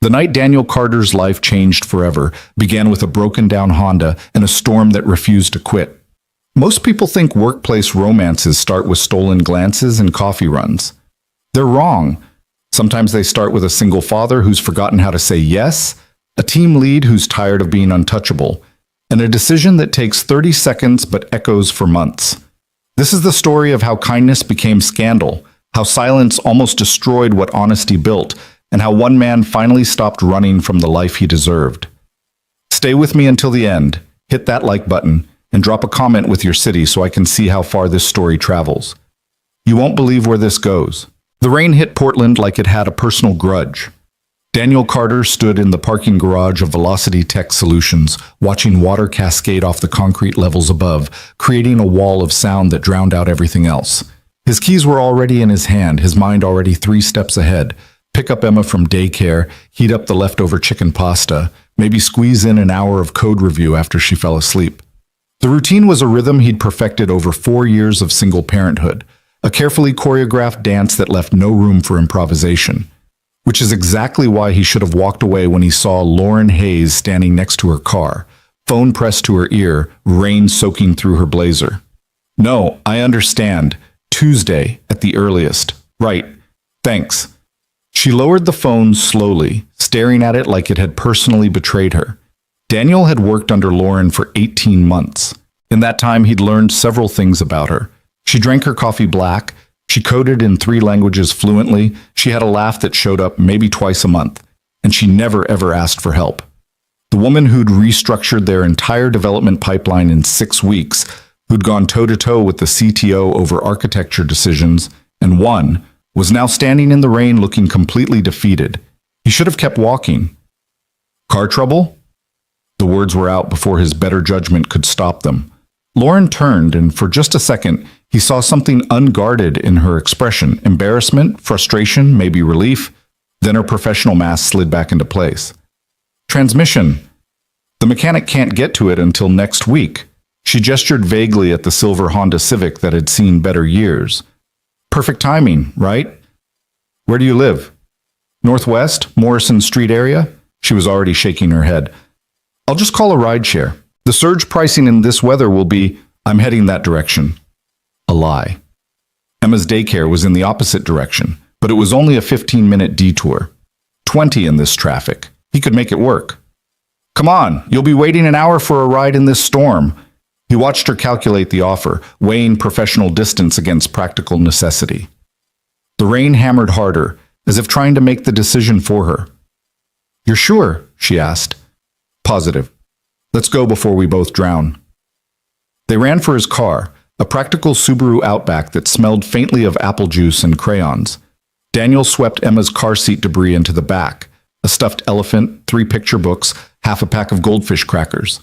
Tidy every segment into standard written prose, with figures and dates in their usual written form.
The night Daniel Carter's life changed forever began with a broken-down Honda and a storm that refused to quit. Most people think workplace romances start with stolen glances and coffee runs. They're wrong. Sometimes they start with a single father who's forgotten how to say yes, a team lead who's tired of being untouchable, and a decision that takes 30 seconds but echoes for months. This is the story of how kindness became scandal, how silence almost destroyed what honesty built, and how one man finally stopped running from the life he deserved. Stay with me until the end, hit that like button, and drop a comment with your city so I can see how far this story travels. You won't believe where this goes. The rain hit Portland like it had a personal grudge. Daniel Carter stood in the parking garage of Velocity Tech Solutions, watching water cascade off the concrete levels above, creating a wall of sound that drowned out everything else. His keys were already in his hand, his mind already 3 steps ahead. Pick up Emma from daycare, heat up the leftover chicken pasta, maybe squeeze in an hour of code review after she fell asleep. The routine was a rhythm he'd perfected over 4 years of single parenthood, a carefully choreographed dance that left no room for improvisation. Which is exactly why he should have walked away when he saw Lauren Hayes standing next to her car, phone pressed to her ear, rain soaking through her blazer. No, I understand. Tuesday, at the earliest. Right. Thanks. She lowered the phone slowly, staring at it like it had personally betrayed her. Daniel had worked under Lauren for 18 months. In that time, he'd learned several things about her. She drank her coffee black. She coded in 3 languages fluently. She had a laugh that showed up maybe twice a month. And she never ever asked for help. The woman who'd restructured their entire development pipeline in 6 weeks, who'd gone toe-to-toe with the CTO over architecture decisions, and won, was now standing in the rain looking completely defeated. He should have kept walking. Car trouble? The words were out before his better judgment could stop them. Lauren turned, and for just a second, he saw something unguarded in her expression. Embarrassment, frustration, maybe relief. Then her professional mask slid back into place. Transmission. The mechanic can't get to it until next week. She gestured vaguely at the silver Honda Civic that had seen better years. Perfect timing, right? Where do you live? Northwest, Morrison Street area? She was already shaking her head. I'll just call a rideshare. The surge pricing in this weather will be, I'm heading that direction. A lie. Emma's daycare was in the opposite direction, but it was only a 15-minute detour. 20 in this traffic. He could make it work. Come on, you'll be waiting an hour for a ride in this storm. He watched her calculate the offer, weighing professional distance against practical necessity. The rain hammered harder, as if trying to make the decision for her. You're sure? She asked. Positive. Let's go before we both drown. They ran for his car, a practical Subaru Outback that smelled faintly of apple juice and crayons. Daniel swept Emma's car seat debris into the back, a stuffed elephant, 3 picture books, half a pack of goldfish crackers.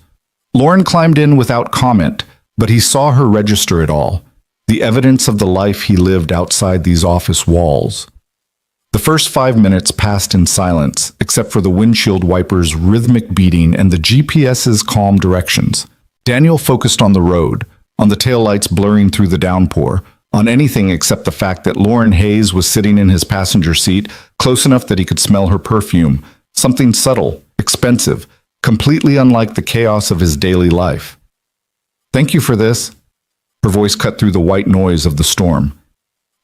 Lauren climbed in without comment, but he saw her register it all, the evidence of the life he lived outside these office walls. The first 5 minutes passed in silence, except for the windshield wiper's rhythmic beating and the GPS's calm directions. Daniel focused on the road, on the taillights blurring through the downpour, on anything except the fact that Lauren Hayes was sitting in his passenger seat, close enough that he could smell her perfume, something subtle, expensive, completely unlike the chaos of his daily life. Thank you for this. Her voice cut through the white noise of the storm.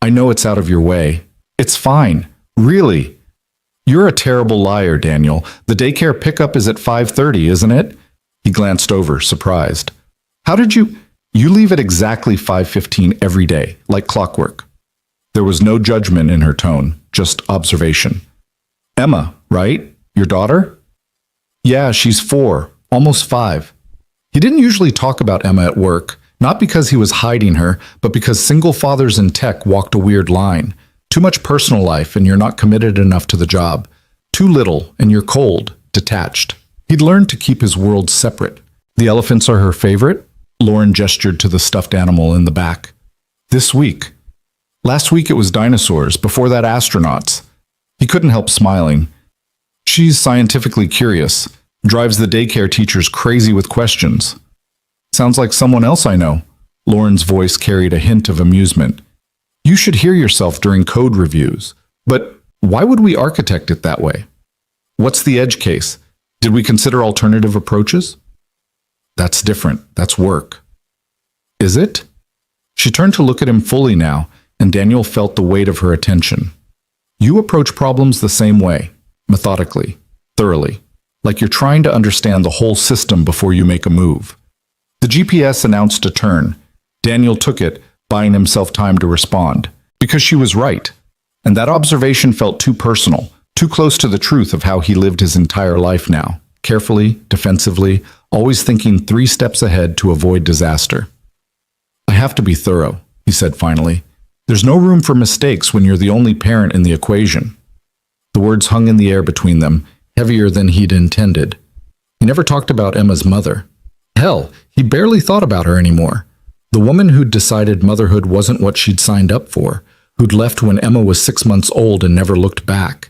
I know it's out of your way. It's fine. Really. You're a terrible liar, Daniel. The daycare pickup is at 5:30, isn't it? He glanced over, surprised. How did you... You leave at exactly 5:15 every day, like clockwork. There was no judgment in her tone, just observation. Emma, right? Your daughter? Yeah, she's 4, almost 5. He didn't usually talk about Emma at work, not because he was hiding her, but because single fathers in tech walked a weird line. Too much personal life and you're not committed enough to the job. Too little and you're cold, detached. He'd learned to keep his world separate. The elephants are her favorite? Lauren gestured to the stuffed animal in the back. This week. Last week it was dinosaurs, before that astronauts. He couldn't help smiling. She's scientifically curious, drives the daycare teachers crazy with questions. Sounds like someone else I know. Lauren's voice carried a hint of amusement. You should hear yourself during code reviews. But why would we architect it that way? What's the edge case? Did we consider alternative approaches? That's different. That's work. Is it? She turned to look at him fully now, and Daniel felt the weight of her attention. You approach problems the same way, methodically, thoroughly, like you're trying to understand the whole system before you make a move. The GPS announced a turn. Daniel took it, buying himself time to respond, because she was right. And that observation felt too personal, too close to the truth of how he lived his entire life now, carefully, defensively, always thinking 3 steps ahead to avoid disaster. I have to be thorough, he said finally. There's no room for mistakes when you're the only parent in the equation. The words hung in the air between them, heavier than he'd intended. He never talked about Emma's mother. Hell, he barely thought about her anymore. The woman who'd decided motherhood wasn't what she'd signed up for, who'd left when Emma was 6 months old and never looked back.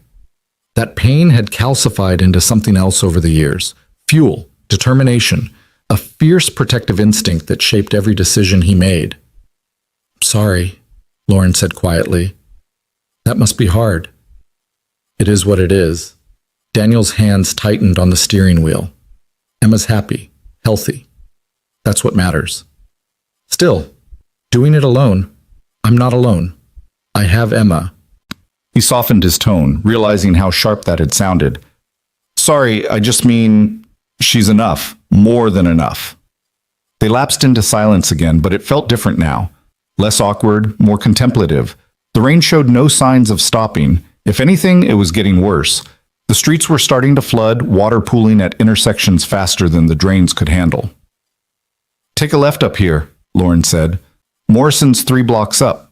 That pain had calcified into something else over the years. Fuel, determination, a fierce protective instinct that shaped every decision he made. Sorry, Lauren said quietly. That must be hard. It is what it is. Daniel's hands tightened on the steering wheel. Emma's happy, healthy. That's what matters. Still, doing it alone, I'm not alone. I have Emma. He softened his tone, realizing how sharp that had sounded. Sorry, I just mean, she's enough, more than enough. They lapsed into silence again, but it felt different now. Less awkward, more contemplative. The rain showed no signs of stopping. If anything, it was getting worse. The streets were starting to flood, water pooling at intersections faster than the drains could handle. Take a left up here, Lauren said. Morrison's 3 blocks up.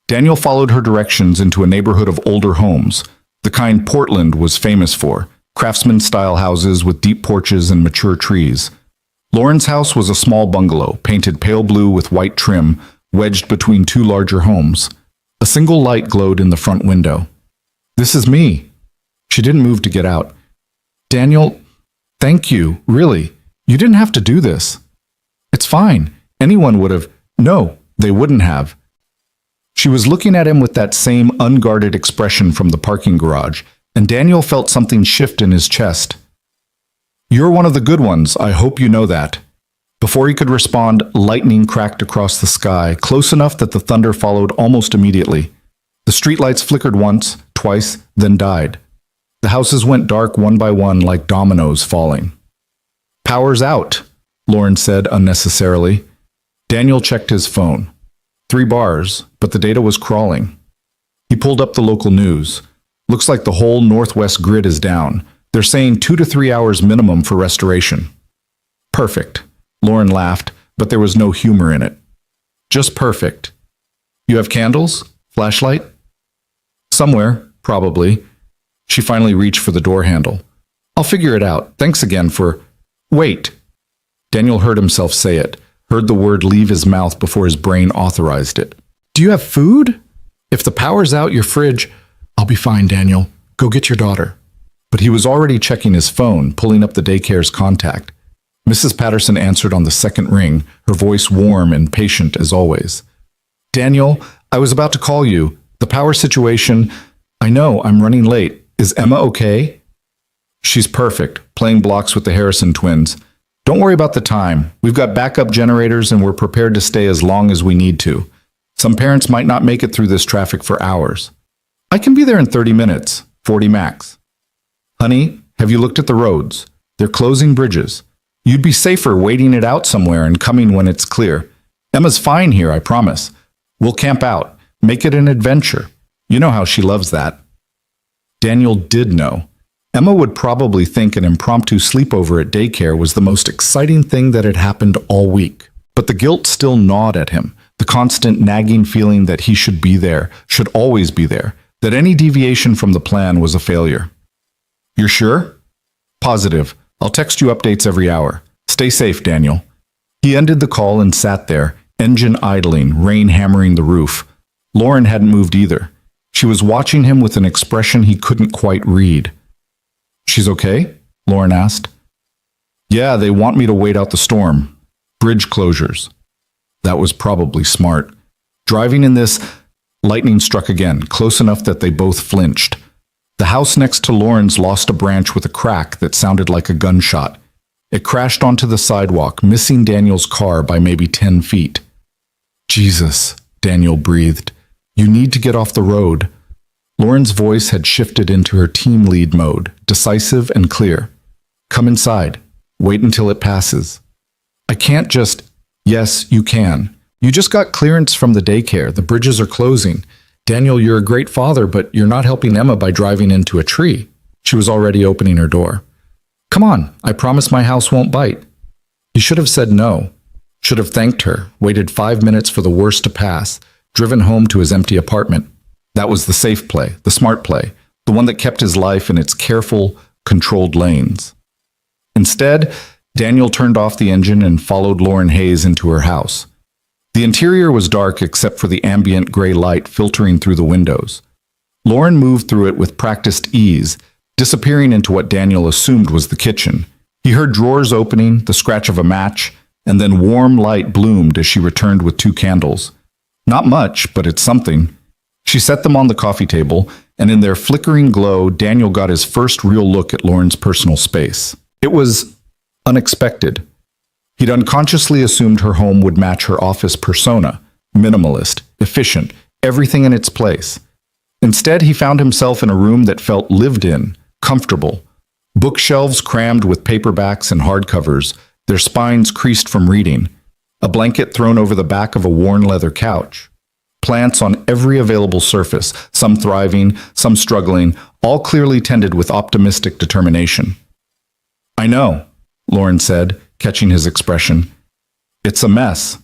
Daniel followed her directions into a neighborhood of older homes, the kind Portland was famous for, craftsman-style houses with deep porches and mature trees. Lauren's house was a small bungalow, painted pale blue with white trim, wedged between 2 larger homes. A single light glowed in the front window. This is me. She didn't move to get out. Daniel, thank you, really. You didn't have to do this. It's fine. Anyone would have. No, they wouldn't have. She was looking at him with that same unguarded expression from the parking garage, and Daniel felt something shift in his chest. You're one of the good ones, I hope you know that. Before he could respond, lightning cracked across the sky, close enough that the thunder followed almost immediately. The streetlights flickered once, twice, then died. The houses went dark one by one like dominoes falling. Power's out, Lauren said unnecessarily. Daniel checked his phone. 3 bars, but the data was crawling. He pulled up the local news. Looks like the whole Northwest grid is down. They're saying 2 to 3 hours minimum for restoration. Perfect. Lauren laughed, but there was no humor in it. Just perfect. You have candles? Flashlight? Somewhere, probably. She finally reached for the door handle. I'll figure it out. Thanks again for... Wait. Daniel heard himself say it, heard the word leave his mouth before his brain authorized it. Do you have food? If the power's out, your fridge... I'll be fine, Daniel. Go get your daughter. But he was already checking his phone, pulling up the daycare's contact. Mrs. Patterson answered on the second ring, her voice warm and patient as always. Daniel, I was about to call you. The power situation... I know, I'm running late. Is Emma okay? She's perfect, playing blocks with the Harrison twins. Don't worry about the time. We've got backup generators and we're prepared to stay as long as we need to. Some parents might not make it through this traffic for hours. I can be there in 30 minutes, 40 max. Honey, have you looked at the roads? They're closing bridges. You'd be safer waiting it out somewhere and coming when it's clear. Emma's fine here, I promise. We'll camp out. Make it an adventure. You know how she loves that. Daniel did know. Emma would probably think an impromptu sleepover at daycare was the most exciting thing that had happened all week. But the guilt still gnawed at him, the constant nagging feeling that he should be there, should always be there, that any deviation from the plan was a failure. You're sure? Positive. I'll text you updates every hour. Stay safe, Daniel. He ended the call and sat there, engine idling, rain hammering the roof. Lauren hadn't moved either. She was watching him with an expression he couldn't quite read. She's okay? Lauren asked. Yeah, they want me to wait out the storm. Bridge closures. That was probably smart. Driving in this, lightning struck again, close enough that they both flinched. The house next to Lauren's lost a branch with a crack that sounded like a gunshot. It crashed onto the sidewalk, missing Daniel's car by maybe 10 feet. Jesus, Daniel breathed. You need to get off the road. Lauren's voice had shifted into her team lead mode, decisive and clear. Come inside. Wait until it passes. I can't just... Yes, you can. You just got clearance from the daycare. The bridges are closing. Daniel, you're a great father, but you're not helping Emma by driving into a tree. She was already opening her door. Come on, I promise my house won't bite. He should have said no. Should have thanked her, waited 5 minutes for the worst to pass, driven home to his empty apartment. That was the safe play, the smart play, the one that kept his life in its careful, controlled lanes. Instead, Daniel turned off the engine and followed Lauren Hayes into her house. The interior was dark except for the ambient gray light filtering through the windows. Lauren moved through it with practiced ease, disappearing into what Daniel assumed was the kitchen. He heard drawers opening, the scratch of a match, and then warm light bloomed as she returned with 2 candles. Not much, but it's something. She set them on the coffee table, and in their flickering glow, Daniel got his first real look at Lauren's personal space. It was unexpected. He'd unconsciously assumed her home would match her office persona, minimalist, efficient, everything in its place. Instead, he found himself in a room that felt lived in, comfortable. Bookshelves crammed with paperbacks and hardcovers, their spines creased from reading. A blanket thrown over the back of a worn leather couch. Plants on every available surface, some thriving, some struggling, all clearly tended with optimistic determination. I know, Lauren said, catching his expression. It's a mess.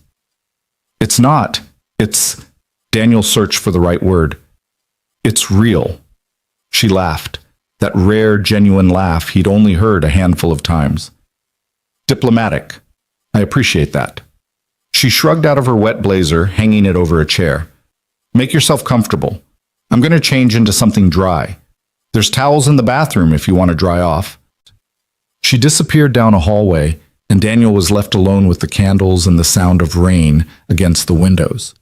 It's not. It's... Daniel searched for the right word. It's real. She laughed, that rare, genuine laugh he'd only heard a handful of times. Diplomatic. I appreciate that. She shrugged out of her wet blazer, hanging it over a chair. Make yourself comfortable. I'm going to change into something dry. There's towels in the bathroom if you want to dry off. She disappeared down a hallway, and Daniel was left alone with the candles and the sound of rain against the windows.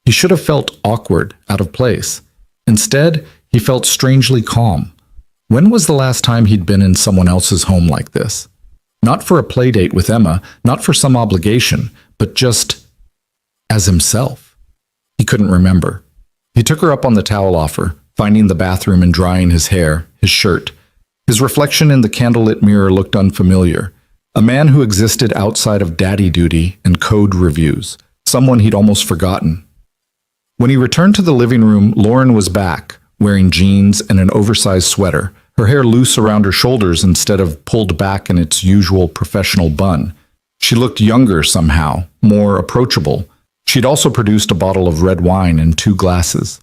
He should have felt awkward, out of place. Instead, he felt strangely calm. When was the last time he'd been in someone else's home like this? Not for a play date with Emma, not for some obligation, but just as himself. He couldn't remember. He took her up on the towel offer, finding the bathroom and drying his hair, his shirt. His reflection in the candlelit mirror looked unfamiliar. A man who existed outside of daddy duty and code reviews. Someone he'd almost forgotten. When he returned to the living room, Lauren was back, wearing jeans and an oversized sweater, her hair loose around her shoulders instead of pulled back in its usual professional bun. She looked younger somehow, more approachable. She'd also produced a bottle of red wine and 2 glasses.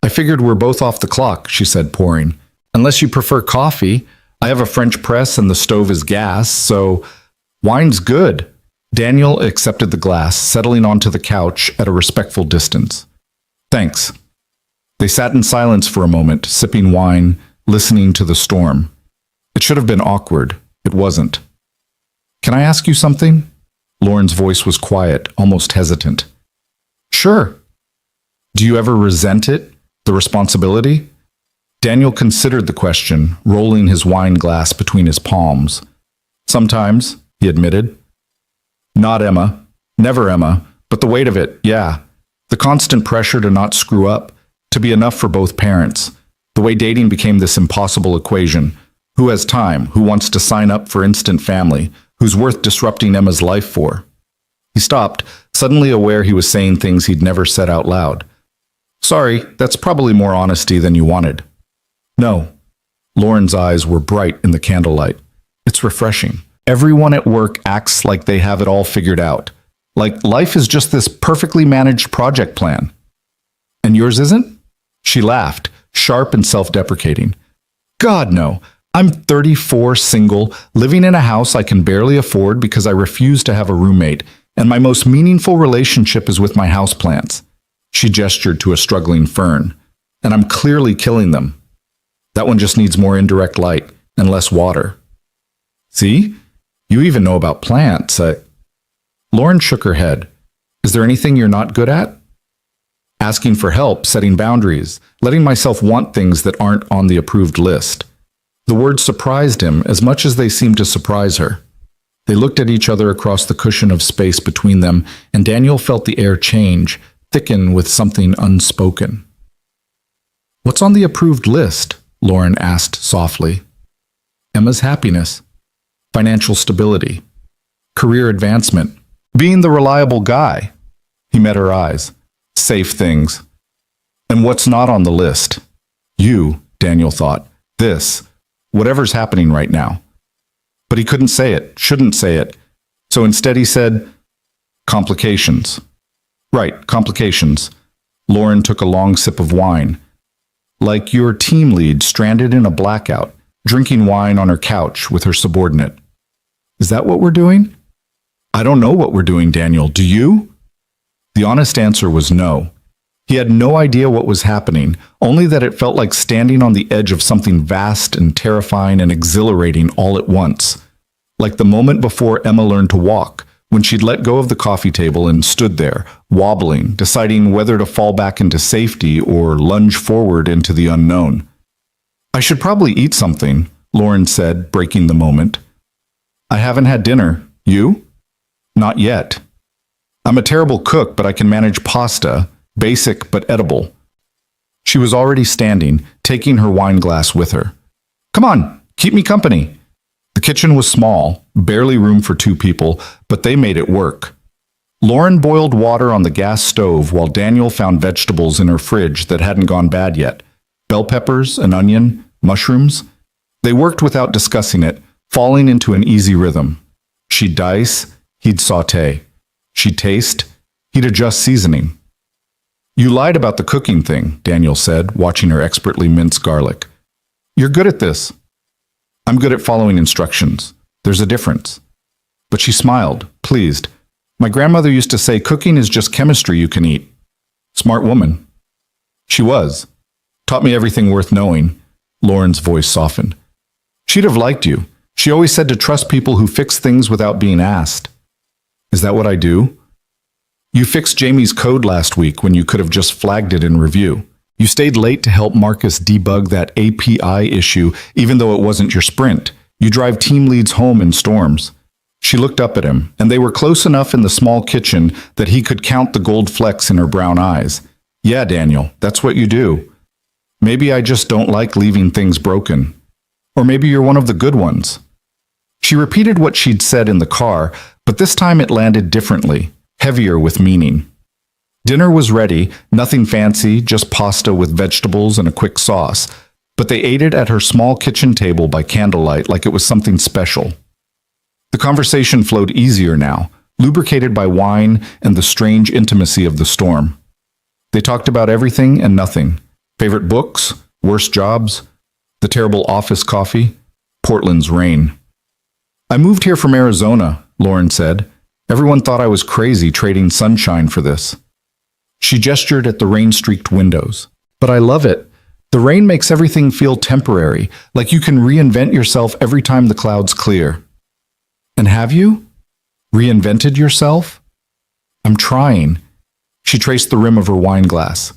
I figured we're both off the clock, she said, pouring. Unless you prefer coffee, I have a French press and the stove is gas, so wine's good. Daniel accepted the glass, settling onto the couch at a respectful distance. Thanks. They sat in silence for a moment, sipping wine, listening to the storm. It should have been awkward. It wasn't. Can I ask you something? Lauren's voice was quiet, almost hesitant. Sure. Do you ever resent it? The responsibility? Daniel considered the question, rolling his wine glass between his palms. Sometimes, he admitted. Not Emma. Never Emma. But the weight of it, yeah. The constant pressure to not screw up, to be enough for both parents. The way dating became this impossible equation. Who has time? Who wants to sign up for instant family? Who's worth disrupting Emma's life for? He stopped, suddenly aware he was saying things he'd never said out loud. Sorry, that's probably more honesty than you wanted. No. Lauren's eyes were bright in the candlelight. It's refreshing. Everyone at work acts like they have it all figured out. Like life is just this perfectly managed project plan. And yours isn't? She laughed, sharp and self-deprecating. God, no. I'm 34, single, living in a house I can barely afford because I refuse to have a roommate, and my most meaningful relationship is with my houseplants. She gestured to a struggling fern. And I'm clearly killing them. That one just needs more indirect light and less water. See? You even know about plants. Lauren shook her head. Is there anything you're not good at? asking for help, setting boundaries, letting myself want things that aren't on the approved list. The words surprised him as much as they seemed to surprise her. They looked at each other across the cushion of space between them, and Daniel felt the air change, thicken with something unspoken. "What's on the approved list?" Lauren asked softly. "Emma's happiness, financial stability, career advancement, being the reliable guy." He met her eyes. "Safe things." "And what's not on the list?" "You," Daniel thought. "This. Whatever's happening right now." But he couldn't say it, shouldn't say it. So instead he said, "Complications." "Right, complications." Lauren took a long sip of wine. "Like your team lead stranded in a blackout, drinking wine on her couch with her subordinate." "Is that what we're doing?" "I don't know what we're doing, Daniel. Do you?" The honest answer was no. He had no idea what was happening, only that it felt like standing on the edge of something vast and terrifying and exhilarating all at once. Like the moment before Emma learned to walk, when she'd let go of the coffee table and stood there, wobbling, deciding whether to fall back into safety or lunge forward into the unknown. "I should probably eat something," Lauren said, breaking the moment. "I haven't had dinner. You?" "Not yet. I'm a terrible cook, but I can manage pasta. Basic but edible." She was already standing, taking her wine glass with her. "Come on, keep me company." The kitchen was small, barely room for 2 people, but they made it work. Lauren boiled water on the gas stove while Daniel found vegetables in her fridge that hadn't gone bad yet. Bell peppers, an onion, mushrooms. They worked without discussing it, falling into an easy rhythm. She'd dice, he'd sauté. She'd taste, he'd adjust seasoning. "You lied about the cooking thing," Daniel said, watching her expertly mince garlic. "You're good at this." "I'm good at following instructions. There's a difference." But she smiled, pleased. "My grandmother used to say cooking is just chemistry you can eat." Smart woman. She was. Taught me everything worth knowing. Lauren's voice softened. "She'd have liked you. She always said to trust people who fix things without being asked." "Is that what I do?" "You fixed Jamie's code last week when you could have just flagged it in review. You stayed late to help Marcus debug that API issue, even though it wasn't your sprint. You drive team leads home in storms." She looked up at him, and they were close enough in the small kitchen that he could count the gold flecks in her brown eyes. "Yeah, Daniel, that's what you do. Maybe I just don't like leaving things broken. Or maybe you're one of the good ones." She repeated what she'd said in the car, but this time it landed differently. Heavier with meaning. Dinner was ready, nothing fancy, just pasta with vegetables and a quick sauce, but they ate it at her small kitchen table by candlelight like it was something special. The conversation flowed easier now, lubricated by wine and the strange intimacy of the storm. They talked about everything and nothing. Favorite books, worst jobs, the terrible office coffee, Portland's rain. "I moved here from Arizona," Lauren said. "Everyone thought I was crazy trading sunshine for this." She gestured at the rain-streaked windows. "But I love it. The rain makes everything feel temporary, like you can reinvent yourself every time the clouds clear." "And have you? Reinvented yourself?" "I'm trying." She traced the rim of her wine glass.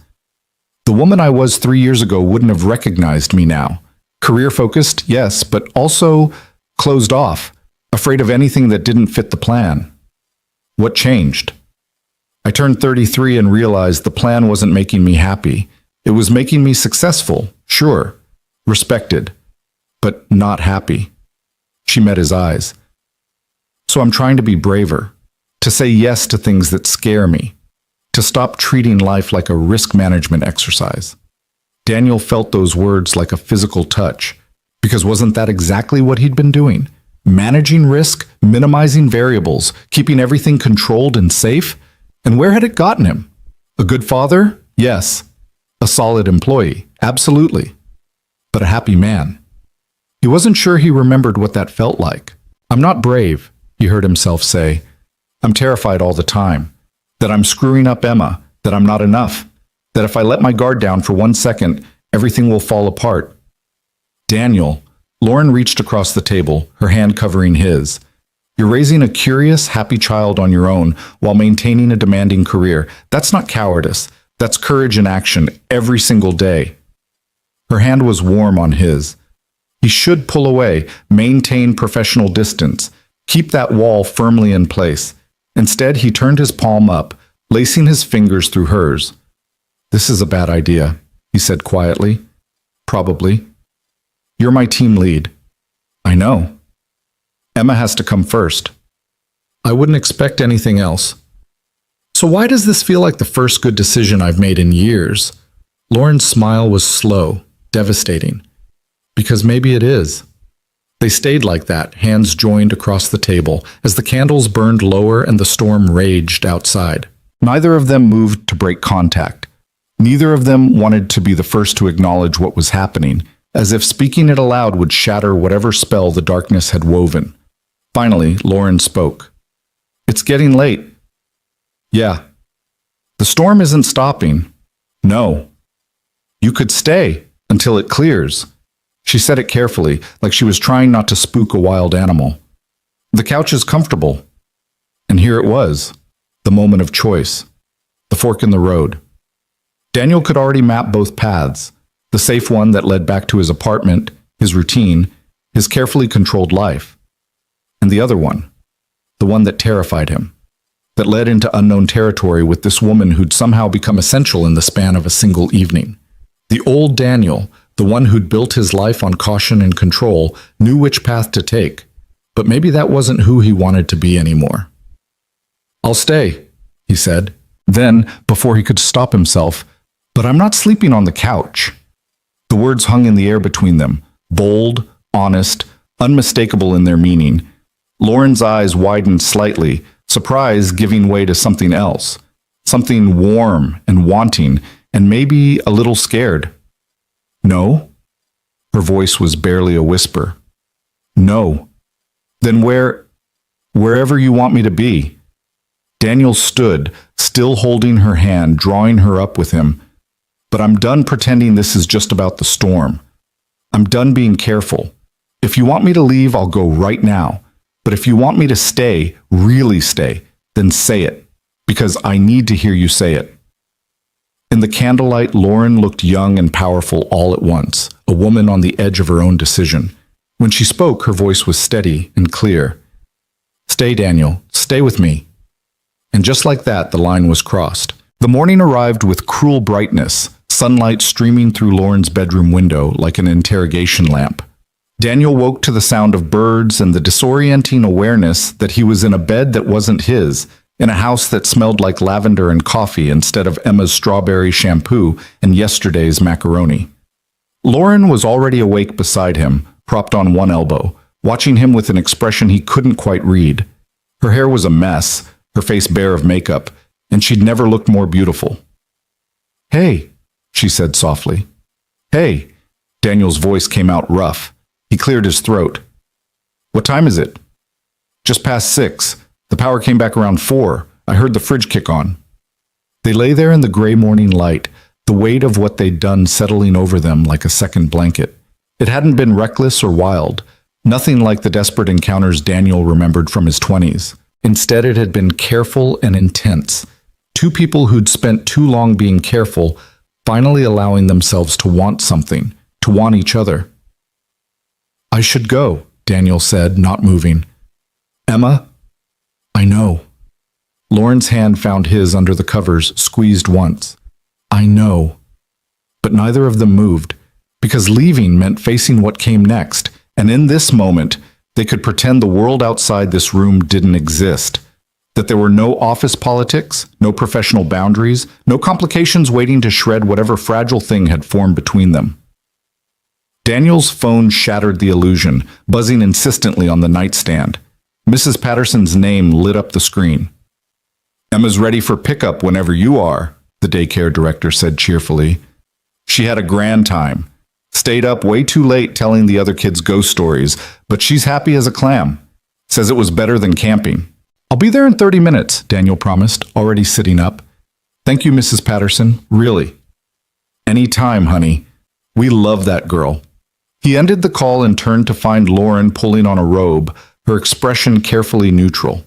"The woman I was 3 years ago wouldn't have recognized me now. Career-focused, yes, but also closed off, afraid of anything that didn't fit the plan." "What changed?" "I turned 33 and realized the plan wasn't making me happy. It was making me successful, sure, respected, but not happy." She met his eyes. "So I'm trying to be braver, to say yes to things that scare me, to stop treating life like a risk management exercise." Daniel felt those words like a physical touch, because wasn't that exactly what he'd been doing? Managing risk, minimizing variables, keeping everything controlled and safe? And where had it gotten him? A good father? Yes. A solid employee? Absolutely. But a happy man? He wasn't sure he remembered what that felt like. "I'm not brave," he heard himself say. "I'm terrified all the time. That I'm screwing up Emma, that I'm not enough, that if I let my guard down for 1 second, everything will fall apart." "Daniel," Lauren reached across the table, her hand covering his. "You're raising a curious, happy child on your own while maintaining a demanding career. That's not cowardice. That's courage in action every single day. Her hand was warm on his. He should pull away, maintain professional distance, keep that wall firmly in place. Instead, he turned his palm up, lacing his fingers through hers. "This is a bad idea," he said quietly. "Probably. You're my team lead." "I know. Emma has to come first." "I wouldn't expect anything else." "So why does this feel like the first good decision I've made in years?" Lauren's smile was slow, devastating. "Because maybe it is." They stayed like that, hands joined across the table, as the candles burned lower and the storm raged outside. Neither of them moved to break contact. Neither of them wanted to be the first to acknowledge what was happening, as if speaking it aloud would shatter whatever spell the darkness had woven. Finally, Lauren spoke. "It's getting late." "Yeah." "The storm isn't stopping." "No." "You could stay until it clears." She said it carefully, like she was trying not to spook a wild animal. "The couch is comfortable." And here it was, the moment of choice, the fork in the road. Daniel could already map both paths, the safe one that led back to his apartment, his routine, his carefully controlled life, and the other one, the one that terrified him, that led into unknown territory with this woman who'd somehow become essential in the span of a single evening. The old Daniel, the one who'd built his life on caution and control, knew which path to take, but maybe that wasn't who he wanted to be anymore. "I'll stay," he said. Then, before he could stop himself, "But I'm not sleeping on the couch." The words hung in the air between them, bold, honest, unmistakable in their meaning. Lauren's eyes widened slightly, surprise giving way to something else, something warm and wanting, and maybe a little scared. "No?" Her voice was barely a whisper. "No." "Then wherever you want me to be." Daniel stood, still holding her hand, drawing her up with him. "But I'm done pretending this is just about the storm. I'm done being careful. If you want me to leave, I'll go right now. But if you want me to stay, really stay, then say it, because I need to hear you say it." In the candlelight, Lauren looked young and powerful all at once, a woman on the edge of her own decision. When she spoke, her voice was steady and clear. "Stay, Daniel. Stay with me." And just like that, the line was crossed. The morning arrived with cruel brightness, sunlight streaming through Lauren's bedroom window like an interrogation lamp. Daniel woke to the sound of birds and the disorienting awareness that he was in a bed that wasn't his, in a house that smelled like lavender and coffee instead of Emma's strawberry shampoo and yesterday's macaroni. Lauren was already awake beside him, propped on one elbow, watching him with an expression he couldn't quite read. Her hair was a mess, her face bare of makeup, and she'd never looked more beautiful. "Hey," she said softly. "Hey." Daniel's voice came out rough. He cleared his throat. "What time is it?" "Just past 6. The power came back around 4. I heard the fridge kick on." They lay there in the gray morning light, the weight of what they'd done settling over them like a second blanket. It hadn't been reckless or wild, nothing like the desperate encounters Daniel remembered from his 20s. Instead, it had been careful and intense. Two people who'd spent too long being careful, finally allowing themselves to want something, to want each other. "I should go," Daniel said, not moving. "Emma?" "I know." Lauren's hand found his under the covers, squeezed once. "I know." But neither of them moved, because leaving meant facing what came next, and in this moment, they could pretend the world outside this room didn't exist, that there were no office politics, no professional boundaries, no complications waiting to shred whatever fragile thing had formed between them. Daniel's phone shattered the illusion, buzzing insistently on the nightstand. Mrs. Patterson's name lit up the screen. "Emma's ready for pickup whenever you are," the daycare director said cheerfully. "She had a grand time. Stayed up way too late telling the other kids ghost stories, but she's happy as a clam. Says it was better than camping." "I'll be there in 30 minutes, Daniel promised, already sitting up. "Thank you, Mrs. Patterson, really." "Any time, honey. We love that girl." He ended the call and turned to find Lauren pulling on a robe, her expression carefully neutral.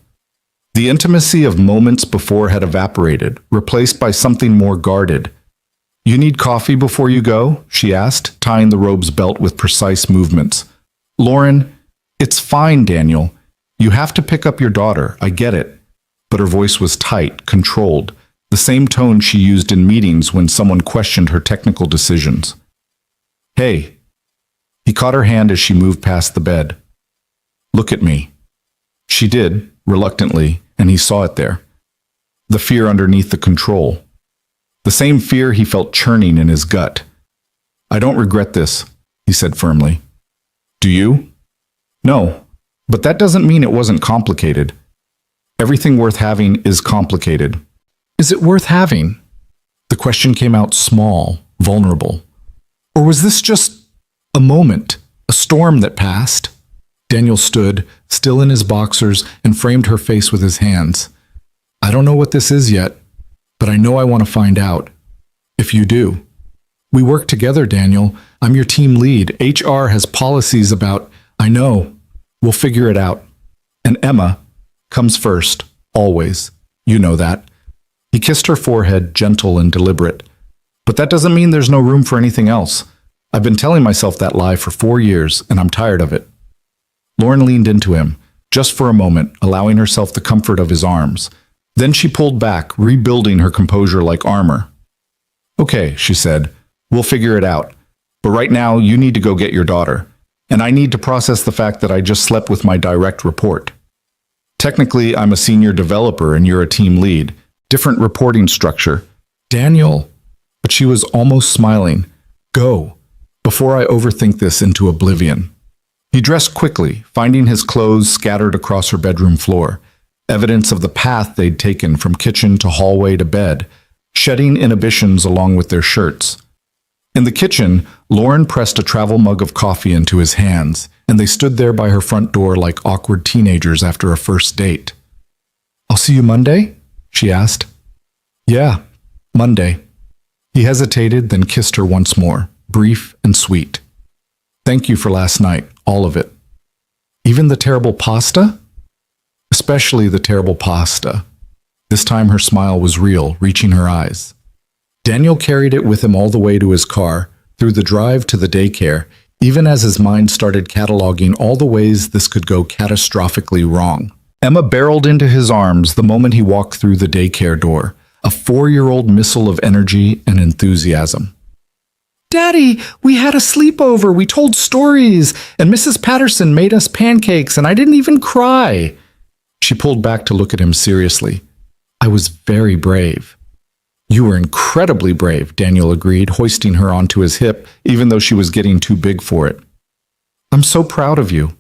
The intimacy of moments before had evaporated, replaced by something more guarded. You need coffee before you go? She asked, tying the robe's belt with precise movements. Lauren, it's fine, Daniel. You have to pick up your daughter, I get it. But her voice was tight, controlled, the same tone she used in meetings when someone questioned her technical decisions. Hey. He caught her hand as she moved past the bed. Look at me. She did, reluctantly, and he saw it there. The fear underneath the control. The same fear he felt churning in his gut. I don't regret this, he said firmly. Do you? No, but that doesn't mean it wasn't complicated. Everything worth having is complicated. Is it worth having? The question came out small, vulnerable. Or was this just a moment, a storm that passed? Daniel stood, still in his boxers, and framed her face with his hands. I don't know what this is yet, but I know I want to find out. If you do. We work together, Daniel. I'm your team lead. HR has policies about... I know. We'll figure it out. And Emma comes first, always. You know that. He kissed her forehead, gentle and deliberate. But that doesn't mean there's no room for anything else. I've been telling myself that lie for 4 years, and I'm tired of it. Lauren leaned into him, just for a moment, allowing herself the comfort of his arms. Then she pulled back, rebuilding her composure like armor. Okay, she said, we'll figure it out. But right now, you need to go get your daughter. And I need to process the fact that I just slept with my direct report. Technically, I'm a senior developer and you're a team lead. Different reporting structure. Daniel. But she was almost smiling. Go, before I overthink this into oblivion. He dressed quickly, finding his clothes scattered across her bedroom floor, evidence of the path they'd taken from kitchen to hallway to bed, shedding inhibitions along with their shirts. In the kitchen, Lauren pressed a travel mug of coffee into his hands, and they stood there by her front door like awkward teenagers after a first date. I'll see you Monday? She asked. Yeah, Monday. He hesitated, then kissed her once more, brief and sweet. Thank you for last night, all of it. Even the terrible pasta? Especially the terrible pasta. This time her smile was real, reaching her eyes. Daniel carried it with him all the way to his car, through the drive to the daycare, even as his mind started cataloging all the ways this could go catastrophically wrong. Emma barreled into his arms the moment he walked through the daycare door, a 4-year-old missile of energy and enthusiasm. Daddy, we had a sleepover, we told stories, and Mrs. Patterson made us pancakes, and I didn't even cry. She pulled back to look at him seriously. I was very brave. You were incredibly brave, Daniel agreed, hoisting her onto his hip, even though she was getting too big for it. I'm so proud of you.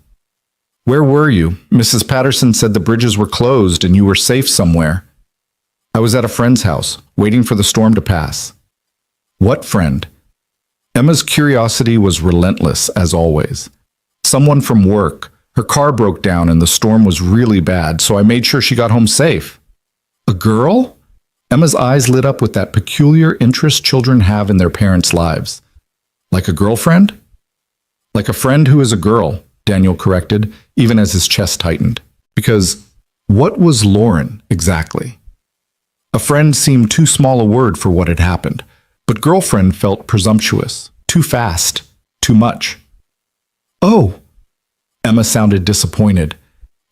Where were you? Mrs. Patterson said the bridges were closed and you were safe somewhere. I was at a friend's house, waiting for the storm to pass. What friend? Emma's curiosity was relentless, as always. Someone from work. Her car broke down and the storm was really bad, so I made sure she got home safe. A girl? Emma's eyes lit up with that peculiar interest children have in their parents' lives. Like a girlfriend? Like a friend who is a girl, Daniel corrected, even as his chest tightened. Because what was Lauren exactly? A friend seemed too small a word for what had happened, but girlfriend felt presumptuous, too fast, too much. Oh! Emma sounded disappointed.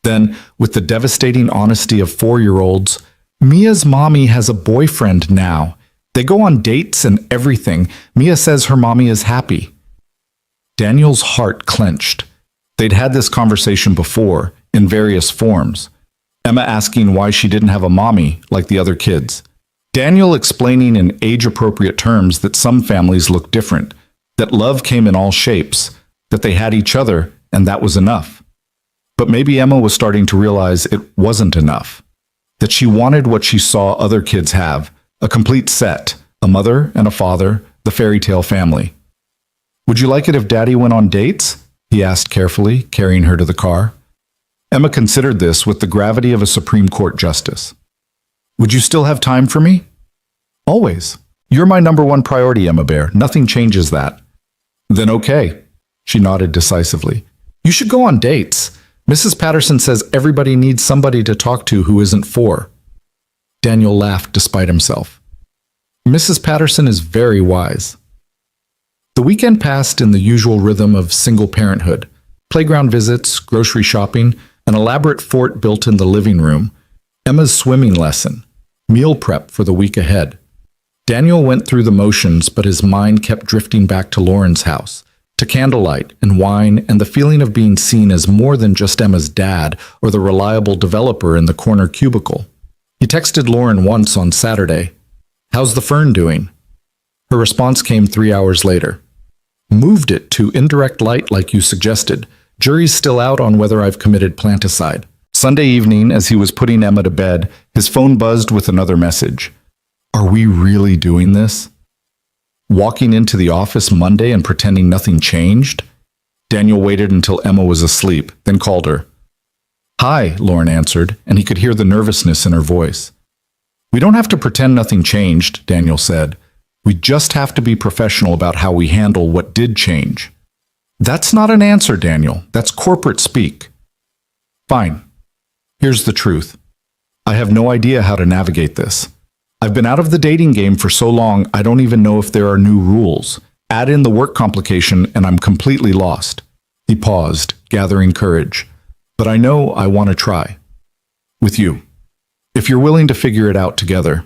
Then, with the devastating honesty of 4-year-olds, Mia's mommy has a boyfriend now. They go on dates and everything. Mia says her mommy is happy. Daniel's heart clenched. They'd had this conversation before, in various forms. Emma asking why she didn't have a mommy like the other kids. Daniel explaining in age-appropriate terms that some families look different, that love came in all shapes, that they had each other, and that was enough. But maybe Emma was starting to realize it wasn't enough. That she wanted what she saw other kids have, a complete set, a mother and a father, the fairy tale family. Would you like it if Daddy went on dates? He asked carefully, carrying her to the car. Emma considered this with the gravity of a Supreme Court justice. Would you still have time for me? Always. You're my #1 priority, Emma Bear. Nothing changes that. Then okay. She nodded decisively. You should go on dates. Mrs. Patterson says everybody needs somebody to talk to who isn't four. Daniel laughed despite himself. Mrs. Patterson is very wise. The weekend passed in the usual rhythm of single parenthood. Playground visits, grocery shopping, an elaborate fort built in the living room, Emma's swimming lesson, meal prep for the week ahead. Daniel went through the motions, but his mind kept drifting back to Lauren's house, to candlelight and wine and the feeling of being seen as more than just Emma's dad or the reliable developer in the corner cubicle. He texted Lauren once on Saturday, "How's the fern doing?" Her response came 3 hours later. "Moved it to indirect light like you suggested. Jury's still out on whether I've committed planticide." Sunday evening, as he was putting Emma to bed, his phone buzzed with another message. Are we really doing this? Walking into the office Monday and pretending nothing changed? Daniel waited until Emma was asleep, then called her. "Hi," Lauren answered, and he could hear the nervousness in her voice. "We don't have to pretend nothing changed," Daniel said. "We just have to be professional about how we handle what did change." "That's not an answer, Daniel. That's corporate speak." "Fine. Here's the truth. I have no idea how to navigate this. I've been out of the dating game for so long, I don't even know if there are new rules. Add in the work complication, and I'm completely lost." He paused, gathering courage. "But I know I want to try. With you. If you're willing to figure it out together."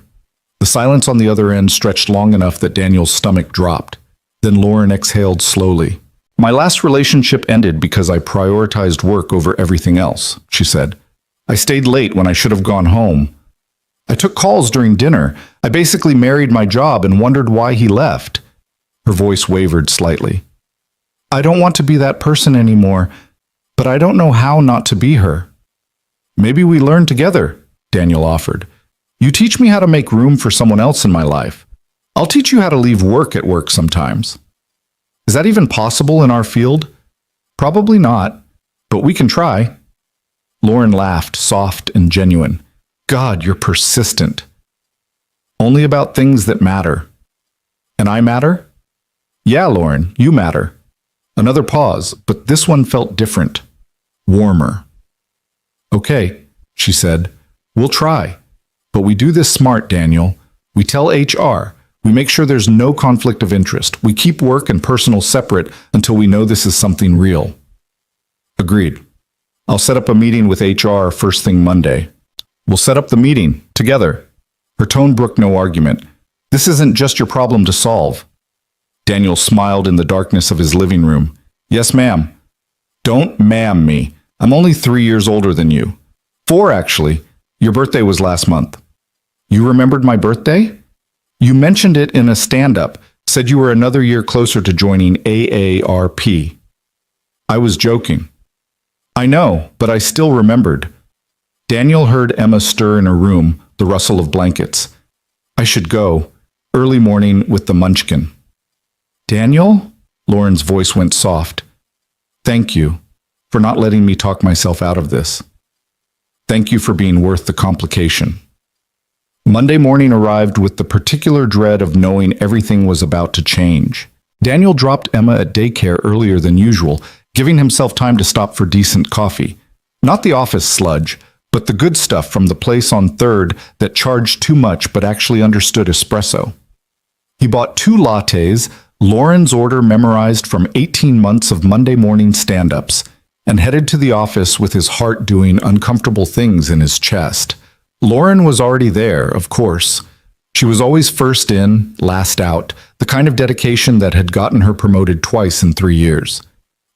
The silence on the other end stretched long enough that Daniel's stomach dropped. Then Lauren exhaled slowly. "My last relationship ended because I prioritized work over everything else," she said. "I stayed late when I should have gone home. I took calls during dinner. I basically married my job and wondered why he left." Her voice wavered slightly. "I don't want to be that person anymore, but I don't know how not to be her." "Maybe we learn together," Daniel offered. "You teach me how to make room for someone else in my life. I'll teach you how to leave work at work sometimes." "Is that even possible in our field?" "Probably not, but we can try." Lauren laughed, soft and genuine. "God, you're persistent." "Only about things that matter." "And I matter?" "Yeah, Lauren, you matter." Another pause, but this one felt different. Warmer. "Okay," she said. "We'll try. But we do this smart, Daniel. We tell HR. We make sure there's no conflict of interest. We keep work and personal separate until we know this is something real." "Agreed. I'll set up a meeting with HR first thing Monday." "We'll set up the meeting, together." Her tone brooked no argument. "This isn't just your problem to solve." Daniel smiled in the darkness of his living room. "Yes, ma'am." "Don't ma'am me. I'm only 3 years older than you. 4, actually. Your birthday was last month." "You remembered my birthday?" "You mentioned it in a stand-up, said you were another year closer to joining AARP." "I was joking." "I know, but I still remembered." Daniel heard Emma stir in her room, the rustle of blankets. "I should go. Early morning with the munchkin." "Daniel?" Lauren's voice went soft. "Thank you for not letting me talk myself out of this. Thank you for being worth the complication." Monday morning arrived with the particular dread of knowing everything was about to change. Daniel dropped Emma at daycare earlier than usual, giving himself time to stop for decent coffee. Not the office sludge, but the good stuff from the place on 3rd that charged too much but actually understood espresso. He bought 2 lattes, Lauren's order memorized from 18 months of Monday morning stand-ups, and headed to the office with his heart doing uncomfortable things in his chest. Lauren was already there, of course. She was always first in, last out, the kind of dedication that had gotten her promoted twice in 3 years.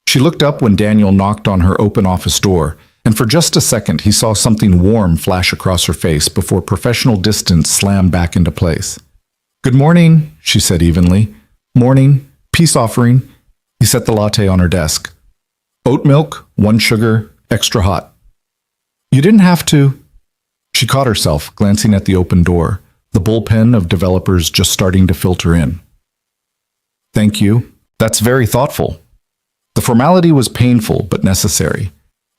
She looked up when Daniel knocked on her open office door, and for just a second he saw something warm flash across her face before professional distance slammed back into place. "Good morning," she said evenly. "Morning. Peace offering." He set the latte on her desk. "Oat milk, 1 sugar, extra hot." "You didn't have to." She caught herself, glancing at the open door, the bullpen of developers just starting to filter in. "Thank you. That's very thoughtful." The formality was painful but necessary.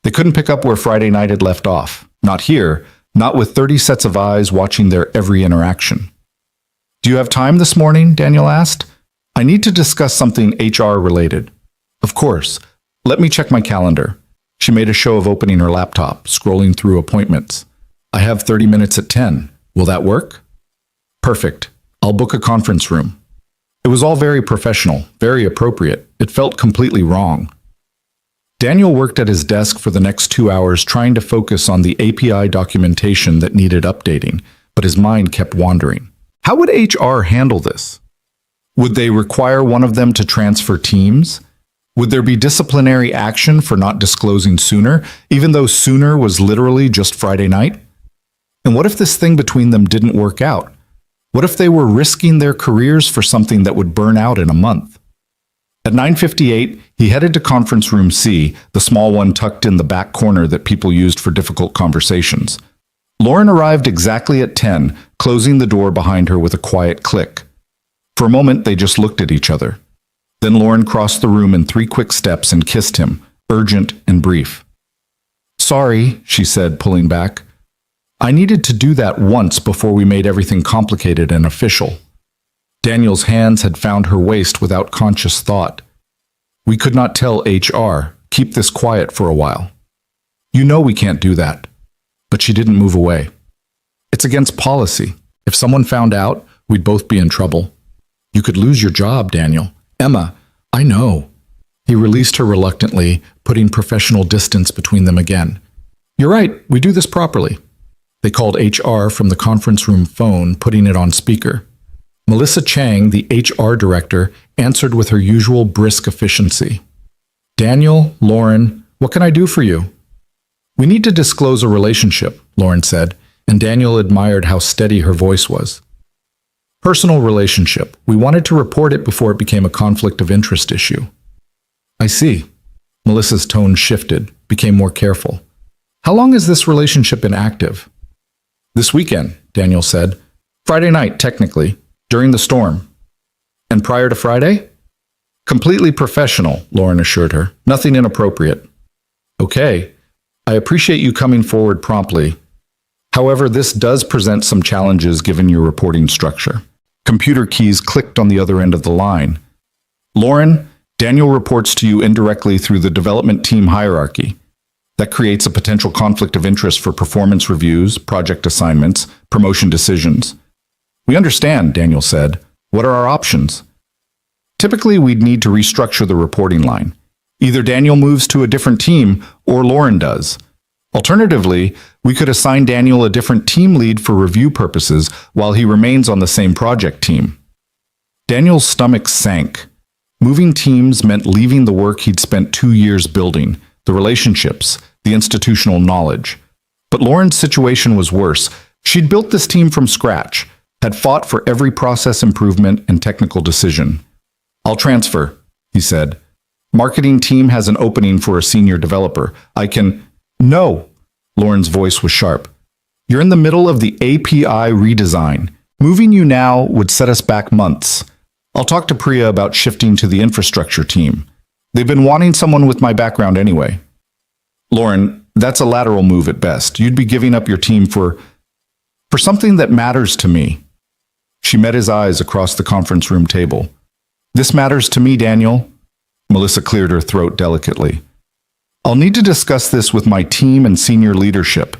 They couldn't pick up where Friday night had left off. Not here, not with 30 sets of eyes watching their every interaction. "Do you have time this morning?" Daniel asked. "I need to discuss something HR related." "Of course. Let me check my calendar." She made a show of opening her laptop, scrolling through appointments. I have 30 minutes at 10. Will that work? Perfect. I'll book a conference room. It was all very professional, very appropriate. It felt completely wrong. Daniel worked at his desk for the next 2 hours trying to focus on the API documentation that needed updating, but his mind kept wandering. How would HR handle this? Would they require one of them to transfer teams? Would there be disciplinary action for not disclosing sooner, even though sooner was literally just Friday night? And what if this thing between them didn't work out? What if they were risking their careers for something that would burn out in a month? At 9:58, he headed to conference room C, the small one tucked in the back corner that people used for difficult conversations. Lauren arrived exactly at 10, closing the door behind her with a quiet click. For a moment, they just looked at each other. Then Lauren crossed the room in 3 quick steps and kissed him, urgent and brief. "Sorry," she said, pulling back. "I needed to do that once before we made everything complicated and official." Daniel's hands had found her waist without conscious thought. "We could not tell HR. Keep this quiet for a while." "You know we can't do that." But she didn't move away. "It's against policy. If someone found out, we'd both be in trouble." "You could lose your job, Daniel." "Emma, I know." He released her reluctantly, putting professional distance between them again. "You're right, we do this properly." They called HR from the conference room phone, putting it on speaker. Melissa Chang, the HR director, answered with her usual brisk efficiency. "Daniel, Lauren, what can I do for you?" "We need to disclose a relationship," Lauren said, and Daniel admired how steady her voice was. "Personal relationship. We wanted to report it before it became a conflict of interest issue." "I see." Melissa's tone shifted, became more careful. "How long has this relationship been active?" "This weekend," Daniel said. "Friday night, technically. During the storm." "And prior to Friday?" "Completely professional," Lauren assured her. "Nothing inappropriate." "Okay. I appreciate you coming forward promptly. However, this does present some challenges given your reporting structure." Computer keys clicked on the other end of the line. "Lauren, Daniel reports to you indirectly through the development team hierarchy. That creates a potential conflict of interest for performance reviews, project assignments, promotion decisions." "We understand," Daniel said. "What are our options?" "Typically, we'd need to restructure the reporting line. Either Daniel moves to a different team or Lauren does. Alternatively, we could assign Daniel a different team lead for review purposes while he remains on the same project team." Daniel's stomach sank. Moving teams meant leaving the work he'd spent 2 years building, the relationships, the institutional knowledge. But Lauren's situation was worse. She'd built this team from scratch, had fought for every process improvement and technical decision. "I'll transfer," he said. "Marketing team has an opening for a senior developer. I can—" "No!" Lauren's voice was sharp. "You're in the middle of the API redesign. Moving you now would set us back months. I'll talk to Priya about shifting to the infrastructure team. They've been wanting someone with my background anyway." "Lauren, that's a lateral move at best. You'd be giving up your team for something that matters to me." She met his eyes across the conference room table. "This matters to me, Daniel." Melissa cleared her throat delicately. "I'll need to discuss this with my team and senior leadership.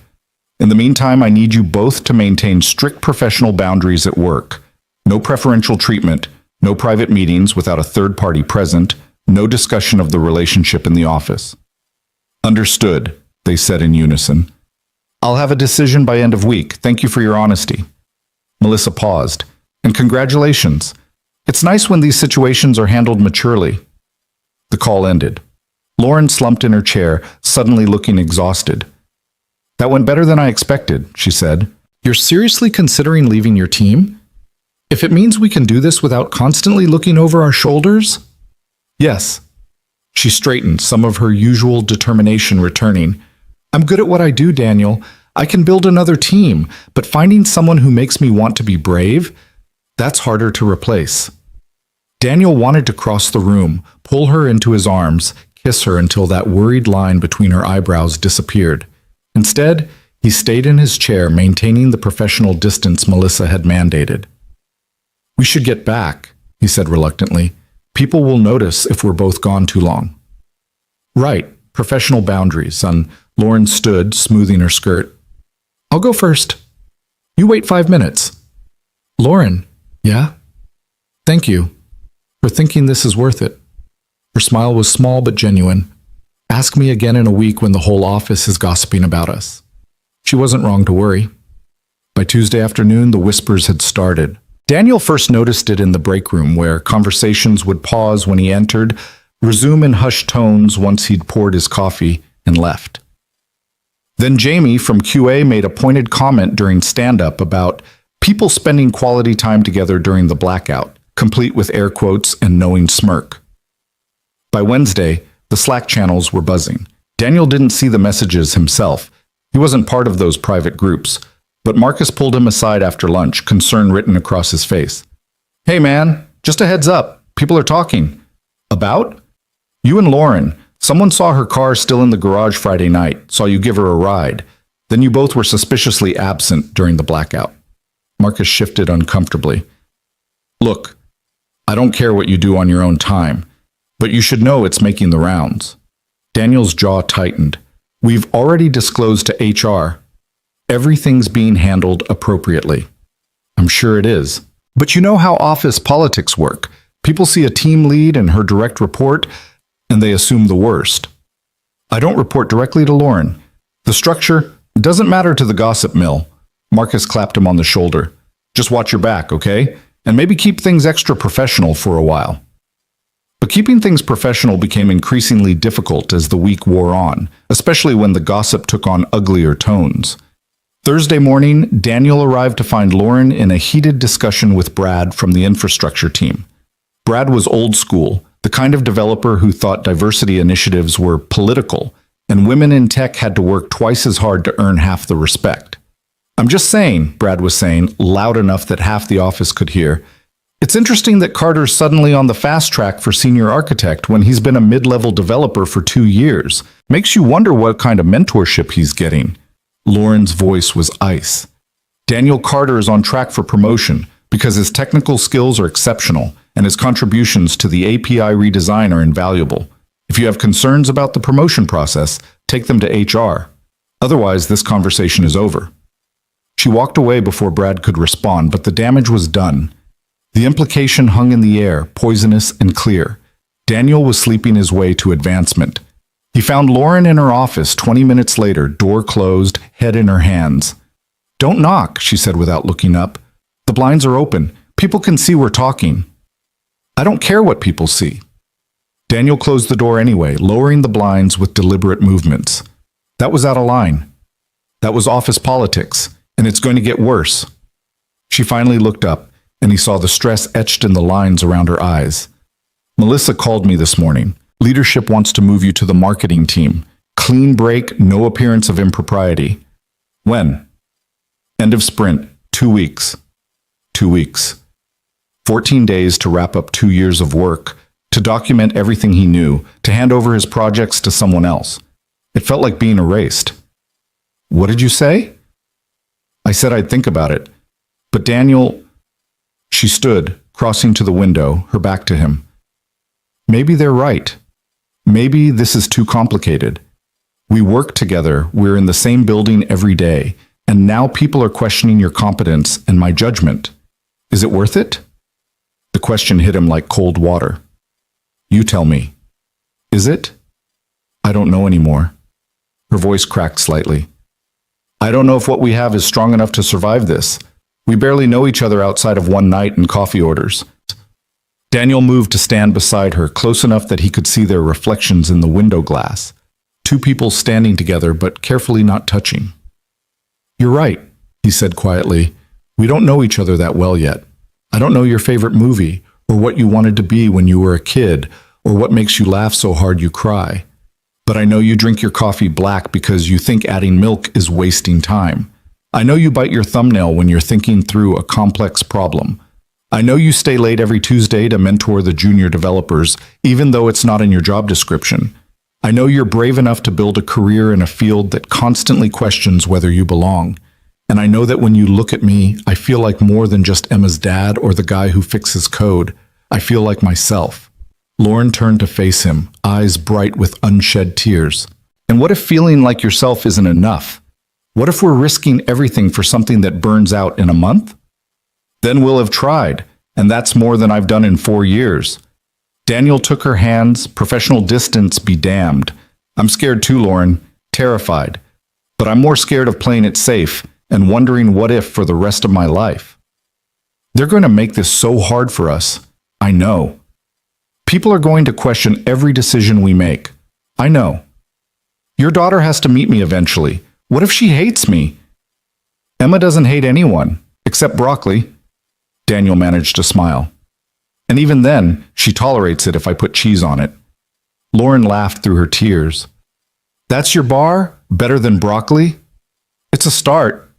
In the meantime, I need you both to maintain strict professional boundaries at work. No preferential treatment, no private meetings without a third party present, no discussion of the relationship in the office." "Understood," they said in unison. "I'll have a decision by end of week. Thank you for your honesty." Melissa paused. "And congratulations. It's nice when these situations are handled maturely." The call ended. Lauren slumped in her chair, suddenly looking exhausted. "That went better than I expected," she said. "You're seriously considering leaving your team? If it means we can do this without constantly looking over our shoulders?" "Yes." She straightened, some of her usual determination returning. "I'm good at what I do, Daniel. I can build another team, but finding someone who makes me want to be brave, that's harder to replace." Daniel wanted to cross the room, pull her into his arms, kiss her until that worried line between her eyebrows disappeared. Instead, he stayed in his chair, maintaining the professional distance Melissa had mandated. "We should get back," he said reluctantly. "People will notice if we're both gone too long." "Right," professional boundaries, and Lauren stood, smoothing her skirt. I'll go first. You wait 5 minutes. Lauren, yeah? Thank you for thinking this is worth it. Her smile was small but genuine. Ask me again in a week when the whole office is gossiping about us. She wasn't wrong to worry. By Tuesday afternoon, the whispers had started. Daniel first noticed it in the break room, where conversations would pause when he entered, resume in hushed tones once he'd poured his coffee and left. Then Jamie from QA made a pointed comment during stand-up about people spending quality time together during the blackout, complete with air quotes and knowing smirk. By Wednesday, the Slack channels were buzzing. Daniel didn't see the messages himself. He wasn't part of those private groups, but Marcus pulled him aside after lunch, concern written across his face. Hey man, just a heads up. People are talking. About? You and Lauren. Someone saw her car still in the garage Friday night, saw you give her a ride. Then you both were suspiciously absent during the blackout. Marcus shifted uncomfortably. Look, I don't care what you do on your own time, but you should know it's making the rounds. Daniel's jaw tightened. We've already disclosed to HR. Everything's being handled appropriately. I'm sure it is. But you know how office politics work. People see a team lead and her direct report, and they assume the worst. I don't report directly to Lauren. The structure doesn't matter to the gossip mill. Marcus clapped him on the shoulder. Just watch your back, okay? And maybe keep things extra professional for a while. But keeping things professional became increasingly difficult as the week wore on, especially when the gossip took on uglier tones. Thursday morning, Daniel arrived to find Lauren in a heated discussion with Brad from the infrastructure team. Brad was old school, the kind of developer who thought diversity initiatives were political, and women in tech had to work twice as hard to earn half the respect. I'm just saying, Brad was saying, loud enough that half the office could hear, it's interesting that Carter's suddenly on the fast track for senior architect when he's been a mid-level developer for 2 years. Makes you wonder what kind of mentorship he's getting. Lauren's voice was ice. Daniel Carter is on track for promotion because his technical skills are exceptional and his contributions to the API redesign are invaluable. If you have concerns about the promotion process, take them to HR. Otherwise, this conversation is over. She walked away before Brad could respond, but the damage was done. The implication hung in the air, poisonous and clear. Daniel was sleeping his way to advancement. He found Lauren in her office 20 minutes later, door closed, head in her hands. Don't knock, she said without looking up. The blinds are open. People can see we're talking. I don't care what people see. Daniel closed the door anyway, lowering the blinds with deliberate movements. That was out of line. That was office politics, and it's going to get worse. She finally looked up, and he saw the stress etched in the lines around her eyes. Melissa called me this morning. Leadership wants to move you to the marketing team. Clean break, no appearance of impropriety. When? End of sprint, 2 weeks. 2 weeks. 14 days to wrap up 2 years of work, to document everything he knew, to hand over his projects to someone else. It felt like being erased. What did you say? I said I'd think about it. But Daniel... She stood, crossing to the window, her back to him. Maybe they're right. Maybe this is too complicated. We work together, we're in the same building every day, and now people are questioning your competence and my judgment. Is it worth it? The question hit him like cold water. You tell me. Is it? I don't know anymore. Her voice cracked slightly. I don't know if what we have is strong enough to survive this. We barely know each other outside of one night and coffee orders. Daniel moved to stand beside her, close enough that he could see their reflections in the window glass. 2 people standing together, but carefully not touching. You're right, he said quietly. We don't know each other that well yet. I don't know your favorite movie, or what you wanted to be when you were a kid, or what makes you laugh so hard you cry. But I know you drink your coffee black because you think adding milk is wasting time. I know you bite your thumbnail when you're thinking through a complex problem. I know you stay late every Tuesday to mentor the junior developers, even though it's not in your job description. I know you're brave enough to build a career in a field that constantly questions whether you belong. And I know that when you look at me, I feel like more than just Emma's dad or the guy who fixes code. I feel like myself. Lauren turned to face him, eyes bright with unshed tears. And what if feeling like yourself isn't enough? What if we're risking everything for something that burns out in a month? Then we'll have tried, and that's more than I've done in 4 years. Daniel took her hands, professional distance be damned. I'm scared too, Lauren, terrified. But I'm more scared of playing it safe and wondering what if for the rest of my life. They're going to make this so hard for us. I know. People are going to question every decision we make. I know. Your daughter has to meet me eventually. What if she hates me? Emma doesn't hate anyone, except broccoli. Daniel managed to smile. And even then, she tolerates it if I put cheese on it. Lauren laughed through her tears. That's your bar? Better than broccoli? It's a start.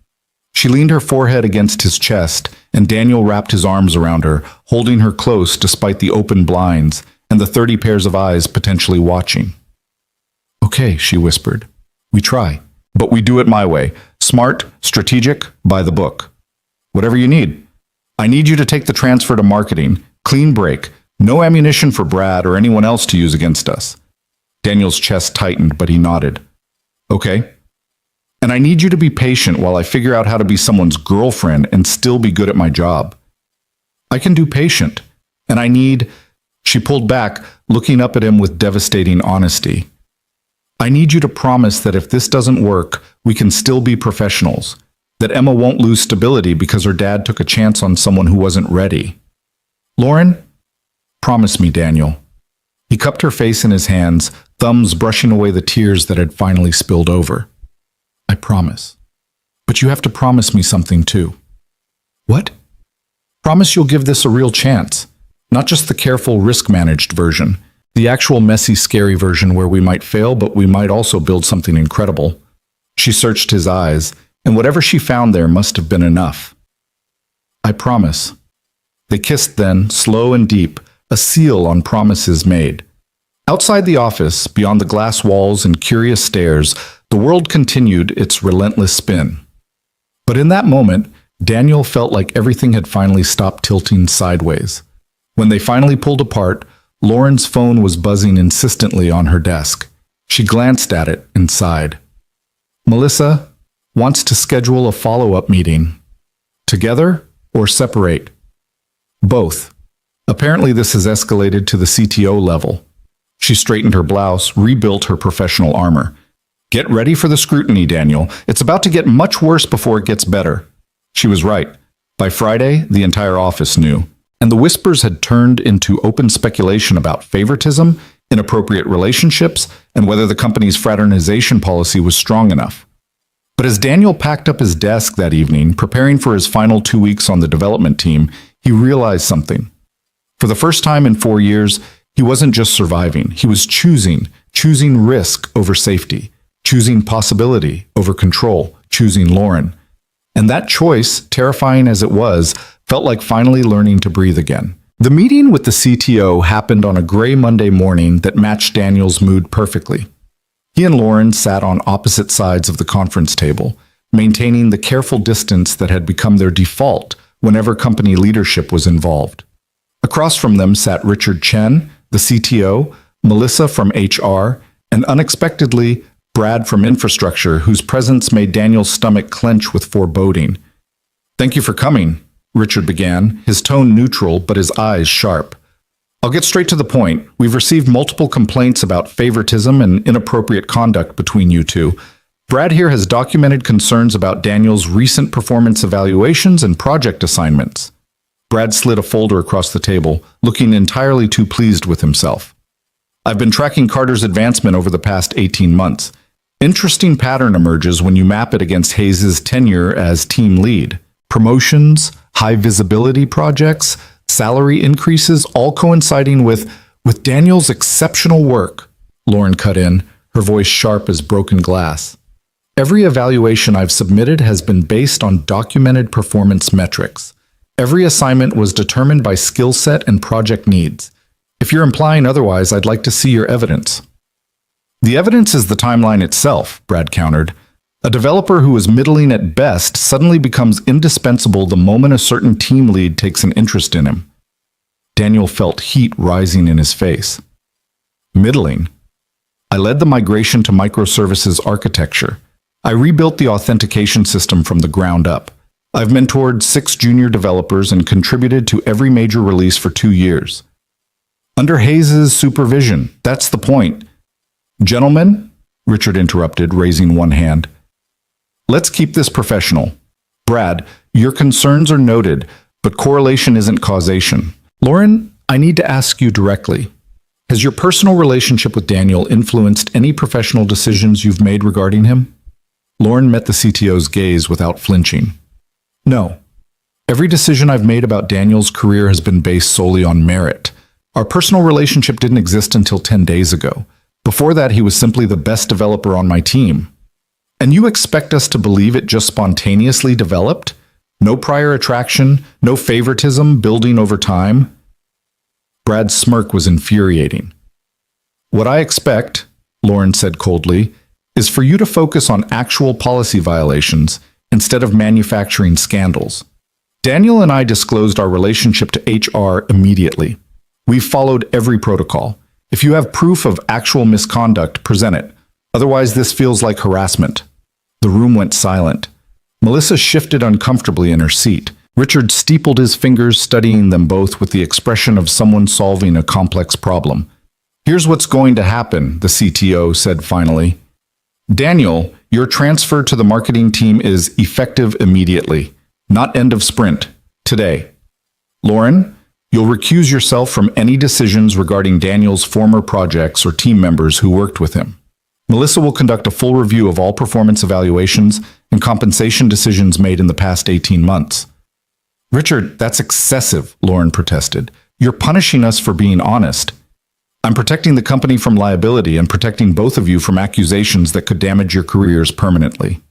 She leaned her forehead against his chest, and Daniel wrapped his arms around her, holding her close despite the open blinds and the 30 pairs of eyes potentially watching. Okay, she whispered. We try, but we do it my way. Smart, strategic, by the book. Whatever you need. I need you to take the transfer to marketing. Clean break. No ammunition for Brad or anyone else to use against us. Daniel's chest tightened, but he nodded. Okay. And I need you to be patient while I figure out how to be someone's girlfriend and still be good at my job. I can do patient, and I need... She pulled back, looking up at him with devastating honesty. I need you to promise that if this doesn't work, we can still be professionals. That Emma won't lose stability because her dad took a chance on someone who wasn't ready. Lauren, promise me, Daniel. He cupped her face in his hands, thumbs brushing away the tears that had finally spilled over. I promise. But you have to promise me something too. What? Promise you'll give this a real chance. Not just the careful, risk-managed version. The actual messy, scary version where we might fail, but we might also build something incredible. She searched his eyes, and whatever she found there must have been enough. I promise. They kissed then, slow and deep, a seal on promises made. Outside the office, beyond the glass walls and curious stares, the world continued its relentless spin. But in that moment, Daniel felt like everything had finally stopped tilting sideways. When they finally pulled apart, Lauren's phone was buzzing insistently on her desk. She glanced at it and sighed. Melissa wants to schedule a follow-up meeting. Together or separate? Both. Apparently this has escalated to the CTO level. She straightened her blouse, rebuilt her professional armor. Get ready for the scrutiny, Daniel. It's about to get much worse before it gets better. She was right. By Friday, the entire office knew. And the whispers had turned into open speculation about favoritism, inappropriate relationships, and whether the company's fraternization policy was strong enough. But as Daniel packed up his desk that evening, preparing for his final 2 weeks on the development team, he realized something. For the first time in 4 years, he wasn't just surviving, he was choosing risk over safety, choosing possibility over control, choosing Lauren. And that choice, terrifying as it was, felt like finally learning to breathe again. The meeting with the CTO happened on a gray Monday morning that matched Daniel's mood perfectly. He and Lauren sat on opposite sides of the conference table, maintaining the careful distance that had become their default whenever company leadership was involved. Across from them sat Richard Chen, the CTO, Melissa from HR, and unexpectedly, Brad from infrastructure, whose presence made Daniel's stomach clench with foreboding. Thank you for coming, Richard began, his tone neutral but his eyes sharp. I'll get straight to the point. We've received multiple complaints about favoritism and inappropriate conduct between you two. Brad here has documented concerns about Daniel's recent performance evaluations and project assignments. Brad slid a folder across the table, looking entirely too pleased with himself. I've been tracking Carter's advancement over the past 18 months. Interesting pattern emerges when you map it against Hayes' tenure as team lead. Promotions, high visibility projects, salary increases, all coinciding with Daniel's exceptional work. Lauren cut in, her voice sharp as broken glass. Every evaluation I've submitted has been based on documented performance metrics. Every assignment was determined by skill set and project needs. If you're implying otherwise, I'd like to see your evidence. The evidence is the timeline itself, Brad countered. A developer who is middling at best suddenly becomes indispensable the moment a certain team lead takes an interest in him. Daniel felt heat rising in his face. Middling. I led the migration to microservices architecture. I rebuilt the authentication system from the ground up. I've mentored 6 junior developers and contributed to every major release for 2 years. Under Hayes' supervision, that's the point. Gentlemen, Richard interrupted, raising one hand. Let's keep this professional. Brad, your concerns are noted, but correlation isn't causation. Lauren, I need to ask you directly. Has your personal relationship with Daniel influenced any professional decisions you've made regarding him? Lauren met the CTO's gaze without flinching. No. Every decision I've made about Daniel's career has been based solely on merit. Our personal relationship didn't exist until 10 days ago. Before that, he was simply the best developer on my team. And you expect us to believe it just spontaneously developed? No prior attraction, no favoritism building over time? Brad's smirk was infuriating. What I expect, Lauren said coldly, is for you to focus on actual policy violations instead of manufacturing scandals. Daniel and I disclosed our relationship to HR immediately. We've followed every protocol. If you have proof of actual misconduct, present it. Otherwise, this feels like harassment. The room went silent. Melissa shifted uncomfortably in her seat. Richard steepled his fingers, studying them both with the expression of someone solving a complex problem. Here's what's going to happen, the CTO said finally. Daniel, your transfer to the marketing team is effective immediately, not end of sprint, today. Lauren, you'll recuse yourself from any decisions regarding Daniel's former projects or team members who worked with him. Melissa will conduct a full review of all performance evaluations and compensation decisions made in the past 18 months. Richard, that's excessive, Lauren protested. You're punishing us for being honest. I'm protecting the company from liability and protecting both of you from accusations that could damage your careers permanently.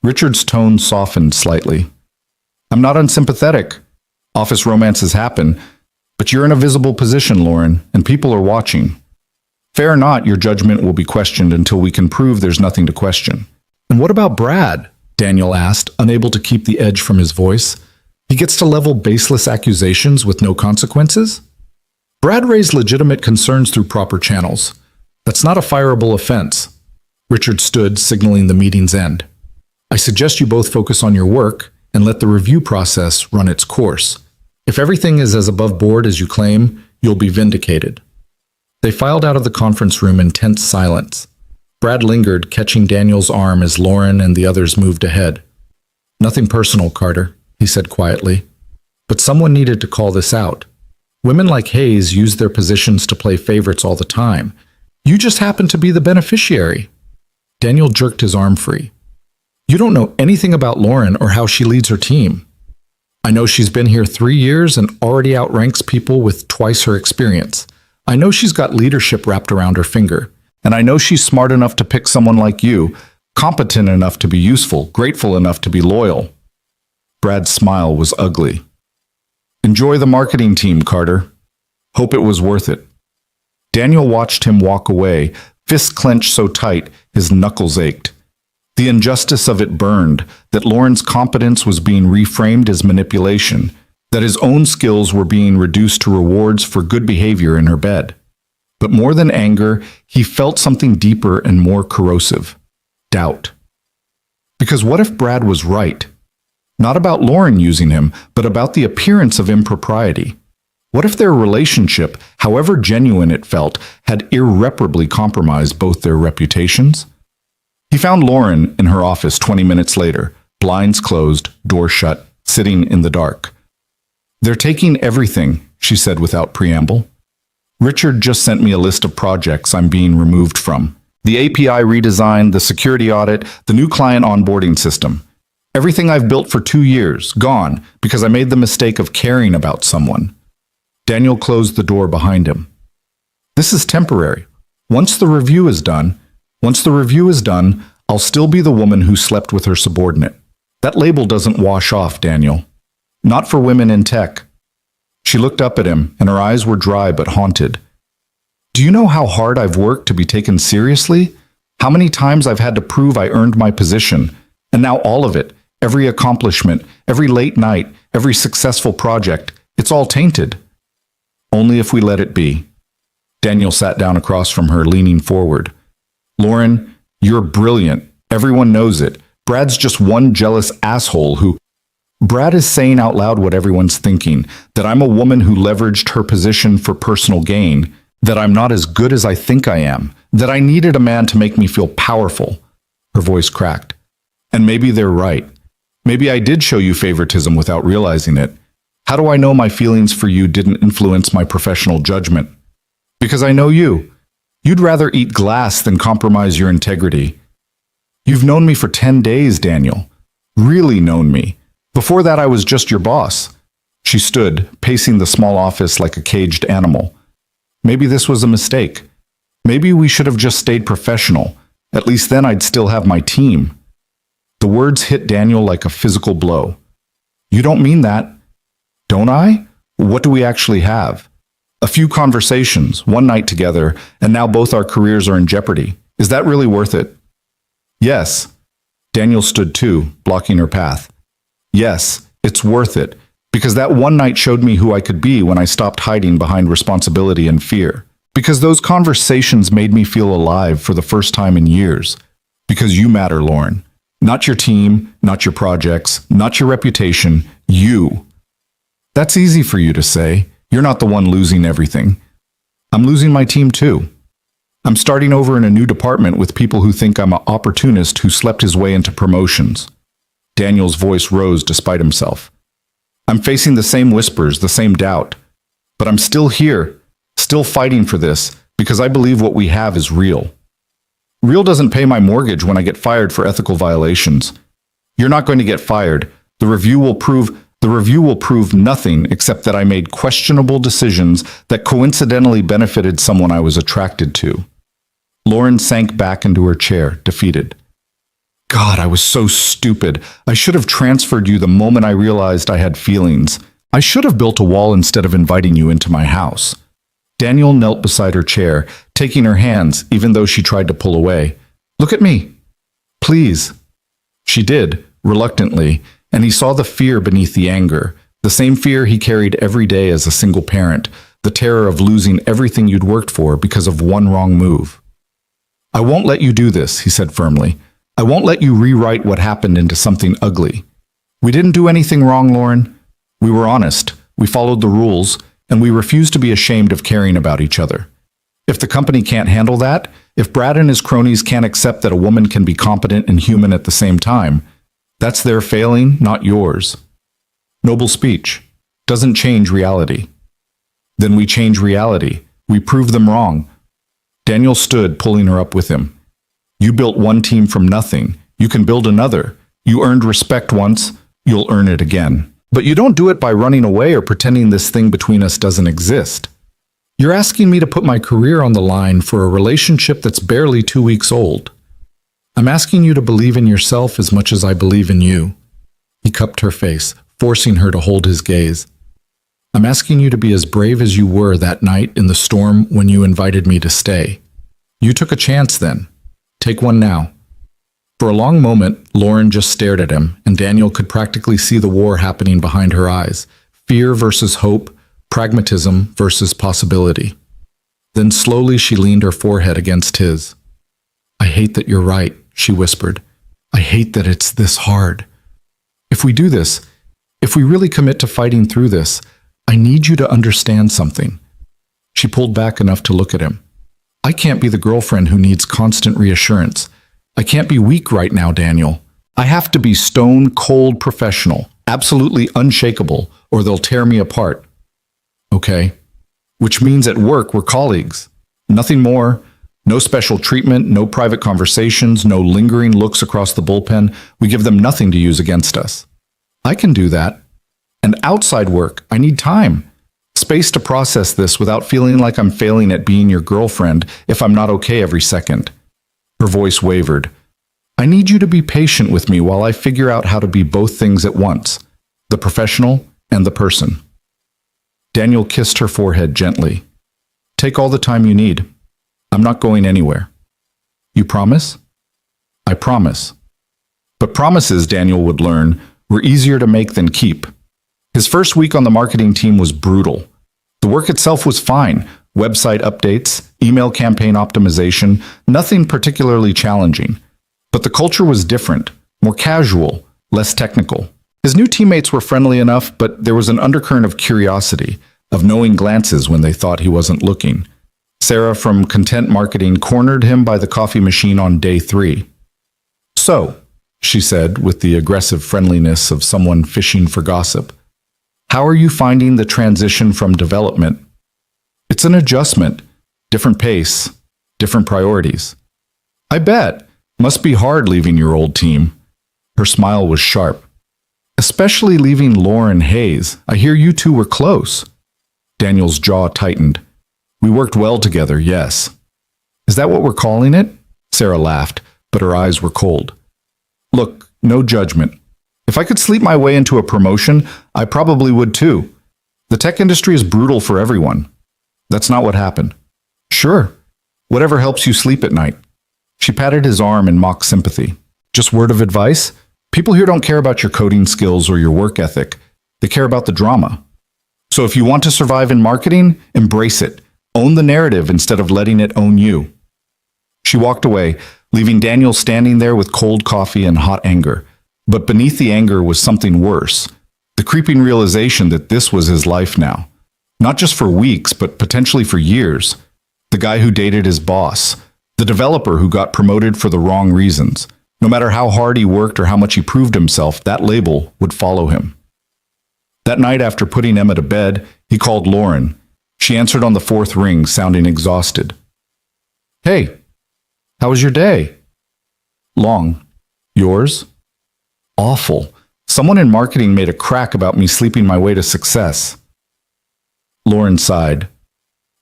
Richard's tone softened slightly. I'm not unsympathetic. Office romances happen, but you're in a visible position, Lauren, and people are watching. Fair or not, your judgment will be questioned until we can prove there's nothing to question. And what about Brad? Daniel asked, unable to keep the edge from his voice. He gets to level baseless accusations with no consequences? Brad raised legitimate concerns through proper channels. That's not a fireable offense. Richard stood, signaling the meeting's end. I suggest you both focus on your work and let the review process run its course. If everything is as above board as you claim, you'll be vindicated. They filed out of the conference room in tense silence. Brad lingered, catching Daniel's arm as Lauren and the others moved ahead. Nothing personal, Carter, he said quietly. But someone needed to call this out. Women like Hayes use their positions to play favorites all the time. You just happen to be the beneficiary. Daniel jerked his arm free. You don't know anything about Lauren or how she leads her team. I know she's been here 3 years and already outranks people with twice her experience. I know she's got leadership wrapped around her finger. And I know she's smart enough to pick someone like you, competent enough to be useful, grateful enough to be loyal. Brad's smile was ugly. Enjoy the marketing team, Carter. Hope it was worth it. Daniel watched him walk away, fists clenched so tight his knuckles ached. The injustice of it burned, that Lauren's competence was being reframed as manipulation, that his own skills were being reduced to rewards for good behavior in her bed. But more than anger, he felt something deeper and more corrosive. Doubt. Because what if Brad was right? Not about Lauren using him, but about the appearance of impropriety. What if their relationship, however genuine it felt, had irreparably compromised both their reputations? He found Lauren in her office 20 minutes later, blinds closed, door shut, sitting in the dark. They're taking everything, she said without preamble. Richard just sent me a list of projects I'm being removed from. The API redesign, the security audit, the new client onboarding system. Everything I've built for 2 years, gone, because I made the mistake of caring about someone. Daniel closed the door behind him. This is temporary. Once the review is done, I'll still be the woman who slept with her subordinate. That label doesn't wash off, Daniel. Not for women in tech. She looked up at him, and her eyes were dry but haunted. Do you know how hard I've worked to be taken seriously? How many times I've had to prove I earned my position? And now all of it, every accomplishment, every late night, every successful project, it's all tainted. Only if we let it be. Daniel sat down across from her, leaning forward. Lauren, you're brilliant. Everyone knows it. Brad's just one jealous asshole who... Brad is saying out loud what everyone's thinking, that I'm a woman who leveraged her position for personal gain, that I'm not as good as I think I am, that I needed a man to make me feel powerful. Her voice cracked. And maybe they're right. Maybe I did show you favoritism without realizing it. How do I know my feelings for you didn't influence my professional judgment? Because I know you. You'd rather eat glass than compromise your integrity. You've known me for 10 days, Daniel. Really known me. Before that, I was just your boss. She stood, pacing the small office like a caged animal. Maybe this was a mistake. Maybe we should have just stayed professional. At least then I'd still have my team. The words hit Daniel like a physical blow. You don't mean that. Don't I? What do we actually have? A few conversations, one night together, and now both our careers are in jeopardy. Is that really worth it? Yes. Daniel stood too, blocking her path. Yes, it's worth it, because that one night showed me who I could be when I stopped hiding behind responsibility and fear. Because those conversations made me feel alive for the first time in years. Because you matter, Lauren. Not your team, not your projects, not your reputation, you. That's easy for you to say. You're not the one losing everything. I'm losing my team too. I'm starting over in a new department with people who think I'm an opportunist who slept his way into promotions. Daniel's voice rose despite himself. I'm facing the same whispers, the same doubt. But I'm still here, still fighting for this, because I believe what we have is real. Real doesn't pay my mortgage when I get fired for ethical violations. You're not going to get fired. The review will prove nothing except that I made questionable decisions that coincidentally benefited someone I was attracted to. Lauren sank back into her chair, defeated. God, I was so stupid. I should have transferred you the moment I realized I had feelings. I should have built a wall instead of inviting you into my house. Daniel knelt beside her chair, taking her hands, even though she tried to pull away. Look at me. Please. She did, reluctantly, and he saw the fear beneath the anger, the same fear he carried every day as a single parent, the terror of losing everything you'd worked for because of one wrong move. I won't let you do this, he said firmly. I won't let you rewrite what happened into something ugly. We didn't do anything wrong, Lauren. We were honest, we followed the rules, and we refused to be ashamed of caring about each other. If the company can't handle that, if Brad and his cronies can't accept that a woman can be competent and human at the same time, that's their failing, not yours. Noble speech. Doesn't change reality. Then we change reality. We prove them wrong. Daniel stood, pulling her up with him. You built one team from nothing. You can build another. You earned respect once. You'll earn it again. But you don't do it by running away or pretending this thing between us doesn't exist. You're asking me to put my career on the line for a relationship that's barely 2 weeks old. I'm asking you to believe in yourself as much as I believe in you. He cupped her face, forcing her to hold his gaze. I'm asking you to be as brave as you were that night in the storm when you invited me to stay. You took a chance then. Take one now. For a long moment, Lauren just stared at him, and Daniel could practically see the war happening behind her eyes. Fear versus hope, pragmatism versus possibility. Then slowly she leaned her forehead against his. I hate that you're right, she whispered. I hate that it's this hard. If we do this, if we really commit to fighting through this, I need you to understand something. She pulled back enough to look at him. I can't be the girlfriend who needs constant reassurance. I can't be weak right now, Daniel. I have to be stone cold professional, absolutely unshakable, or they'll tear me apart. Okay. Which means at work we're colleagues. Nothing more. No special treatment, no private conversations, no lingering looks across the bullpen. We give them nothing to use against us. I can do that. And outside work, I need time. Space to process this without feeling like I'm failing at being your girlfriend if I'm not okay every second. Her voice wavered. I need you to be patient with me while I figure out how to be both things at once, the professional and the person. Daniel kissed her forehead gently. Take all the time you need. I'm not going anywhere. You promise? I promise. But promises, Daniel would learn, were easier to make than keep. His first week on the marketing team was brutal. The work itself was fine. Website updates, email campaign optimization, nothing particularly challenging. But the culture was different, more casual, less technical. His new teammates were friendly enough, but there was an undercurrent of curiosity, of knowing glances when they thought he wasn't looking. Sarah from Content Marketing cornered him by the coffee machine on day 3. "So," she said with the aggressive friendliness of someone fishing for gossip, "how are you finding the transition from development?" "It's an adjustment, different pace, different priorities." "I bet. Must be hard leaving your old team." Her smile was sharp. "Especially leaving Lauren Hayes. I hear you two were close." Daniel's jaw tightened. "We worked well together, yes." "Is that what we're calling it?" Sarah laughed, but her eyes were cold. "Look, no judgment. If I could sleep my way into a promotion, I probably would too. The tech industry is brutal for everyone. That's not what happened." "Sure. Whatever helps you sleep at night." She patted his arm in mock sympathy. "Just word of advice? People here don't care about your coding skills or your work ethic. They care about the drama. So if you want to survive in marketing, embrace it. Own the narrative instead of letting it own you." She walked away, leaving Daniel standing there with cold coffee and hot anger. But beneath the anger was something worse, the creeping realization that this was his life now. Not just for weeks, but potentially for years. The guy who dated his boss, the developer who got promoted for the wrong reasons. No matter how hard he worked or how much he proved himself, that label would follow him. That night after putting Emma to bed, he called Lauren. She answered on the 4th ring, sounding exhausted. "Hey, how was your day?" "Long. Yours?" "Awful. Someone in marketing made a crack about me sleeping my way to success." Lauren sighed.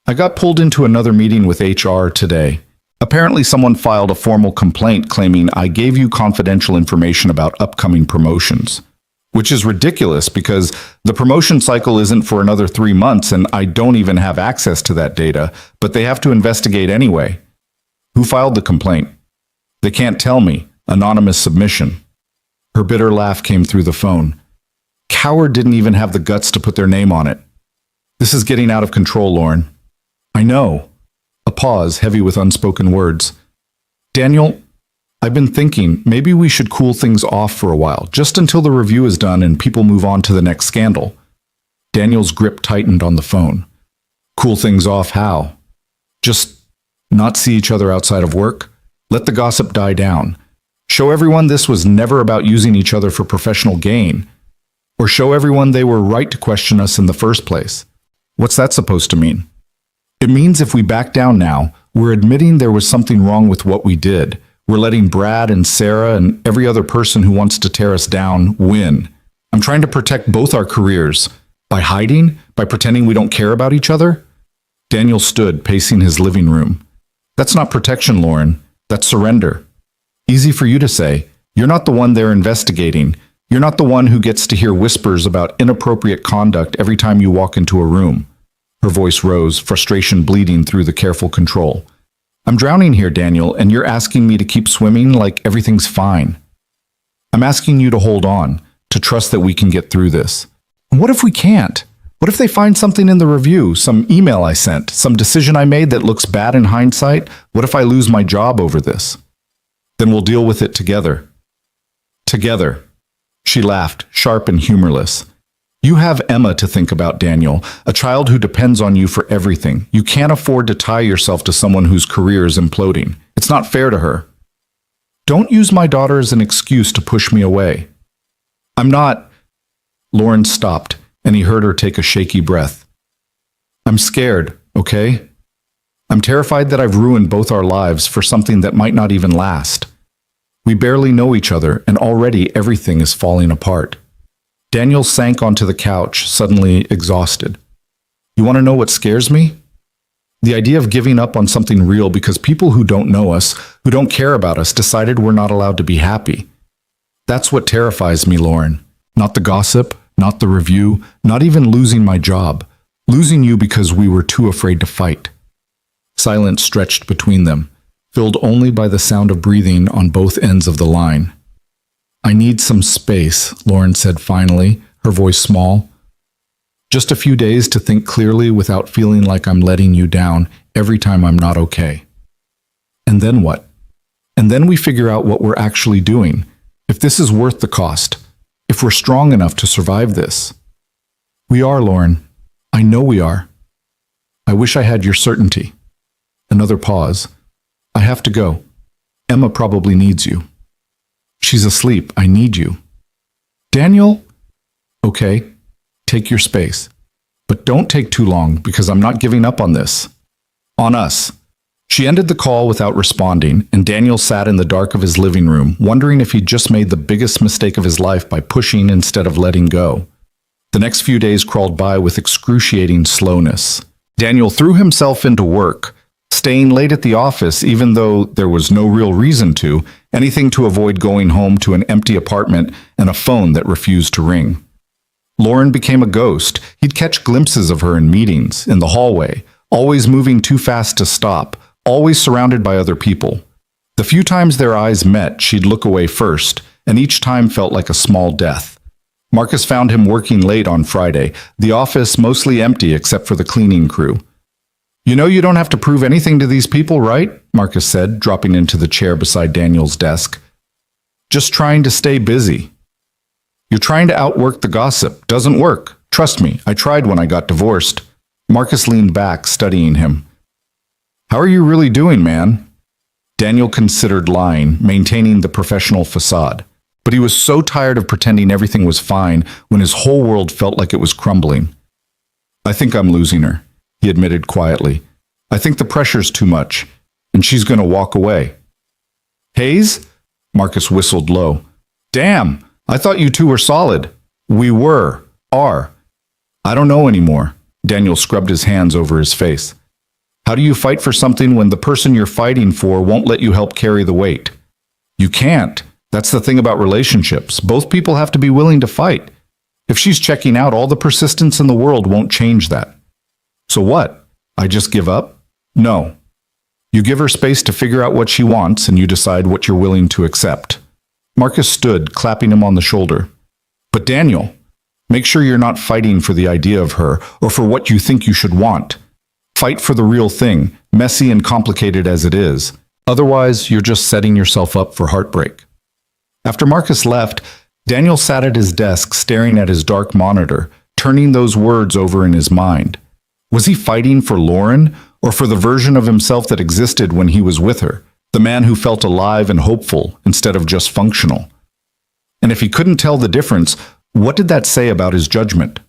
"I got pulled into another meeting with HR today. Apparently someone filed a formal complaint claiming I gave you confidential information about upcoming promotions. Which is ridiculous because the promotion cycle isn't for another 3 months and I don't even have access to that data, but they have to investigate anyway." "Who filed the complaint?" "They can't tell me. Anonymous submission." Her bitter laugh came through the phone. "Coward didn't even have the guts to put their name on it." "This is getting out of control, Lauren." "I know." A pause, heavy with unspoken words. "Daniel, I've been thinking maybe we should cool things off for a while, just until the review is done and people move on to the next scandal." Daniel's grip tightened on the phone. "Cool things off how?" "Just not see each other outside of work. Let the gossip die down. Show everyone this was never about using each other for professional gain. Or show everyone they were right to question us in the first place." "What's that supposed to mean?" "It means if we back down now, we're admitting there was something wrong with what we did. We're letting Brad and Sarah and every other person who wants to tear us down win. I'm trying to protect both our careers. By hiding? By pretending we don't care about each other?" Daniel stood, pacing his living room. "That's not protection, Lauren. That's surrender. Easy for you to say. You're not the one they're investigating. You're not the one who gets to hear whispers about inappropriate conduct every time you walk into a room." Her voice rose, frustration bleeding through the careful control. "I'm drowning here, Daniel, and you're asking me to keep swimming like everything's fine. I'm asking you to hold on, to trust that we can get through this. And what if we can't? What if they find something in the review, some email I sent, some decision I made that looks bad in hindsight? What if I lose my job over this? Then we'll deal with it together." "Together." She laughed, sharp and humorless. "You have Emma to think about, Daniel, a child who depends on you for everything. You can't afford to tie yourself to someone whose career is imploding. It's not fair to her." "Don't use my daughter as an excuse to push me away." "I'm not—" Lauren stopped, and he heard her take a shaky breath. "I'm scared, okay? I'm terrified that I've ruined both our lives for something that might not even last. We barely know each other, and already everything is falling apart." Daniel sank onto the couch, suddenly exhausted. "You want to know what scares me? The idea of giving up on something real because people who don't know us, who don't care about us, decided we're not allowed to be happy. That's what terrifies me, Lauren. Not the gossip, not the review, not even losing my job. Losing you because we were too afraid to fight." Silence stretched between them, filled only by the sound of breathing on both ends of the line. "I need some space," Lauren said finally, her voice small. Just a few days to think clearly without feeling like I'm letting you down every time I'm not okay. And then what? And then we figure out what we're actually doing, if this is worth the cost, if we're strong enough to survive this. We are, Lauren. I know we are. I wish I had your certainty. Another pause. I have to go. Emma probably needs you. She's asleep. I need you. Daniel? Okay, take your space. But don't take too long because I'm not giving up on this. On us. She ended the call without responding, and Daniel sat in the dark of his living room, wondering if he'd just made the biggest mistake of his life by pushing instead of letting go. The next few days crawled by with excruciating slowness. Daniel threw himself into work, staying late at the office even though there was no real reason to, anything to avoid going home to an empty apartment and a phone that refused to ring. Lauren became a ghost. He'd catch glimpses of her in meetings, in the hallway, always moving too fast to stop, always surrounded by other people. The few times their eyes met, she'd look away first, and each time felt like a small death. Marcus found him working late on Friday, the office mostly empty except for the cleaning crew. You know you don't have to prove anything to these people, right? Marcus said, dropping into the chair beside Daniel's desk. Just trying to stay busy. You're trying to outwork the gossip. Doesn't work. Trust me, I tried when I got divorced. Marcus leaned back, studying him. How are you really doing, man? Daniel considered lying, maintaining the professional facade. But he was so tired of pretending everything was fine when his whole world felt like it was crumbling. I think I'm losing her, he admitted quietly. I think the pressure's too much, and she's going to walk away. Hayes? Marcus whistled low. Damn, I thought you two were solid. We were. Are. I don't know anymore. Daniel scrubbed his hands over his face. How do you fight for something when the person you're fighting for won't let you help carry the weight? You can't. That's the thing about relationships. Both people have to be willing to fight. If she's checking out, all the persistence in the world won't change that. So what? I just give up? No. You give her space to figure out what she wants, and you decide what you're willing to accept. Marcus stood, clapping him on the shoulder. But Daniel, make sure you're not fighting for the idea of her or for what you think you should want. Fight for the real thing, messy and complicated as it is. Otherwise, you're just setting yourself up for heartbreak. After Marcus left, Daniel sat at his desk staring at his dark monitor, turning those words over in his mind. Was he fighting for Lauren or for the version of himself that existed when he was with her, the man who felt alive and hopeful instead of just functional? And if he couldn't tell the difference, what did that say about his judgment?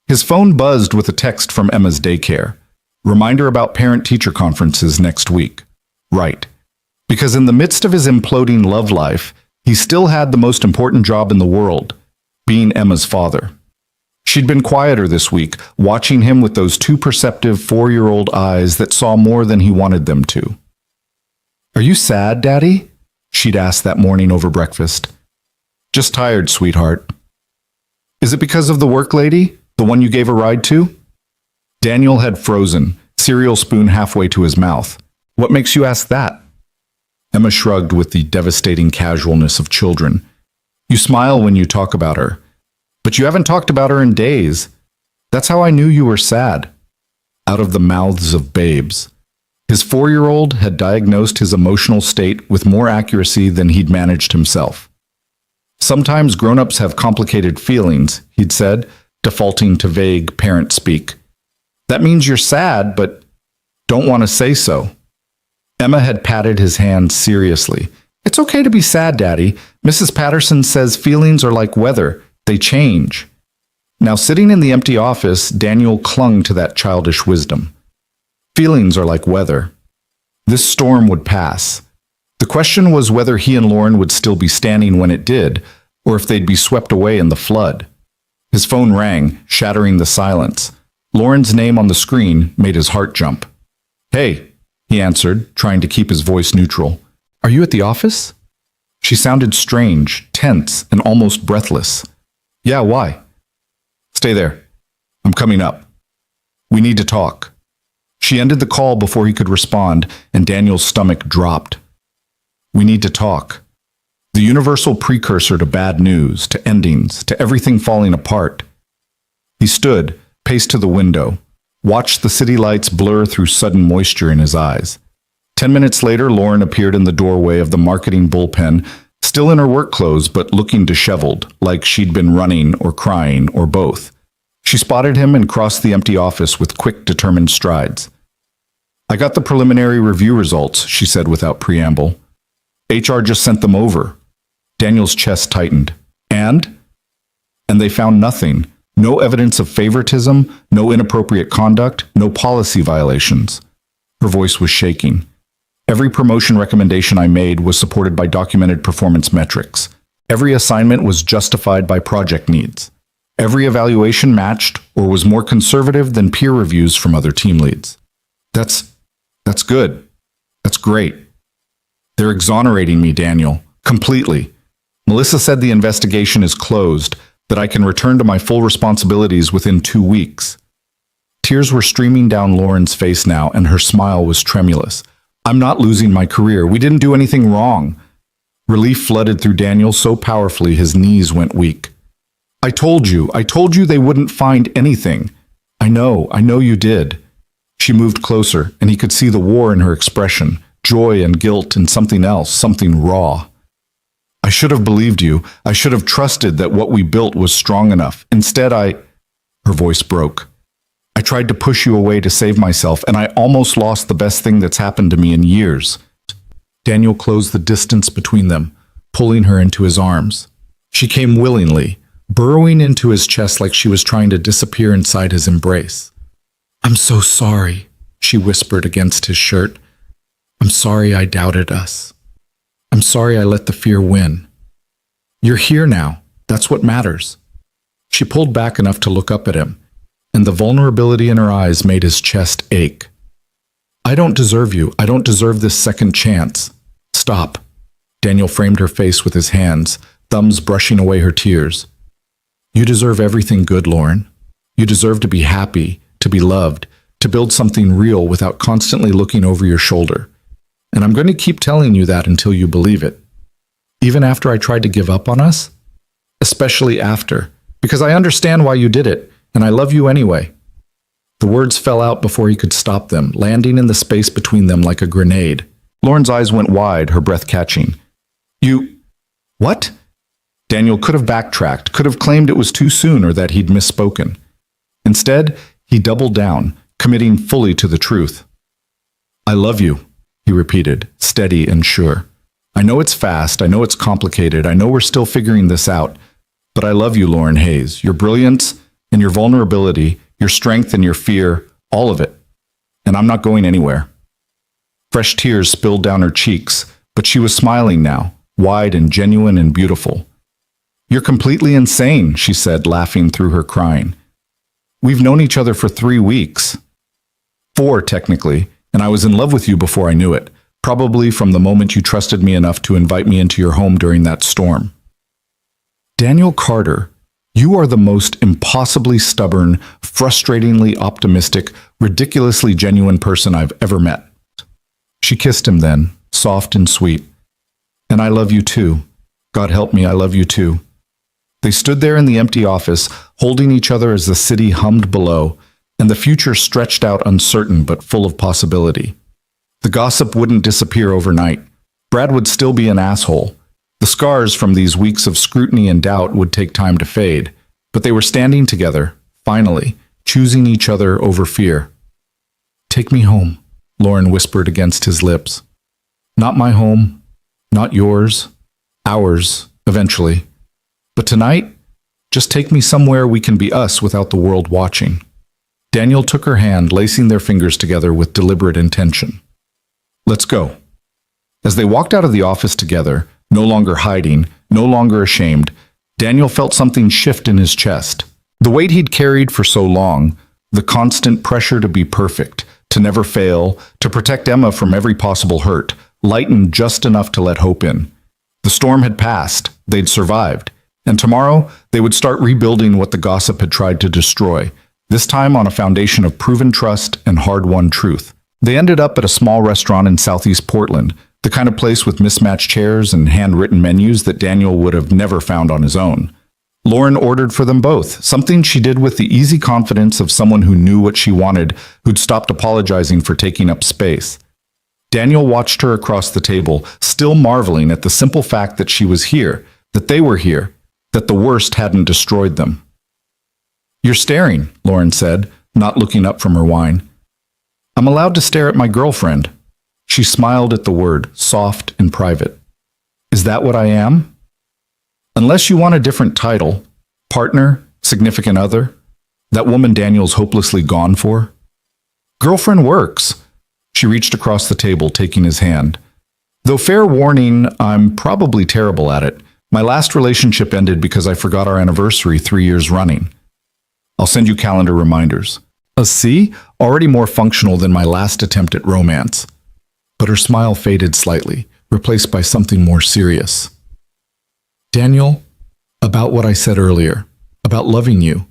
His phone buzzed with a text from Emma's daycare. Reminder about parent-teacher conferences next week. Right. Because in the midst of his imploding love life, he still had the most important job in the world, being Emma's father. She'd been quieter this week, watching him with those too perceptive 4-year-old eyes that saw more than he wanted them to. Are you sad, Daddy? She'd asked that morning over breakfast. Just tired, sweetheart. Is it because of the work lady, the one you gave a ride to? Daniel had frozen, cereal spoon halfway to his mouth. What makes you ask that? Emma shrugged with the devastating casualness of children. You smile when you talk about her. But you haven't talked about her in days. That's how I knew you were sad. Out of the mouths of babes. His 4-year-old had diagnosed his emotional state with more accuracy than he'd managed himself. Sometimes grown-ups have complicated feelings, he'd said, defaulting to vague parent speak. That means you're sad, but don't want to say so. Emma had patted his hand seriously. It's okay to be sad, Daddy. Mrs. Patterson says feelings are like weather. They change. Now, sitting in the empty office, Daniel clung to that childish wisdom. Feelings are like weather. This storm would pass. The question was whether he and Lauren would still be standing when it did, or if they'd be swept away in the flood. His phone rang, shattering the silence. Lauren's name on the screen made his heart jump. Hey, he answered, trying to keep his voice neutral. Are you at the office? She sounded strange, tense, and almost breathless. Yeah, why? Stay there. I'm coming up. We need to talk. She ended the call before he could respond, and Daniel's stomach dropped. We need to talk. The universal precursor to bad news, to endings, to everything falling apart. He stood, paced to the window, watched the city lights blur through sudden moisture in his eyes. 10 minutes later, Lauren appeared in the doorway of the marketing bullpen, still in her work clothes but looking disheveled, like she'd been running or crying or both. She spotted him and crossed the empty office with quick, determined strides. "I got the preliminary review results," she said without preamble. "HR just sent them over." Daniel's chest tightened. And they found nothing. No evidence of favoritism, no inappropriate conduct, no policy violations. Her voice was shaking. "Every promotion recommendation I made was supported by documented performance metrics. Every assignment was justified by project needs. Every evaluation matched or was more conservative than peer reviews from other team leads." That's good. That's great. "They're exonerating me, Daniel. Completely. Melissa said the investigation is closed, that I can return to my full responsibilities within 2 weeks." Tears were streaming down Lauren's face now, and her smile was tremulous. "I'm not losing my career. We didn't do anything wrong." Relief flooded through Daniel so powerfully his knees went weak. I told you they wouldn't find anything. I know you did." She moved closer, and he could see the war in her expression, joy and guilt and something else, something raw. "I should have believed you. I should have trusted that what we built was strong enough. Instead, Her voice broke. "I tried to push you away to save myself, and I almost lost the best thing that's happened to me in years." Daniel closed the distance between them, pulling her into his arms. She came willingly, burrowing into his chest like she was trying to disappear inside his embrace. "I'm so sorry," she whispered against his shirt. "I'm sorry I doubted us. I'm sorry I let the fear win. You're here now. That's what matters." She pulled back enough to look up at him, and the vulnerability in her eyes made his chest ache. "I don't deserve you. I don't deserve this second chance. Stop." Daniel framed her face with his hands, thumbs brushing away her tears. "You deserve everything good, Lauren. You deserve to be happy, to be loved, to build something real without constantly looking over your shoulder. And I'm going to keep telling you that until you believe it. Even after I tried to give up on us? Especially after, because I understand why you did it, and I love you anyway." The words fell out before he could stop them, landing in the space between them like a grenade. Lauren's eyes went wide, her breath catching. "You... what?" Daniel could have backtracked, could have claimed it was too soon or that he'd misspoken. Instead, he doubled down, committing fully to the truth. "I love you," he repeated, steady and sure. "I know it's fast, I know it's complicated, I know we're still figuring this out, but I love you, Lauren Hayes, your brilliance and your vulnerability, your strength and your fear, all of it. And I'm not going anywhere." Fresh tears spilled down her cheeks, but she was smiling now, wide and genuine and beautiful. "You're completely insane," she said, laughing through her crying. "We've known each other for 3 weeks. 4, technically, and I was in love with you before I knew it, probably from the moment you trusted me enough to invite me into your home during that storm." Daniel Carter, you are the most impossibly stubborn, frustratingly optimistic, ridiculously genuine person I've ever met. She kissed him then, soft and sweet. "And I love you too. God help me, I love you too." They stood there in the empty office, holding each other as the city hummed below, and the future stretched out uncertain but full of possibility. The gossip wouldn't disappear overnight. Brad would still be an asshole. The scars from these weeks of scrutiny and doubt would take time to fade, but they were standing together, finally, choosing each other over fear. "Take me home," Lauren whispered against his lips. "Not my home, not yours, ours, eventually. But tonight, just take me somewhere we can be us without the world watching." Daniel took her hand, lacing their fingers together with deliberate intention. "Let's go." As they walked out of the office together, no longer hiding, no longer ashamed, Daniel felt something shift in his chest. The weight he'd carried for so long, the constant pressure to be perfect, to never fail, to protect Emma from every possible hurt, lightened just enough to let hope in. The storm had passed, they'd survived, and tomorrow they would start rebuilding what the gossip had tried to destroy, this time on a foundation of proven trust and hard-won truth. They ended up at a small restaurant in Southeast Portland, the kind of place with mismatched chairs and handwritten menus that Daniel would have never found on his own. Lauren ordered for them both, something she did with the easy confidence of someone who knew what she wanted, who'd stopped apologizing for taking up space. Daniel watched her across the table, still marveling at the simple fact that she was here, that they were here, that the worst hadn't destroyed them. "You're staring," Lauren said, not looking up from her wine. "I'm allowed to stare at my girlfriend." She smiled at the word, soft and private. "Is that what I am?" "Unless you want a different title, partner, significant other, that woman Daniel's hopelessly gone for." "Girlfriend works." She reached across the table, taking his hand. "Though fair warning, I'm probably terrible at it. My last relationship ended because I forgot our anniversary 3 years running. I'll send you calendar reminders." See? Already more functional than my last attempt at romance. But her smile faded slightly, replaced by something more serious. "Daniel, about what I said earlier, about loving you.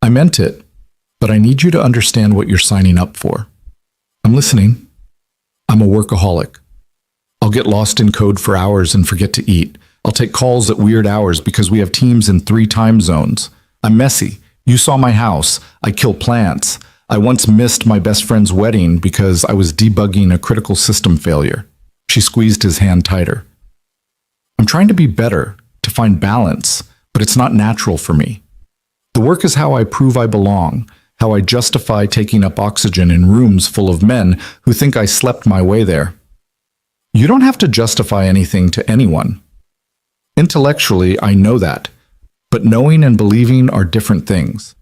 I meant it, but I need you to understand what you're signing up for." "I'm listening." "I'm a workaholic. I'll get lost in code for hours and forget to eat. I'll take calls at weird hours because we have teams in 3 time zones. I'm messy. You saw my house. I kill plants. I once missed my best friend's wedding because I was debugging a critical system failure." She squeezed his hand tighter. "I'm trying to be better, to find balance, but it's not natural for me. The work is how I prove I belong, how I justify taking up oxygen in rooms full of men who think I slept my way there." "You don't have to justify anything to anyone. Intellectually, I know that, but knowing and believing are different things."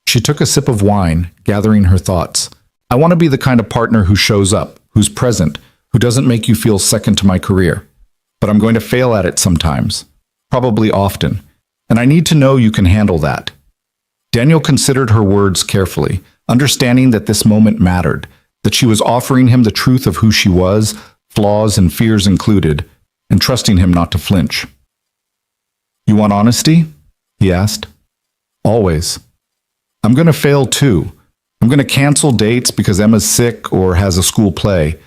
She took a sip of wine, gathering her thoughts. "I want to be the kind of partner who shows up, who's present, who doesn't make you feel second to my career. But I'm going to fail at it sometimes, probably often, and I need to know you can handle that." Daniel considered her words carefully, understanding that this moment mattered, that she was offering him the truth of who she was, flaws and fears included, and trusting him not to flinch. "You want honesty?" he asked. "Always. I'm going to fail too. I'm going to cancel dates because Emma's sick or has a school play.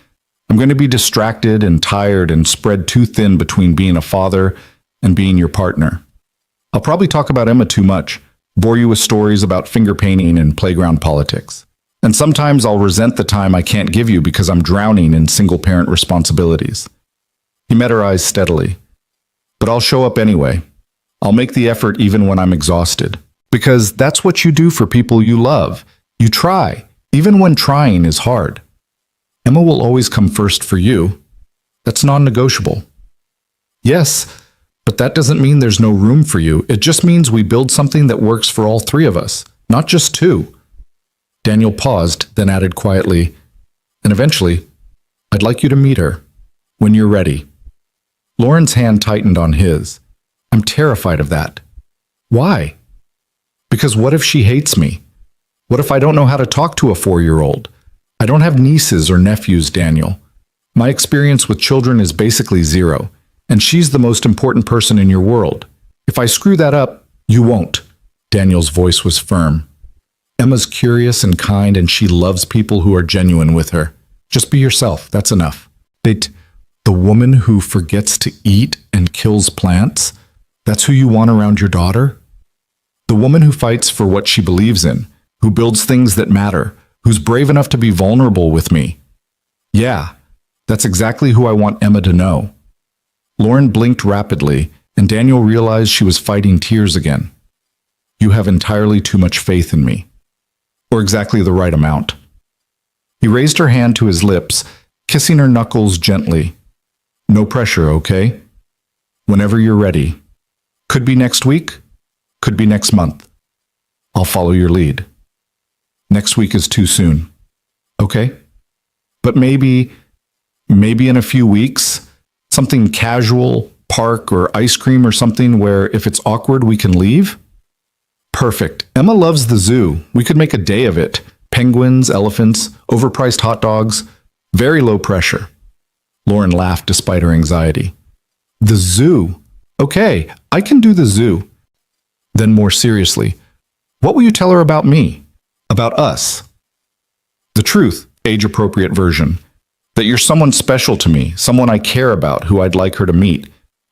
I'm going to be distracted and tired and spread too thin between being a father and being your partner. I'll probably talk about Emma too much, bore you with stories about finger painting and playground politics. And sometimes I'll resent the time I can't give you because I'm drowning in single-parent responsibilities." He met her eyes steadily. "But I'll show up anyway. I'll make the effort even when I'm exhausted. Because that's what you do for people you love. You try, even when trying is hard. Emma will always come first for you. That's non-negotiable." "Yes, but that doesn't mean there's no room for you. It just means we build something that works for all 3 of us, not just 2. Daniel paused, then added quietly, "And eventually, I'd like you to meet her, when you're ready." Lauren's hand tightened on his. "I'm terrified of that." "Why?" "Because what if she hates me? What if I don't know how to talk to a 4-year-old? I don't have nieces or nephews, Daniel. My experience with children is basically 0, and she's the most important person in your world. If I screw that up, you won't." Daniel's voice was firm. "Emma's curious and kind, and she loves people who are genuine with her. Just be yourself, that's enough." The woman who forgets to eat and kills plants? That's who you want around your daughter? The woman who fights for what she believes in, who builds things that matter, who's brave enough to be vulnerable with me. Yeah, that's exactly who I want Emma to know." Lauren blinked rapidly, and Daniel realized she was fighting tears again. "You have entirely too much faith in me." "Or exactly the right amount." He raised her hand to his lips, kissing her knuckles gently. "No pressure, okay? Whenever you're ready. Could be next week. Could be next month. I'll follow your lead. Next week is too soon. Okay? But maybe in a few weeks, something casual, park or ice cream or something where if it's awkward, we can leave?" "Perfect. Emma loves the zoo. We could make a day of it. Penguins, elephants, overpriced hot dogs. Very low pressure." Lauren laughed despite her anxiety. "The zoo? Okay, I can do the zoo." Then more seriously, "What will you tell her about me? About us?" "The truth, age-appropriate version. That you're someone special to me, someone I care about, who I'd like her to meet.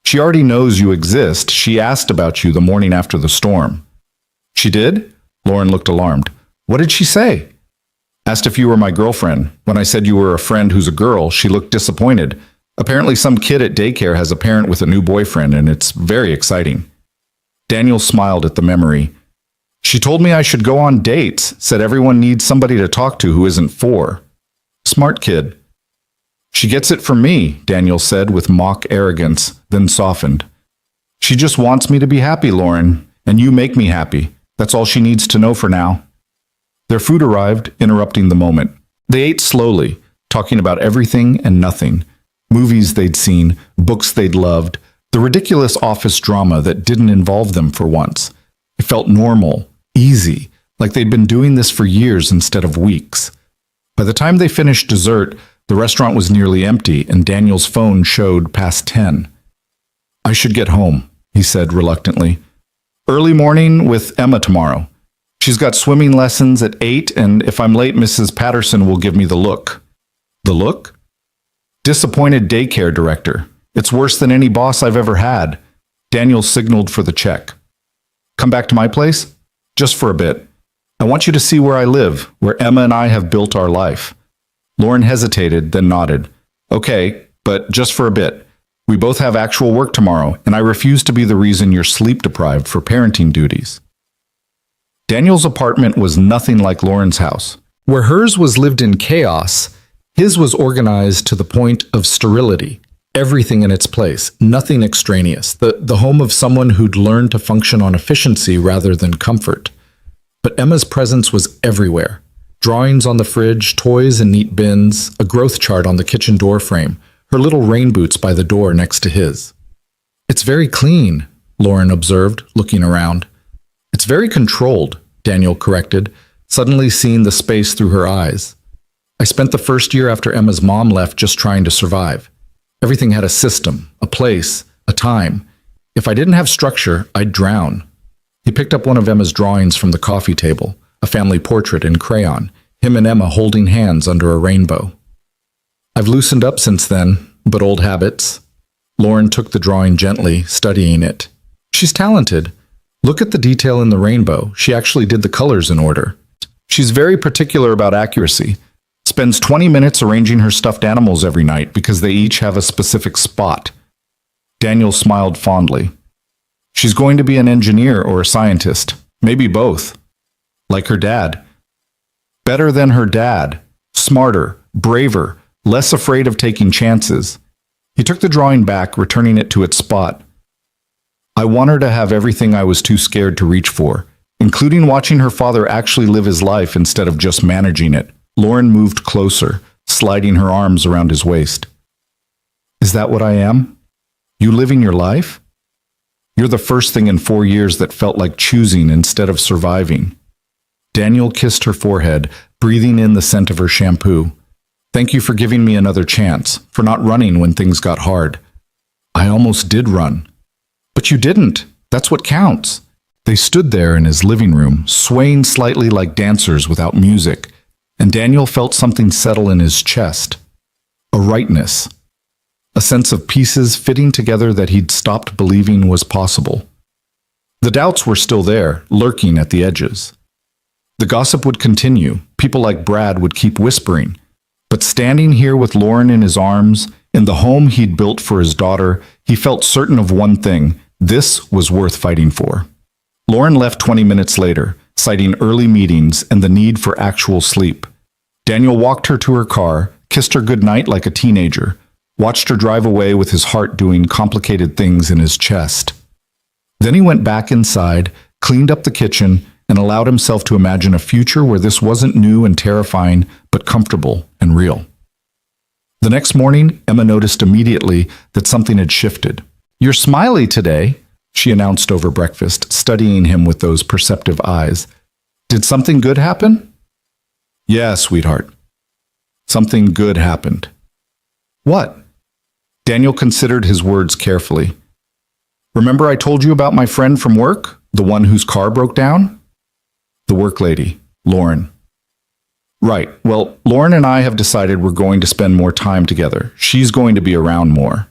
She already knows you exist. She asked about you the morning after the storm. She did? Lauren looked alarmed. What did she say? Asked if you were my girlfriend. When I said you were a friend who's a girl, she looked disappointed. Apparently some kid at daycare has a parent with a new boyfriend, and it's very exciting. Daniel smiled at the memory. She told me I should go on dates, said everyone needs somebody to talk to who isn't 4. Smart kid. She gets it from me, Daniel said with mock arrogance, then softened. She just wants me to be happy, Lauren, and you make me happy. That's all she needs to know for now. Their food arrived, interrupting the moment. They ate slowly, talking about everything and nothing. Movies they'd seen, books they'd loved, the ridiculous office drama that didn't involve them for once. It felt normal, easy, like they'd been doing this for years instead of weeks. By the time they finished dessert, the restaurant was nearly empty and Daniel's phone showed past 10. I should get home, he said reluctantly. Early morning with Emma tomorrow. She's got swimming lessons at 8, and if I'm late, Mrs. Patterson will give me the look. The look? Disappointed daycare director. It's worse than any boss I've ever had. Daniel signaled for the check. Come back to my place? Just for a bit. I want you to see where I live, where Emma and I have built our life. Lauren hesitated, then nodded. Okay, but just for a bit. We both have actual work tomorrow, and I refuse to be the reason you're sleep-deprived for parenting duties. Daniel's apartment was nothing like Lauren's house. Where hers was lived in chaos, his was organized to the point of sterility. Everything in its place, nothing extraneous. The home of someone who'd learned to function on efficiency rather than comfort. But Emma's presence was everywhere. Drawings on the fridge, toys in neat bins, a growth chart on the kitchen door frame, her little rain boots by the door next to his. It's very clean, Lauren observed, looking around. It's very controlled, Daniel corrected, suddenly seeing the space through her eyes. I spent the first year after Emma's mom left just trying to survive. Everything had a system, a place, a time. If I didn't have structure, I'd drown. He picked up one of Emma's drawings from the coffee table, a family portrait in crayon, him and Emma holding hands under a rainbow. I've loosened up since then, but old habits. Lauren took the drawing gently, studying it. She's talented. Look at the detail in the rainbow. She actually did the colors in order. She's very particular about accuracy. Spends 20 minutes arranging her stuffed animals every night because they each have a specific spot. Daniel smiled fondly. She's going to be an engineer or a scientist, maybe both. Like her dad. Better than her dad. Smarter, braver, less afraid of taking chances. He took the drawing back, returning it to its spot. I want her to have everything I was too scared to reach for, including watching her father actually live his life instead of just managing it. Lauren moved closer, sliding her arms around his waist. Is that what I am? You living your life? You're the first thing in 4 years that felt like choosing instead of surviving. Daniel kissed her forehead, breathing in the scent of her shampoo. Thank you for giving me another chance, for not running when things got hard. I almost did run. But you didn't. That's what counts. They stood there in his living room, swaying slightly like dancers without music, and Daniel felt something settle in his chest. A rightness. A sense of pieces fitting together that he'd stopped believing was possible. The doubts were still there, lurking at the edges. The gossip would continue. People like Brad would keep whispering. But standing here with Lauren in his arms, in the home he'd built for his daughter, he felt certain of one thing: this was worth fighting for. Lauren left 20 minutes later, citing early meetings and the need for actual sleep. Daniel walked her to her car, kissed her goodnight like a teenager, watched her drive away with his heart doing complicated things in his chest. Then he went back inside, cleaned up the kitchen, and allowed himself to imagine a future where this wasn't new and terrifying, but comfortable and real. The next morning, Emma noticed immediately that something had shifted. "You're smiley today," she announced over breakfast, studying him with those perceptive eyes. "Did something good happen?" "Yeah, sweetheart. Something good happened." "What?" Daniel considered his words carefully. "Remember I told you about my friend from work, the one whose car broke down?" The work lady, Lauren. "Right. Well, Lauren and I have decided we're going to spend more time together. She's going to be around more."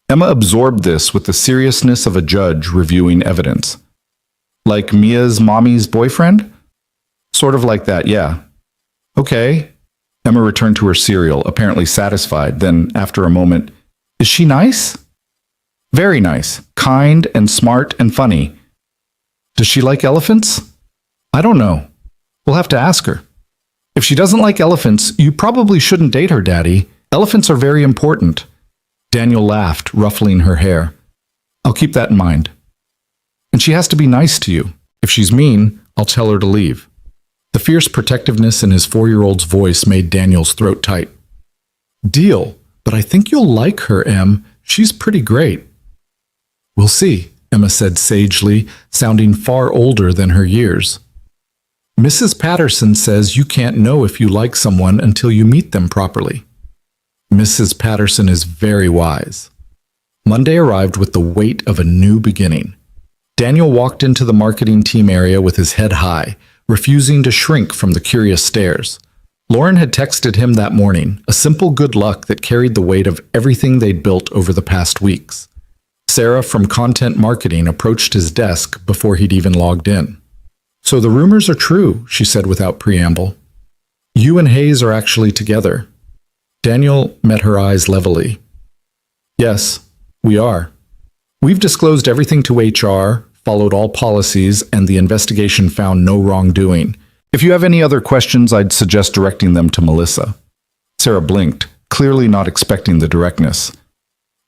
Emma absorbed this with the seriousness of a judge reviewing evidence. Like Mia's mommy's boyfriend? Sort of like that, yeah. Okay. Emma returned to her cereal, apparently satisfied. Then, after a moment, is she nice? Very nice. Kind and smart and funny. Does she like elephants? I don't know. We'll have to ask her. If she doesn't like elephants, you probably shouldn't date her, Daddy. Elephants are very important. Daniel laughed, ruffling her hair. I'll keep that in mind. And she has to be nice to you. If she's mean, I'll tell her to leave. The fierce protectiveness in his 4-year-old's voice made Daniel's throat tight. Deal, but I think you'll like her, Em. She's pretty great. We'll see, Emma said sagely, sounding far older than her years. Mrs. Patterson says you can't know if you like someone until you meet them properly. Mrs. Patterson is very wise. Monday arrived with the weight of a new beginning. Daniel walked into the marketing team area with his head high, refusing to shrink from the curious stares. Lauren had texted him that morning, a simple good luck that carried the weight of everything they'd built over the past weeks. Sarah from Content Marketing approached his desk before he'd even logged in. So the rumors are true, she said without preamble. You and Hayes are actually together. Daniel met her eyes levelly. Yes, we are. We've disclosed everything to HR, followed all policies, and the investigation found no wrongdoing. If you have any other questions, I'd suggest directing them to Melissa. Sarah blinked, clearly not expecting the directness.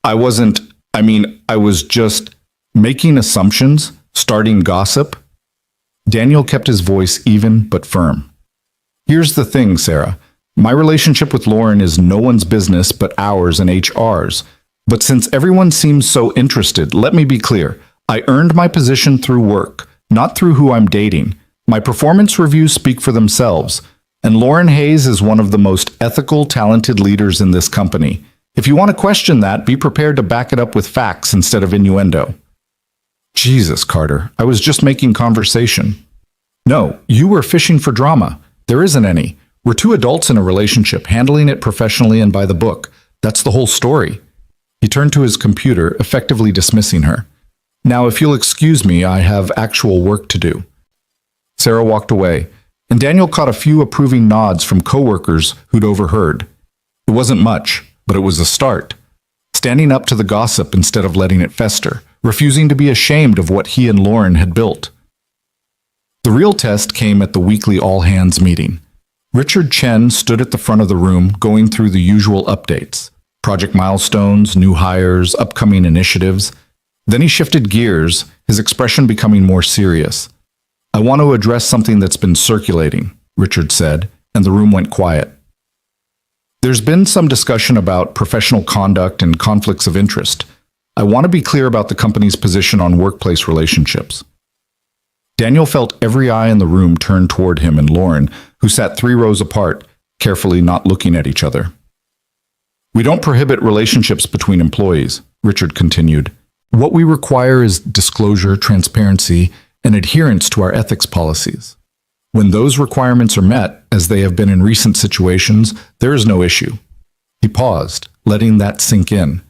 I was just making assumptions, starting gossip. Daniel kept his voice even but firm. Here's the thing, Sarah. My relationship with Lauren is no one's business but ours and HR's. But since everyone seems so interested, let me be clear. I earned my position through work, not through who I'm dating. My performance reviews speak for themselves, and Lauren Hayes is one of the most ethical, talented leaders in this company. If you want to question that, be prepared to back it up with facts instead of innuendo. Jesus, Carter, I was just making conversation. No, you were fishing for drama. There isn't any. We're two adults in a relationship, handling it professionally and by the book. That's the whole story. He turned to his computer, effectively dismissing her. Now, if you'll excuse me, I have actual work to do. Sarah walked away, and Daniel caught a few approving nods from coworkers who'd overheard. It wasn't much, but it was a start. Standing up to the gossip instead of letting it fester, refusing to be ashamed of what he and Lauren had built. The real test came at the weekly all-hands meeting. Richard Chen stood at the front of the room, going through the usual updates. Project milestones, new hires, upcoming initiatives. Then he shifted gears, his expression becoming more serious. I want to address something that's been circulating, Richard said, and the room went quiet. There's been some discussion about professional conduct and conflicts of interest. I want to be clear about the company's position on workplace relationships. Daniel felt every eye in the room turn toward him and Lauren, who sat 3 rows apart, carefully not looking at each other. We don't prohibit relationships between employees, Richard continued. What we require is disclosure, transparency, and adherence to our ethics policies. When those requirements are met, as they have been in recent situations, there is no issue. He paused, letting that sink in.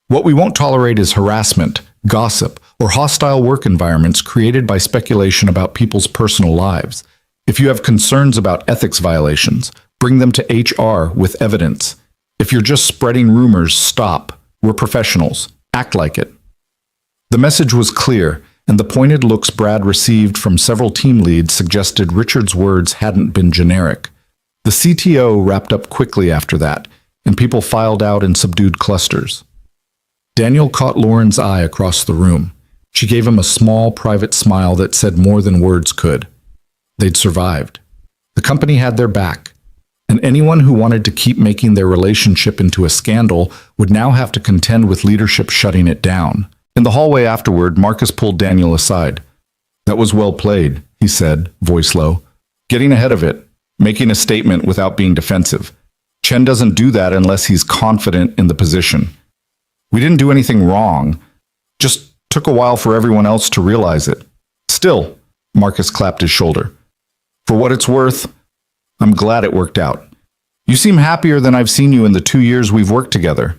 What we won't tolerate is harassment, gossip, or hostile work environments created by speculation about people's personal lives. If you have concerns about ethics violations, bring them to HR with evidence. If you're just spreading rumors, stop. We're professionals. Act like it. The message was clear, and the pointed looks Brad received from several team leads suggested Richard's words hadn't been generic. The CTO wrapped up quickly after that, and people filed out in subdued clusters. Daniel caught Lauren's eye across the room. She gave him a small, private smile that said more than words could. They'd survived. The company had their back, and anyone who wanted to keep making their relationship into a scandal would now have to contend with leadership shutting it down. In the hallway afterward, Marcus pulled Daniel aside. That was well played, he said, voice low. Getting ahead of it, making a statement without being defensive. Chen doesn't do that unless he's confident in the position. We didn't do anything wrong. Just took a while for everyone else to realize it. Still, Marcus clapped his shoulder. For what it's worth, I'm glad it worked out. You seem happier than I've seen you in the 2 years we've worked together.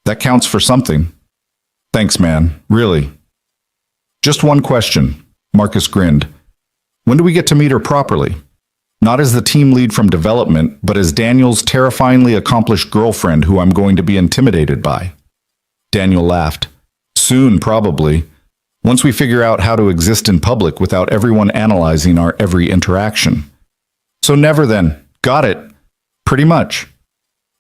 That counts for something. Thanks, man. Really. Just one question. Marcus grinned. When do we get to meet her properly? Not as the team lead from development, but as Daniel's terrifyingly accomplished girlfriend who I'm going to be intimidated by. Daniel laughed. Soon, probably. Once we figure out how to exist in public without everyone analyzing our every interaction. So never then. Got it. Pretty much.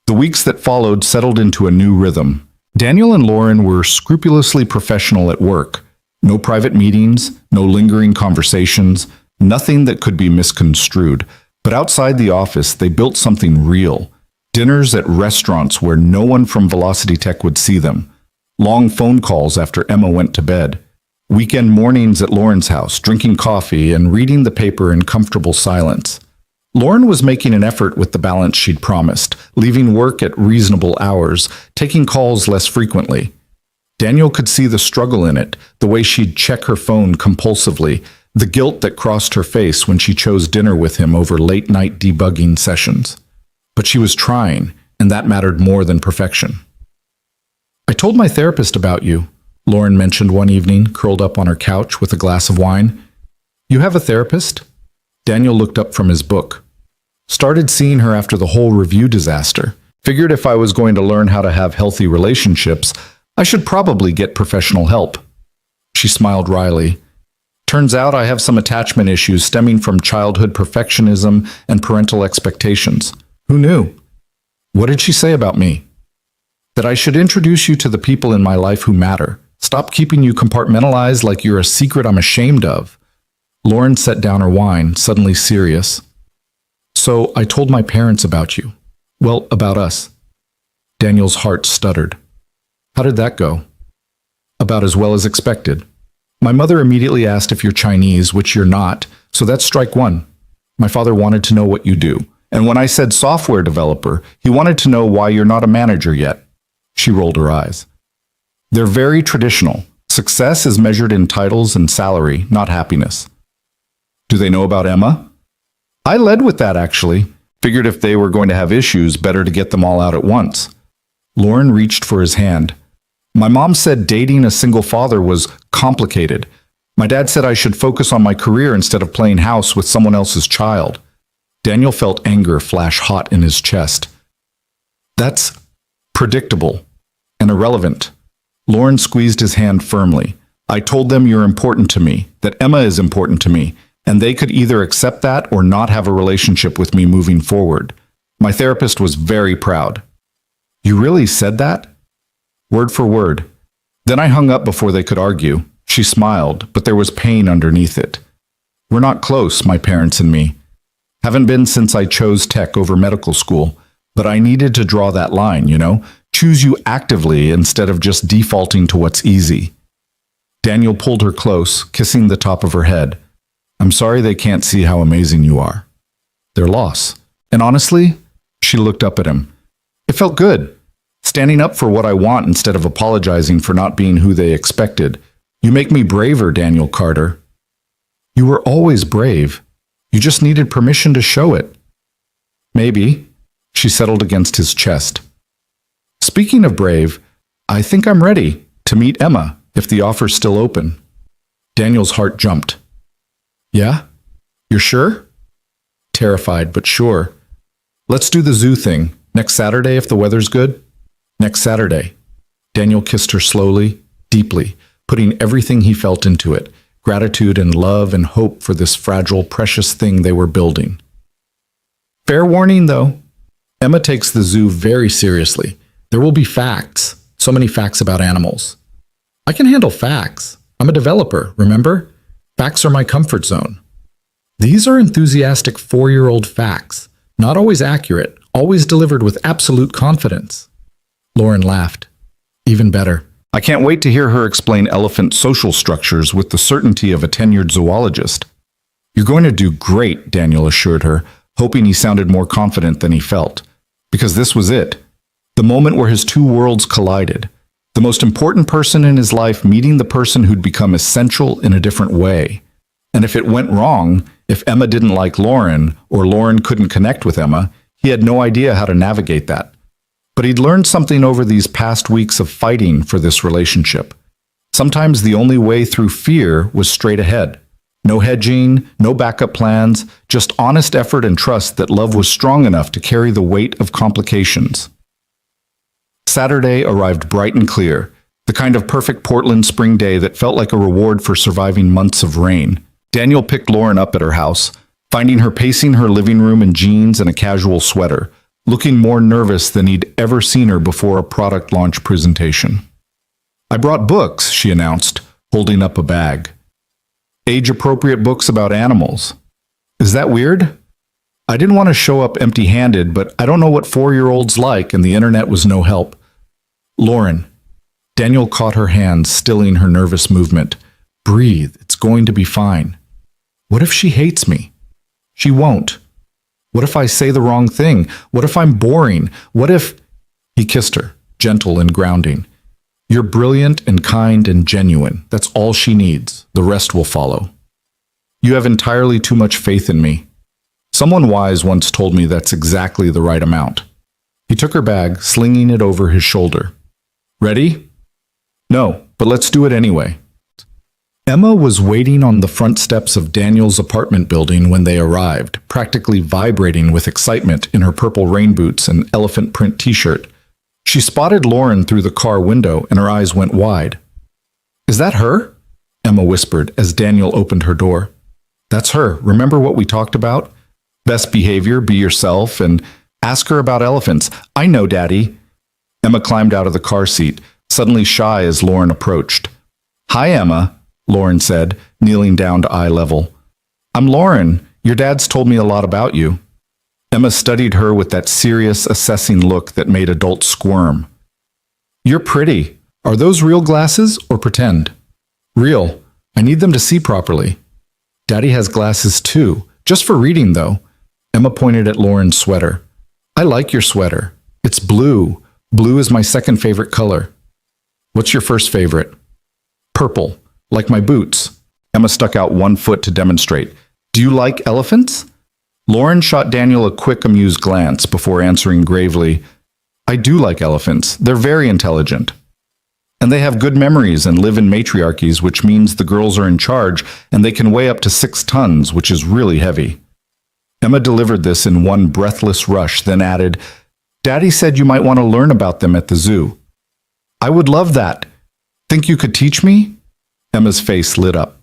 The weeks that followed settled into a new rhythm. Daniel and Lauren were scrupulously professional at work. No private meetings, no lingering conversations, nothing that could be misconstrued. But outside the office, they built something real. Dinners at restaurants where no one from Velocity Tech would see them. Long phone calls after Emma went to bed. Weekend mornings at Lauren's house, drinking coffee and reading the paper in comfortable silence. Lauren was making an effort with the balance she'd promised, leaving work at reasonable hours, taking calls less frequently. Daniel could see the struggle in it, the way she'd check her phone compulsively, the guilt that crossed her face when she chose dinner with him over late-night debugging sessions. But she was trying, and that mattered more than perfection. I told my therapist about you, Lauren mentioned one evening, curled up on her couch with a glass of wine. You have a therapist? Daniel looked up from his book. Started seeing her after the whole review disaster. Figured if I was going to learn how to have healthy relationships, I should probably get professional help. She smiled wryly. Turns out I have some attachment issues stemming from childhood perfectionism and parental expectations. Who knew? What did she say about me? That I should introduce you to the people in my life who matter. Stop keeping you compartmentalized like you're a secret I'm ashamed of. Lauren set down her wine, suddenly serious. So I told my parents about you. Well, about us. Daniel's heart stuttered. How did that go? About as well as expected. My mother immediately asked if you're Chinese, which you're not, so that's strike one. My father wanted to know what you do. And when I said software developer, he wanted to know why you're not a manager yet. She rolled her eyes. They're very traditional. Success is measured in titles and salary, not happiness. Do they know about Emma? I led with that, actually. Figured if they were going to have issues, better to get them all out at once. Lauren reached for his hand. My mom said dating a single father was complicated. My dad said I should focus on my career instead of playing house with someone else's child. Daniel felt anger flash hot in his chest. That's predictable and irrelevant. Lauren squeezed his hand firmly. I told them you're important to me, that Emma is important to me, and they could either accept that or not have a relationship with me moving forward. My therapist was very proud. You really said that? Word for word. Then I hung up before they could argue. She smiled, but there was pain underneath it. We're not close, my parents and me. Haven't been since I chose tech over medical school, but I needed to draw that line, you know? Choose you actively instead of just defaulting to what's easy. Daniel pulled her close, kissing the top of her head. I'm sorry they can't see how amazing you are. Their loss. And honestly, she looked up at him. It felt good. Standing up for what I want instead of apologizing for not being who they expected. You make me braver, Daniel Carter. You were always brave. You just needed permission to show it. Maybe. She settled against his chest. Speaking of brave, I think I'm ready to meet Emma if the offer's still open. Daniel's heart jumped. Yeah? You're sure? Terrified, but sure. Let's do the zoo thing. Next Saturday if the weather's good? Next Saturday. Daniel kissed her slowly, deeply, putting everything he felt into it, gratitude and love and hope for this fragile, precious thing they were building. Fair warning, though. Emma takes the zoo very seriously. There will be facts, so many facts about animals. I can handle facts. I'm a developer, remember? Facts are my comfort zone. These are enthusiastic 4-year-old facts, not always accurate, always delivered with absolute confidence. Lauren laughed. Even better. I can't wait to hear her explain elephant social structures with the certainty of a tenured zoologist. You're going to do great, Daniel assured her, hoping he sounded more confident than he felt. Because this was it. The moment where his two worlds collided. The most important person in his life meeting the person who'd become essential in a different way. And if it went wrong, if Emma didn't like Lauren, or Lauren couldn't connect with Emma, he had no idea how to navigate that. But he'd learned something over these past weeks of fighting for this relationship. Sometimes the only way through fear was straight ahead. No hedging, no backup plans, just honest effort and trust that love was strong enough to carry the weight of complications. Saturday arrived bright and clear, the kind of perfect Portland spring day that felt like a reward for surviving months of rain. Daniel picked Lauren up at her house, finding her pacing her living room in jeans and a casual sweater, looking more nervous than he'd ever seen her before a product launch presentation. "I brought books," she announced, holding up a bag. "Age-appropriate books about animals. Is that weird?" I didn't want to show up empty-handed, but I don't know what 4-year-olds like, and the internet was no help. "Lauren." Daniel caught her hand, stilling her nervous movement. "Breathe. It's going to be fine." What if she hates me? She won't. What if I say the wrong thing? What if I'm boring? What if... He kissed her, gentle and grounding. "You're brilliant and kind and genuine. That's all she needs. The rest will follow. You have entirely too much faith in me." Someone wise once told me that's exactly the right amount. He took her bag, slinging it over his shoulder. "Ready?" "No, but let's do it anyway." Emma was waiting on the front steps of Daniel's apartment building when they arrived, practically vibrating with excitement in her purple rain boots and elephant print t-shirt. She spotted Lauren through the car window and her eyes went wide. "Is that her?" Emma whispered as Daniel opened her door. "That's her. Remember what we talked about? Best behavior, be yourself, and ask her about elephants." "I know, Daddy." Emma climbed out of the car seat, suddenly shy as Lauren approached. "Hi, Emma," Lauren said, kneeling down to eye level. "I'm Lauren. Your dad's told me a lot about you." Emma studied her with that serious, assessing look that made adults squirm. "You're pretty. Are those real glasses or pretend?" "Real. I need them to see properly." "Daddy has glasses too, just for reading though." Emma pointed at Lauren's sweater. "I like your sweater. It's blue. Blue is my second favorite color." "What's your first favorite?" "Purple. Like my boots." Emma stuck out one foot to demonstrate. "Do you like elephants?" Lauren shot Daniel a quick, amused glance before answering gravely, "I do like elephants. They're very intelligent. And they have good memories and live in matriarchies, which means the girls are in charge, and they can weigh up to 6 tons, which is really heavy." Emma delivered this in one breathless rush, then added, "Daddy said you might want to learn about them at the zoo." "I would love that. Think you could teach me?" Emma's face lit up.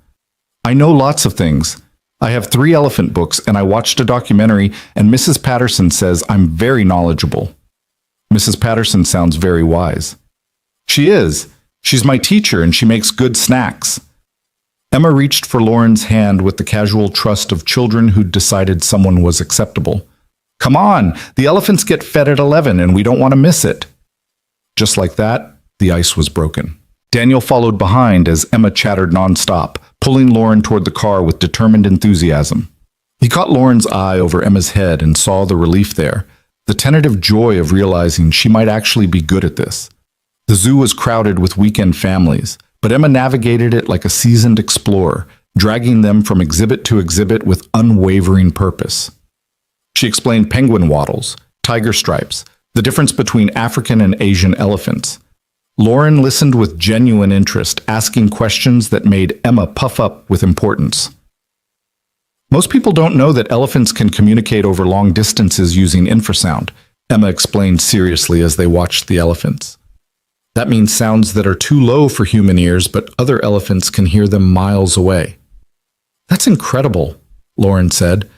"I know lots of things. I have 3 elephant books, and I watched a documentary, and Mrs. Patterson says I'm very knowledgeable." "Mrs. Patterson sounds very wise." "She is. She's my teacher, and she makes good snacks." Emma reached for Lauren's hand with the casual trust of children who'd decided someone was acceptable. "Come on, the elephants get fed at 11, and we don't want to miss it." Just like that, the ice was broken. Daniel followed behind as Emma chattered nonstop, pulling Lauren toward the car with determined enthusiasm. He caught Lauren's eye over Emma's head and saw the relief there, the tentative joy of realizing she might actually be good at this. The zoo was crowded with weekend families, but Emma navigated it like a seasoned explorer, dragging them from exhibit to exhibit with unwavering purpose. She explained penguin wattles, tiger stripes, the difference between African and Asian elephants. Lauren listened with genuine interest, asking questions that made Emma puff up with importance. "Most people don't know that elephants can communicate over long distances using infrasound," Emma explained seriously as they watched the elephants. "That means sounds that are too low for human ears, but other elephants can hear them miles away." "That's incredible," Lauren said.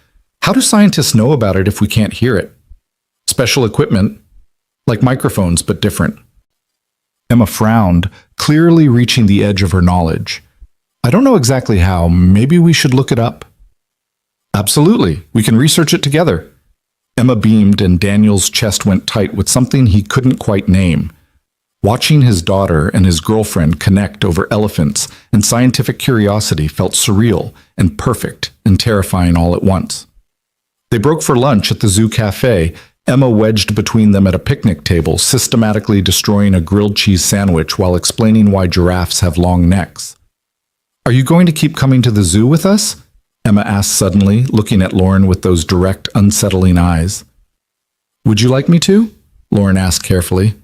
"How do scientists know about it if we can't hear it?" "Special equipment, like microphones, but different." Emma frowned, clearly reaching the edge of her knowledge. "I don't know exactly how. Maybe we should look it up." "Absolutely. We can research it together." Emma beamed and Daniel's chest went tight with something he couldn't quite name. Watching his daughter and his girlfriend connect over elephants and scientific curiosity felt surreal and perfect and terrifying all at once. They broke for lunch at the zoo cafe, Emma wedged between them at a picnic table, systematically destroying a grilled cheese sandwich while explaining why giraffes have long necks. "Are you going to keep coming to the zoo with us?" Emma asked suddenly, looking at Lauren with those direct, unsettling eyes. "Would you like me to?" Lauren asked carefully.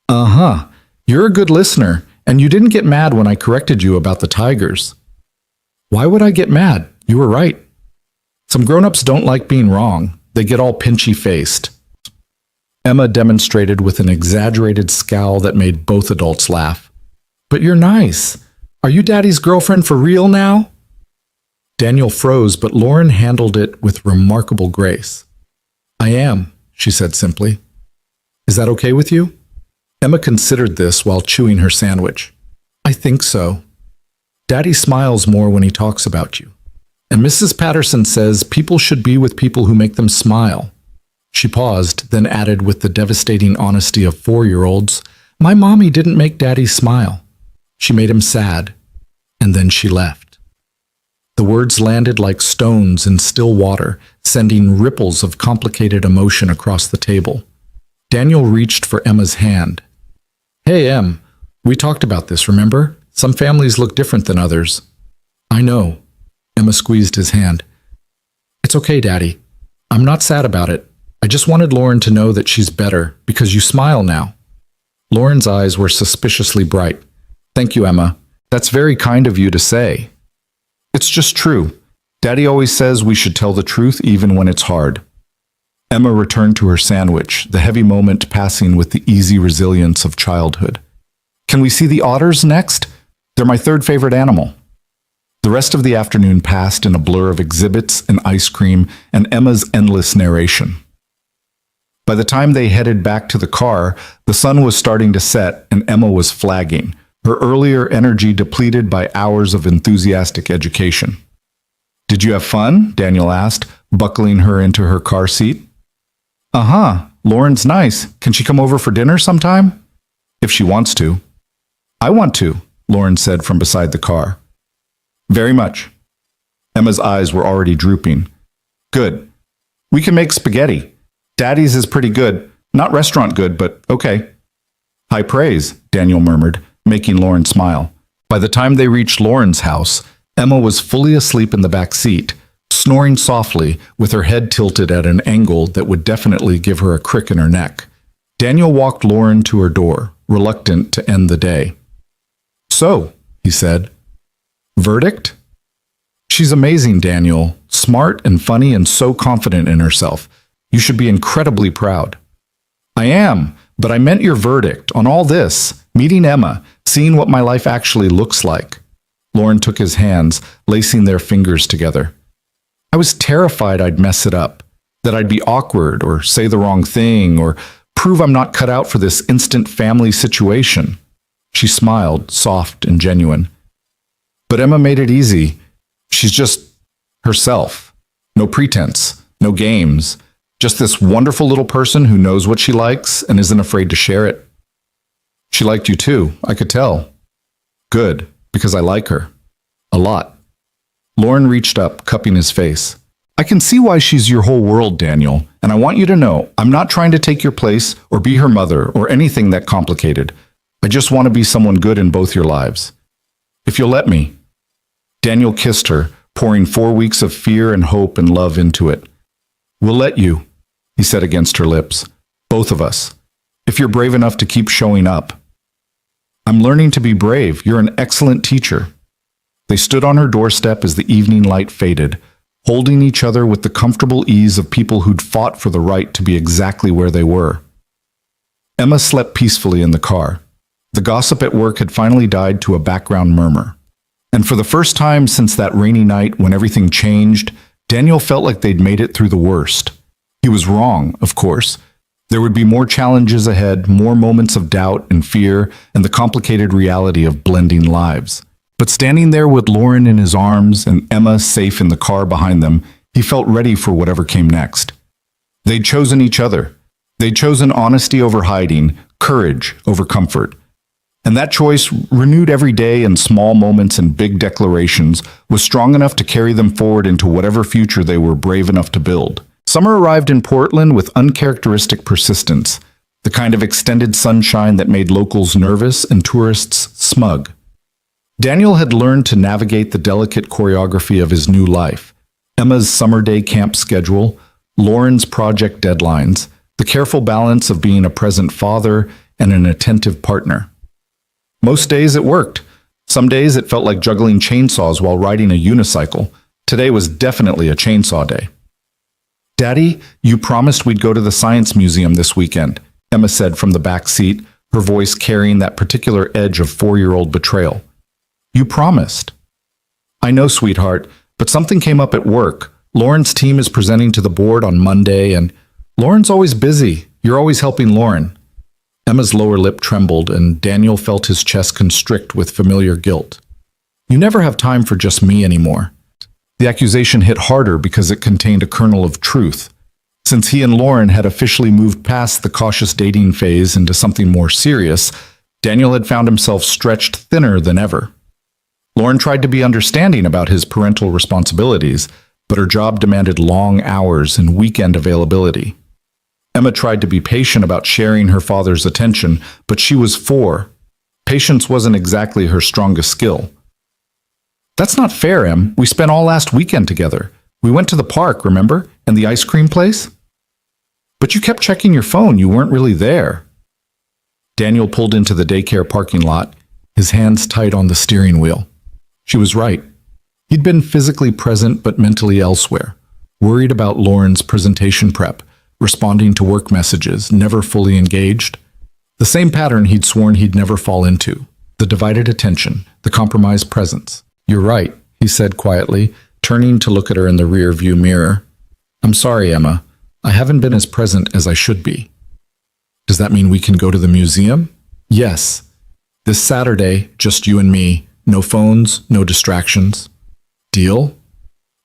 "Uh-huh. You're a good listener, And you didn't get mad when I corrected you about the tigers. Why would I get mad? You were right. Some grown-ups don't like being wrong. They get all pinchy-faced. Emma demonstrated with an exaggerated scowl that made both adults laugh. But you're nice. Are you Daddy's girlfriend for real now? Daniel froze, but Lauren handled it with remarkable grace. I am, she said simply. Is that okay with you? Emma considered this while chewing her sandwich. I think so. Daddy smiles more when he talks about you. And Mrs. Patterson says people should be with people who make them smile. She paused, then added with the devastating honesty of 4-year-olds, My mommy didn't make Daddy smile. She made him sad. And then she left. The words landed like stones in still water, sending ripples of complicated emotion across the table. Daniel reached for Emma's hand. Hey, Em, we talked about this, remember? Some families look different than others. I know. Emma squeezed his hand. It's okay, Daddy. I'm not sad about it. I just wanted Lauren to know that she's better, because you smile now. Lauren's eyes were suspiciously bright. Thank you, Emma. That's very kind of you to say. It's just true. Daddy always says we should tell the truth even when it's hard. Emma returned to her sandwich, the heavy moment passing with the easy resilience of childhood. Can we see the otters next? They're my third favorite animal. The rest of the afternoon passed in a blur of exhibits and ice cream and Emma's endless narration. By the time they headed back to the car, the sun was starting to set and Emma was flagging, her earlier energy depleted by hours of enthusiastic education. Did you have fun? Daniel asked, buckling her into her car seat. Uh-huh. Lauren's nice. Can she come over for dinner sometime? If she wants to. I want to, Lauren said from beside the car. Very much. Emma's eyes were already drooping. Good. We can make spaghetti. Daddy's is pretty good. Not restaurant good, but okay. High praise, Daniel murmured, making Lauren smile. By the time they reached Lauren's house, Emma was fully asleep in the back seat, snoring softly with her head tilted at an angle that would definitely give her a crick in her neck. Daniel walked Lauren to her door, reluctant to end the day. So, he said, verdict? She's amazing, Daniel. Smart and funny and so confident in herself. You should be incredibly proud. I am, but I meant your verdict on all this. Meeting Emma, seeing what my life actually looks like. Lauren took his hands, lacing their fingers together. I was terrified I'd mess it up, that I'd be awkward or say the wrong thing or prove I'm not cut out for this instant family situation. She smiled, soft and genuine. But Emma made it easy. She's just herself. No pretense, no games. Just this wonderful little person who knows what she likes and isn't afraid to share it. She liked you too, I could tell. Good, because I like her. A lot. Lauren reached up, cupping his face. I can see why she's your whole world, Daniel, and I want you to know I'm not trying to take your place or be her mother or anything that complicated. I just want to be someone good in both your lives. If you'll let me. Daniel kissed her, pouring 4 weeks of fear and hope and love into it. We'll let you, he said against her lips. Both of us. If you're brave enough to keep showing up. I'm learning to be brave. You're an excellent teacher. They stood on her doorstep as the evening light faded, holding each other with the comfortable ease of people who'd fought for the right to be exactly where they were. Emma slept peacefully in the car. The gossip at work had finally died to a background murmur. And for the first time since that rainy night when everything changed, Daniel felt like they'd made it through the worst. He was wrong, of course. There would be more challenges ahead, more moments of doubt and fear, and the complicated reality of blending lives. But standing there with Lauren in his arms and Emma safe in the car behind them, he felt ready for whatever came next. They'd chosen each other. They'd chosen honesty over hiding, courage over comfort. And that choice, renewed every day in small moments and big declarations, was strong enough to carry them forward into whatever future they were brave enough to build. Summer arrived in Portland with uncharacteristic persistence, the kind of extended sunshine that made locals nervous and tourists smug. Daniel had learned to navigate the delicate choreography of his new life, Emma's summer day camp schedule, Lauren's project deadlines, the careful balance of being a present father and an attentive partner. Most days it worked. Some days it felt like juggling chainsaws while riding a unicycle. Today was definitely a chainsaw day. Daddy, you promised we'd go to the Science Museum this weekend, Emma said from the back seat, her voice carrying that particular edge of 4-year-old betrayal. You promised. I know, sweetheart, but something came up at work. Lauren's team is presenting to the board on Monday, and Lauren's always busy. You're always helping Lauren. Emma's lower lip trembled, and Daniel felt his chest constrict with familiar guilt. You never have time for just me anymore. The accusation hit harder because it contained a kernel of truth. Since he and Lauren had officially moved past the cautious dating phase into something more serious, Daniel had found himself stretched thinner than ever. Lauren tried to be understanding about his parental responsibilities, but her job demanded long hours and weekend availability. Emma tried to be patient about sharing her father's attention, but she was 4. Patience wasn't exactly her strongest skill. That's not fair, Em. We spent all last weekend together. We went to the park, remember? And the ice cream place? But you kept checking your phone. You weren't really there. Daniel pulled into the daycare parking lot, his hands tight on the steering wheel. She was right. He'd been physically present but mentally elsewhere, worried about Lauren's presentation prep, responding to work messages, never fully engaged. The same pattern he'd sworn he'd never fall into. The divided attention, the compromised presence. You're right, he said quietly, turning to look at her in the rear-view mirror. I'm sorry, Emma. I haven't been as present as I should be. Does that mean we can go to the museum? Yes. This Saturday, just you and me. No phones, no distractions. Deal?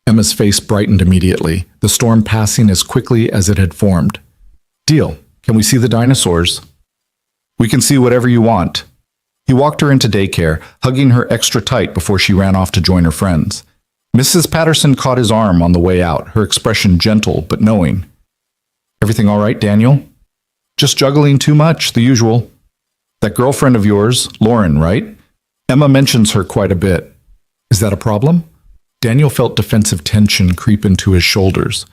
Emma's face brightened immediately, the storm passing as quickly as it had formed. Deal. Can we see the dinosaurs? We can see whatever you want. He walked her into daycare, hugging her extra tight before she ran off to join her friends. Mrs. Patterson caught his arm on the way out, her expression gentle but knowing. Everything all right, Daniel? Just juggling too much, the usual. That girlfriend of yours, Lauren, right? Emma mentions her quite a bit. Is that a problem? Daniel felt defensive tension creep into his shoulders.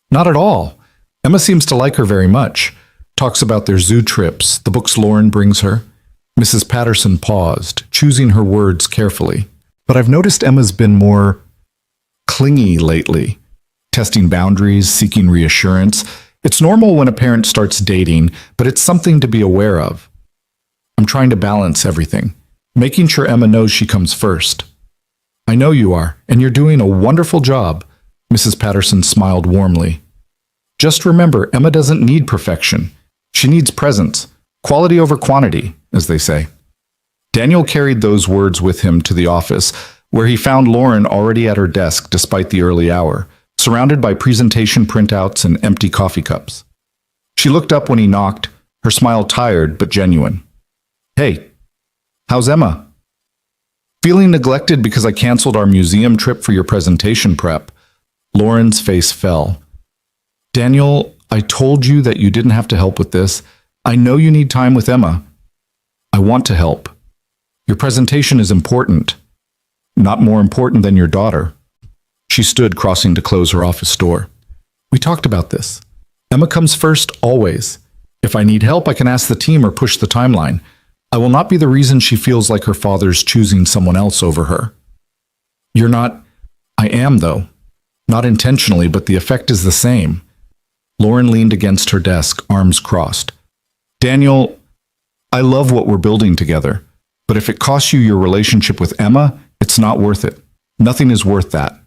Not at all. Emma seems to like her very much. Talks about their zoo trips, the books Lauren brings her. Mrs. Patterson paused, choosing her words carefully. But I've noticed Emma's been more clingy lately, testing boundaries, seeking reassurance. It's normal when a parent starts dating, but it's something to be aware of. I'm trying to balance everything, making sure Emma knows she comes first. I know you are, and you're doing a wonderful job, Mrs. Patterson smiled warmly. Just remember, Emma doesn't need perfection. She needs presence, quality over quantity, as they say. Daniel carried those words with him to the office, where he found Lauren already at her desk despite the early hour, surrounded by presentation printouts and empty coffee cups. She looked up when he knocked, her smile tired but genuine. Hey, how's Emma? Feeling neglected because I canceled our museum trip for your presentation prep. Lauren's face fell. Daniel, I told you that you didn't have to help with this. I know you need time with Emma. I want to help. Your presentation is important. Not more important than your daughter. She stood, crossing to close her office door. We talked about this. Emma comes first, always. If I need help, I can ask the team or push the timeline. I will not be the reason she feels like her father's choosing someone else over her. You're not... I am, though. Not intentionally, but the effect is the same. Lauren leaned against her desk, arms crossed. Daniel, I love what we're building together, but if it costs you your relationship with Emma, it's not worth it. Nothing is worth that.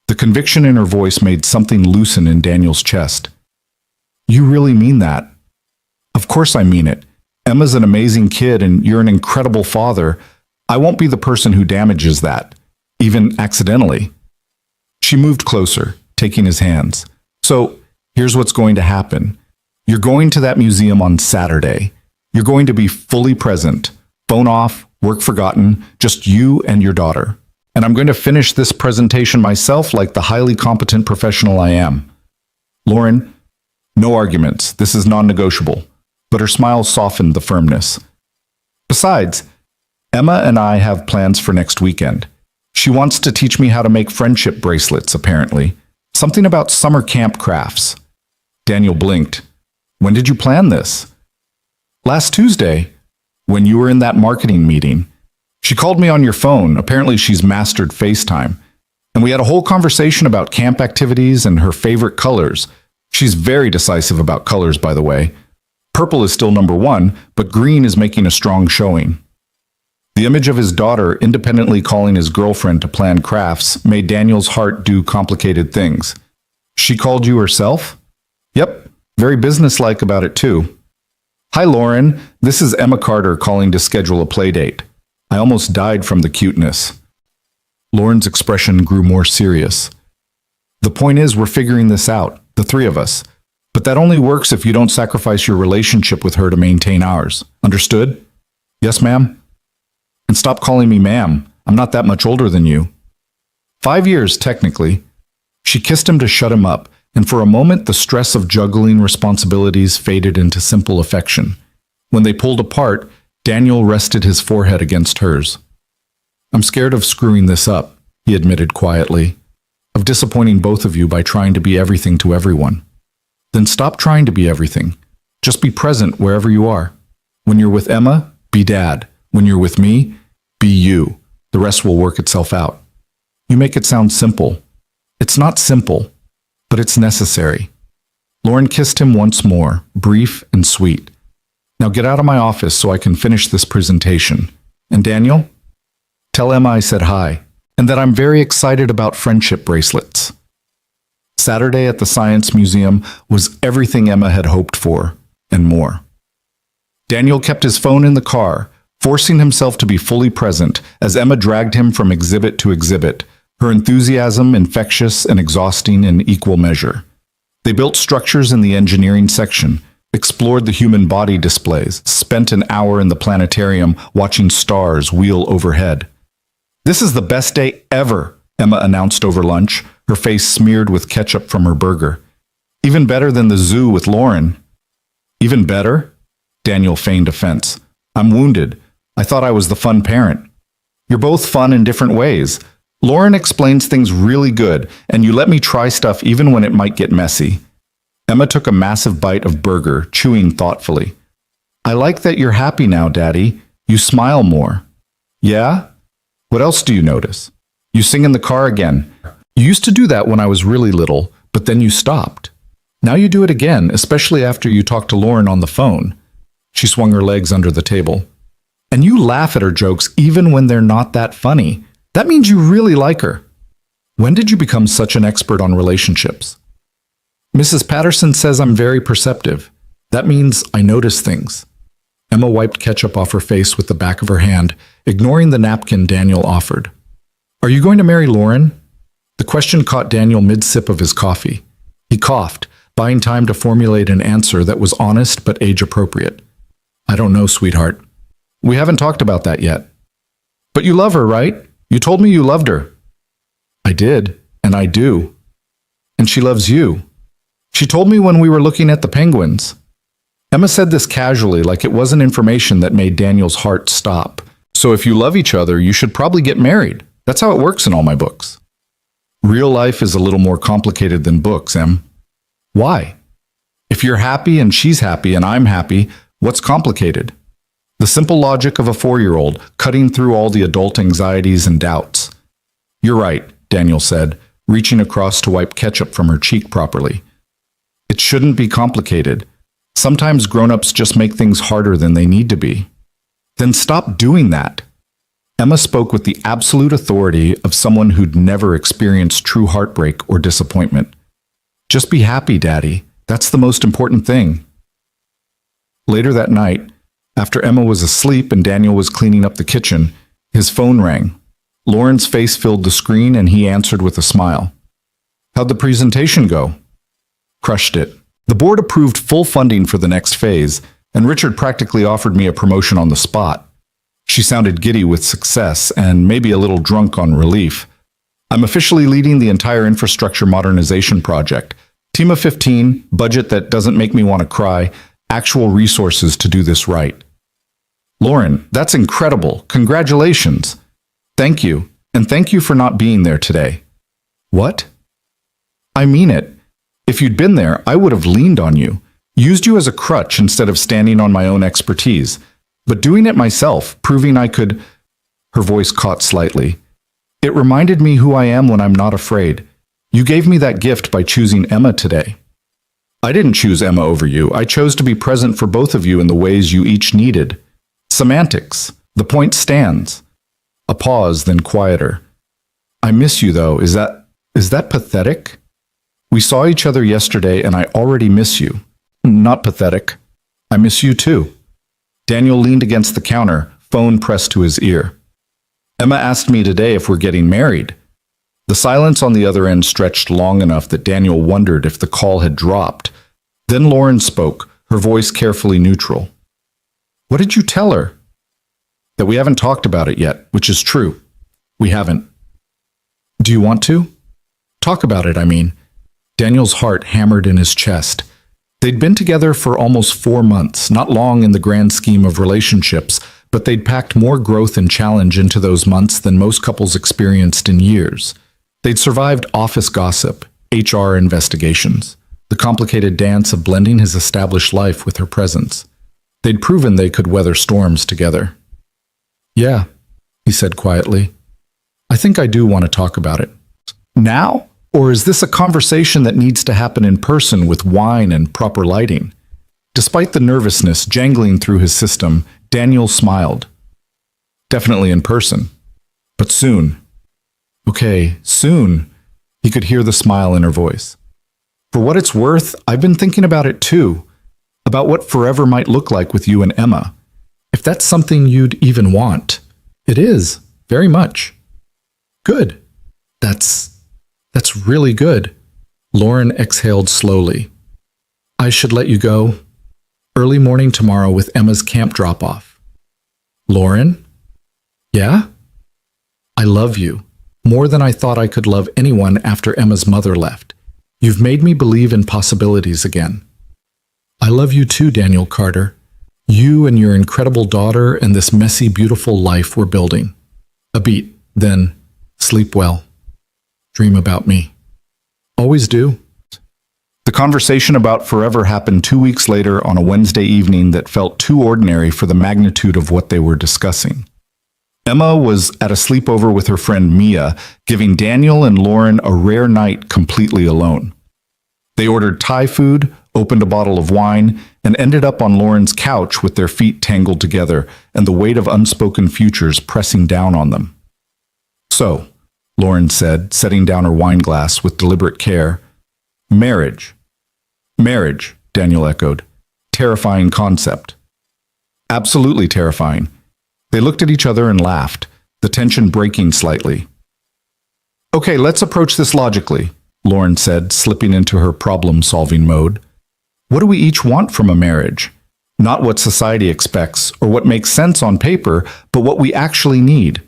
The conviction in her voice made something loosen in Daniel's chest. You really mean that? Of course I mean it. Emma's an amazing kid and you're an incredible father. I won't be the person who damages that, even accidentally. She moved closer, taking his hands. So, here's what's going to happen. You're going to that museum on Saturday. You're going to be fully present. Phone off, work forgotten, just you and your daughter. And I'm going to finish this presentation myself like the highly competent professional I am. Lauren, no arguments. This is non-negotiable. But her smile softened the firmness. Besides, Emma and I have plans for next weekend. She wants to teach me how to make friendship bracelets, apparently. Something about summer camp crafts. Daniel blinked. When did you plan this? Last Tuesday. When you were in that marketing meeting. She called me on your phone. Apparently she's mastered FaceTime. And we had a whole conversation about camp activities and her favorite colors. She's very decisive about colors, by the way. Purple is still number one, but green is making a strong showing. The image of his daughter independently calling his girlfriend to plan crafts made Daniel's heart do complicated things. She called you herself? Yep, very businesslike about it too. Hi Lauren, this is Emma Carter calling to schedule a play date. I almost died from the cuteness. Lauren's expression grew more serious. The point is, we're figuring this out, the three of us. But that only works if you don't sacrifice your relationship with her to maintain ours. Understood? Yes, ma'am? And stop calling me ma'am. I'm not that much older than you. 5 years, technically. She kissed him to shut him up, and for a moment the stress of juggling responsibilities faded into simple affection. When they pulled apart, Daniel rested his forehead against hers. I'm scared of screwing this up, he admitted quietly, of disappointing both of you by trying to be everything to everyone. Then stop trying to be everything. Just be present wherever you are. When you're with Emma, be dad. When you're with me, be you. The rest will work itself out. You make it sound simple. It's not simple, but it's necessary. Lauren kissed him once more, brief and sweet. Now get out of my office so I can finish this presentation. And Daniel? Tell Emma I said hi, and that I'm very excited about friendship bracelets. Saturday at the Science Museum was everything Emma had hoped for, and more. Daniel kept his phone in the car, forcing himself to be fully present as Emma dragged him from exhibit to exhibit, her enthusiasm infectious and exhausting in equal measure. They built structures in the engineering section, explored the human body displays, spent an hour in the planetarium watching stars wheel overhead. This is the best day ever, Emma announced over lunch, her face smeared with ketchup from her burger. Even better than the zoo with Lauren. Even better? Daniel feigned offense. I'm wounded. I thought I was the fun parent. You're both fun in different ways. Lauren explains things really good, and you let me try stuff even when it might get messy. Emma took a massive bite of burger, chewing thoughtfully. I like that you're happy now, Daddy. You smile more. Yeah? What else do you notice? You sing in the car again. You used to do that when I was really little, but then you stopped. Now you do it again, especially after you talk to Lauren on the phone. She swung her legs under the table. And you laugh at her jokes even when they're not that funny. That means you really like her. When did you become such an expert on relationships? Mrs. Patterson says I'm very perceptive. That means I notice things. Emma wiped ketchup off her face with the back of her hand, ignoring the napkin Daniel offered. Are you going to marry Lauren? The question caught Daniel mid-sip of his coffee. He coughed, buying time to formulate an answer that was honest but age-appropriate. I don't know, sweetheart. We haven't talked about that yet. But you love her, right? You told me you loved her. I did, and I do. And she loves you. She told me when we were looking at the penguins. Emma said this casually, like it wasn't information that made Daniel's heart stop. So if you love each other, you should probably get married. That's how it works in all my books. Real life is a little more complicated than books, Em. Why? If you're happy and she's happy and I'm happy, what's complicated? The simple logic of a 4-year-old, cutting through all the adult anxieties and doubts. You're right, Daniel said, reaching across to wipe ketchup from her cheek properly. It shouldn't be complicated. Sometimes grown-ups just make things harder than they need to be. Then stop doing that. Emma spoke with the absolute authority of someone who'd never experienced true heartbreak or disappointment. Just be happy, Daddy. That's the most important thing. Later that night, after Emma was asleep and Daniel was cleaning up the kitchen, his phone rang. Lauren's face filled the screen and he answered with a smile. How'd the presentation go? Crushed it. The board approved full funding for the next phase, and Richard practically offered me a promotion on the spot. She sounded giddy with success and maybe a little drunk on relief. I'm officially leading the entire infrastructure modernization project. Team of 15, budget that doesn't make me want to cry, actual resources to do this right. Lauren, that's incredible. Congratulations. Thank you, and thank you for not being there today. What? I mean it. If you'd been there, I would have leaned on you, used you as a crutch instead of standing on my own expertise. but doing it myself, proving I could. Her voice caught slightly. It reminded me who I am when I'm not afraid. You gave me that gift by choosing Emma today. I didn't choose Emma over you. I chose to be present for both of you in the ways you each needed. Semantics. The point stands. A pause, then quieter. I miss you, though. Is that pathetic? We saw each other yesterday, and I already miss you. Not pathetic. I miss you, too. Daniel leaned against the counter, phone pressed to his ear. Emma asked me today if we're getting married. The silence on the other end stretched long enough that Daniel wondered if the call had dropped. Then Lauren spoke, her voice carefully neutral. What did you tell her? That we haven't talked about it yet, which is true. We haven't. Do you want to? Talk about it, I mean. Daniel's heart hammered in his chest. They'd been together for almost 4 months, not long in the grand scheme of relationships, but they'd packed more growth and challenge into those months than most couples experienced in years. They'd survived office gossip, HR investigations, the complicated dance of blending his established life with her presence. They'd proven they could weather storms together. Yeah, he said quietly. I think I do want to talk about it. Now? Or is this a conversation that needs to happen in person with wine and proper lighting? Despite the nervousness jangling through his system, Daniel smiled. Definitely in person. But soon. Okay, soon. He could hear the smile in her voice. For what it's worth, I've been thinking about it too. About what forever might look like with you and Emma. If that's something you'd even want. It is, very much. Good. That's really good. Lauren exhaled slowly. I should let you go. Early morning tomorrow with Emma's camp drop-off. Lauren? Yeah? I love you. More than I thought I could love anyone after Emma's mother left. You've made me believe in possibilities again. I love you too, Daniel Carter. You and your incredible daughter and this messy, beautiful life we're building. A beat, then sleep well. Dream about me. Always do. The conversation about forever happened 2 weeks later on a Wednesday evening that felt too ordinary for the magnitude of what they were discussing. Emma was at a sleepover with her friend Mia, giving Daniel and Lauren a rare night completely alone. They ordered Thai food, opened a bottle of wine, and ended up on Lauren's couch with their feet tangled together and the weight of unspoken futures pressing down on them. So, Lauren said, setting down her wine glass with deliberate care. Marriage. Marriage, Daniel echoed. Terrifying concept. Absolutely terrifying. They looked at each other and laughed, the tension breaking slightly. Okay, let's approach this logically, Lauren said, slipping into her problem-solving mode. What do we each want from a marriage? Not what society expects or what makes sense on paper, but what we actually need.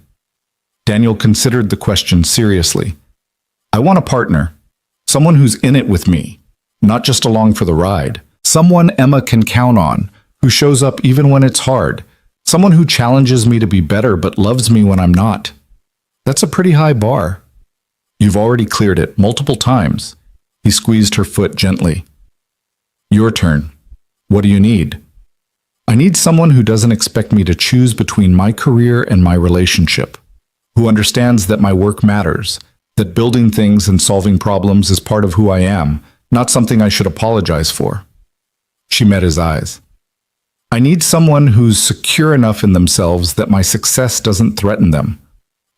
Daniel considered the question seriously. I want a partner, someone who's in it with me, not just along for the ride, someone Emma can count on, who shows up even when it's hard, someone who challenges me to be better but loves me when I'm not. That's a pretty high bar. You've already cleared it multiple times. He squeezed her foot gently. Your turn. What do you need? I need someone who doesn't expect me to choose between my career and my relationship, who understands that my work matters, that building things and solving problems is part of who I am, not something I should apologize for. She met his eyes. I need someone who's secure enough in themselves that my success doesn't threaten them,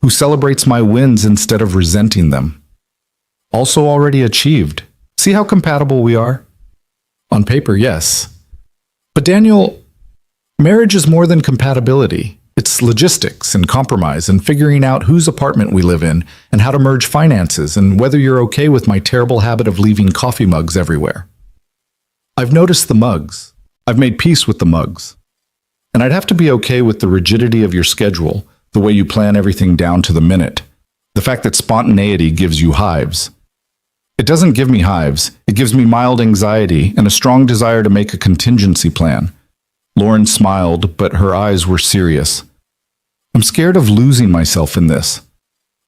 who celebrates my wins instead of resenting them. Also already achieved. See how compatible we are? On paper, yes. But Daniel, marriage is more than compatibility. It's logistics and compromise and figuring out whose apartment we live in and how to merge finances and whether you're okay with my terrible habit of leaving coffee mugs everywhere. I've noticed the mugs. I've made peace with the mugs. And I'd have to be okay with the rigidity of your schedule, the way you plan everything down to the minute, the fact that spontaneity gives you hives. It doesn't give me hives. It gives me mild anxiety and a strong desire to make a contingency plan. Lauren smiled, but her eyes were serious. I'm scared of losing myself in this,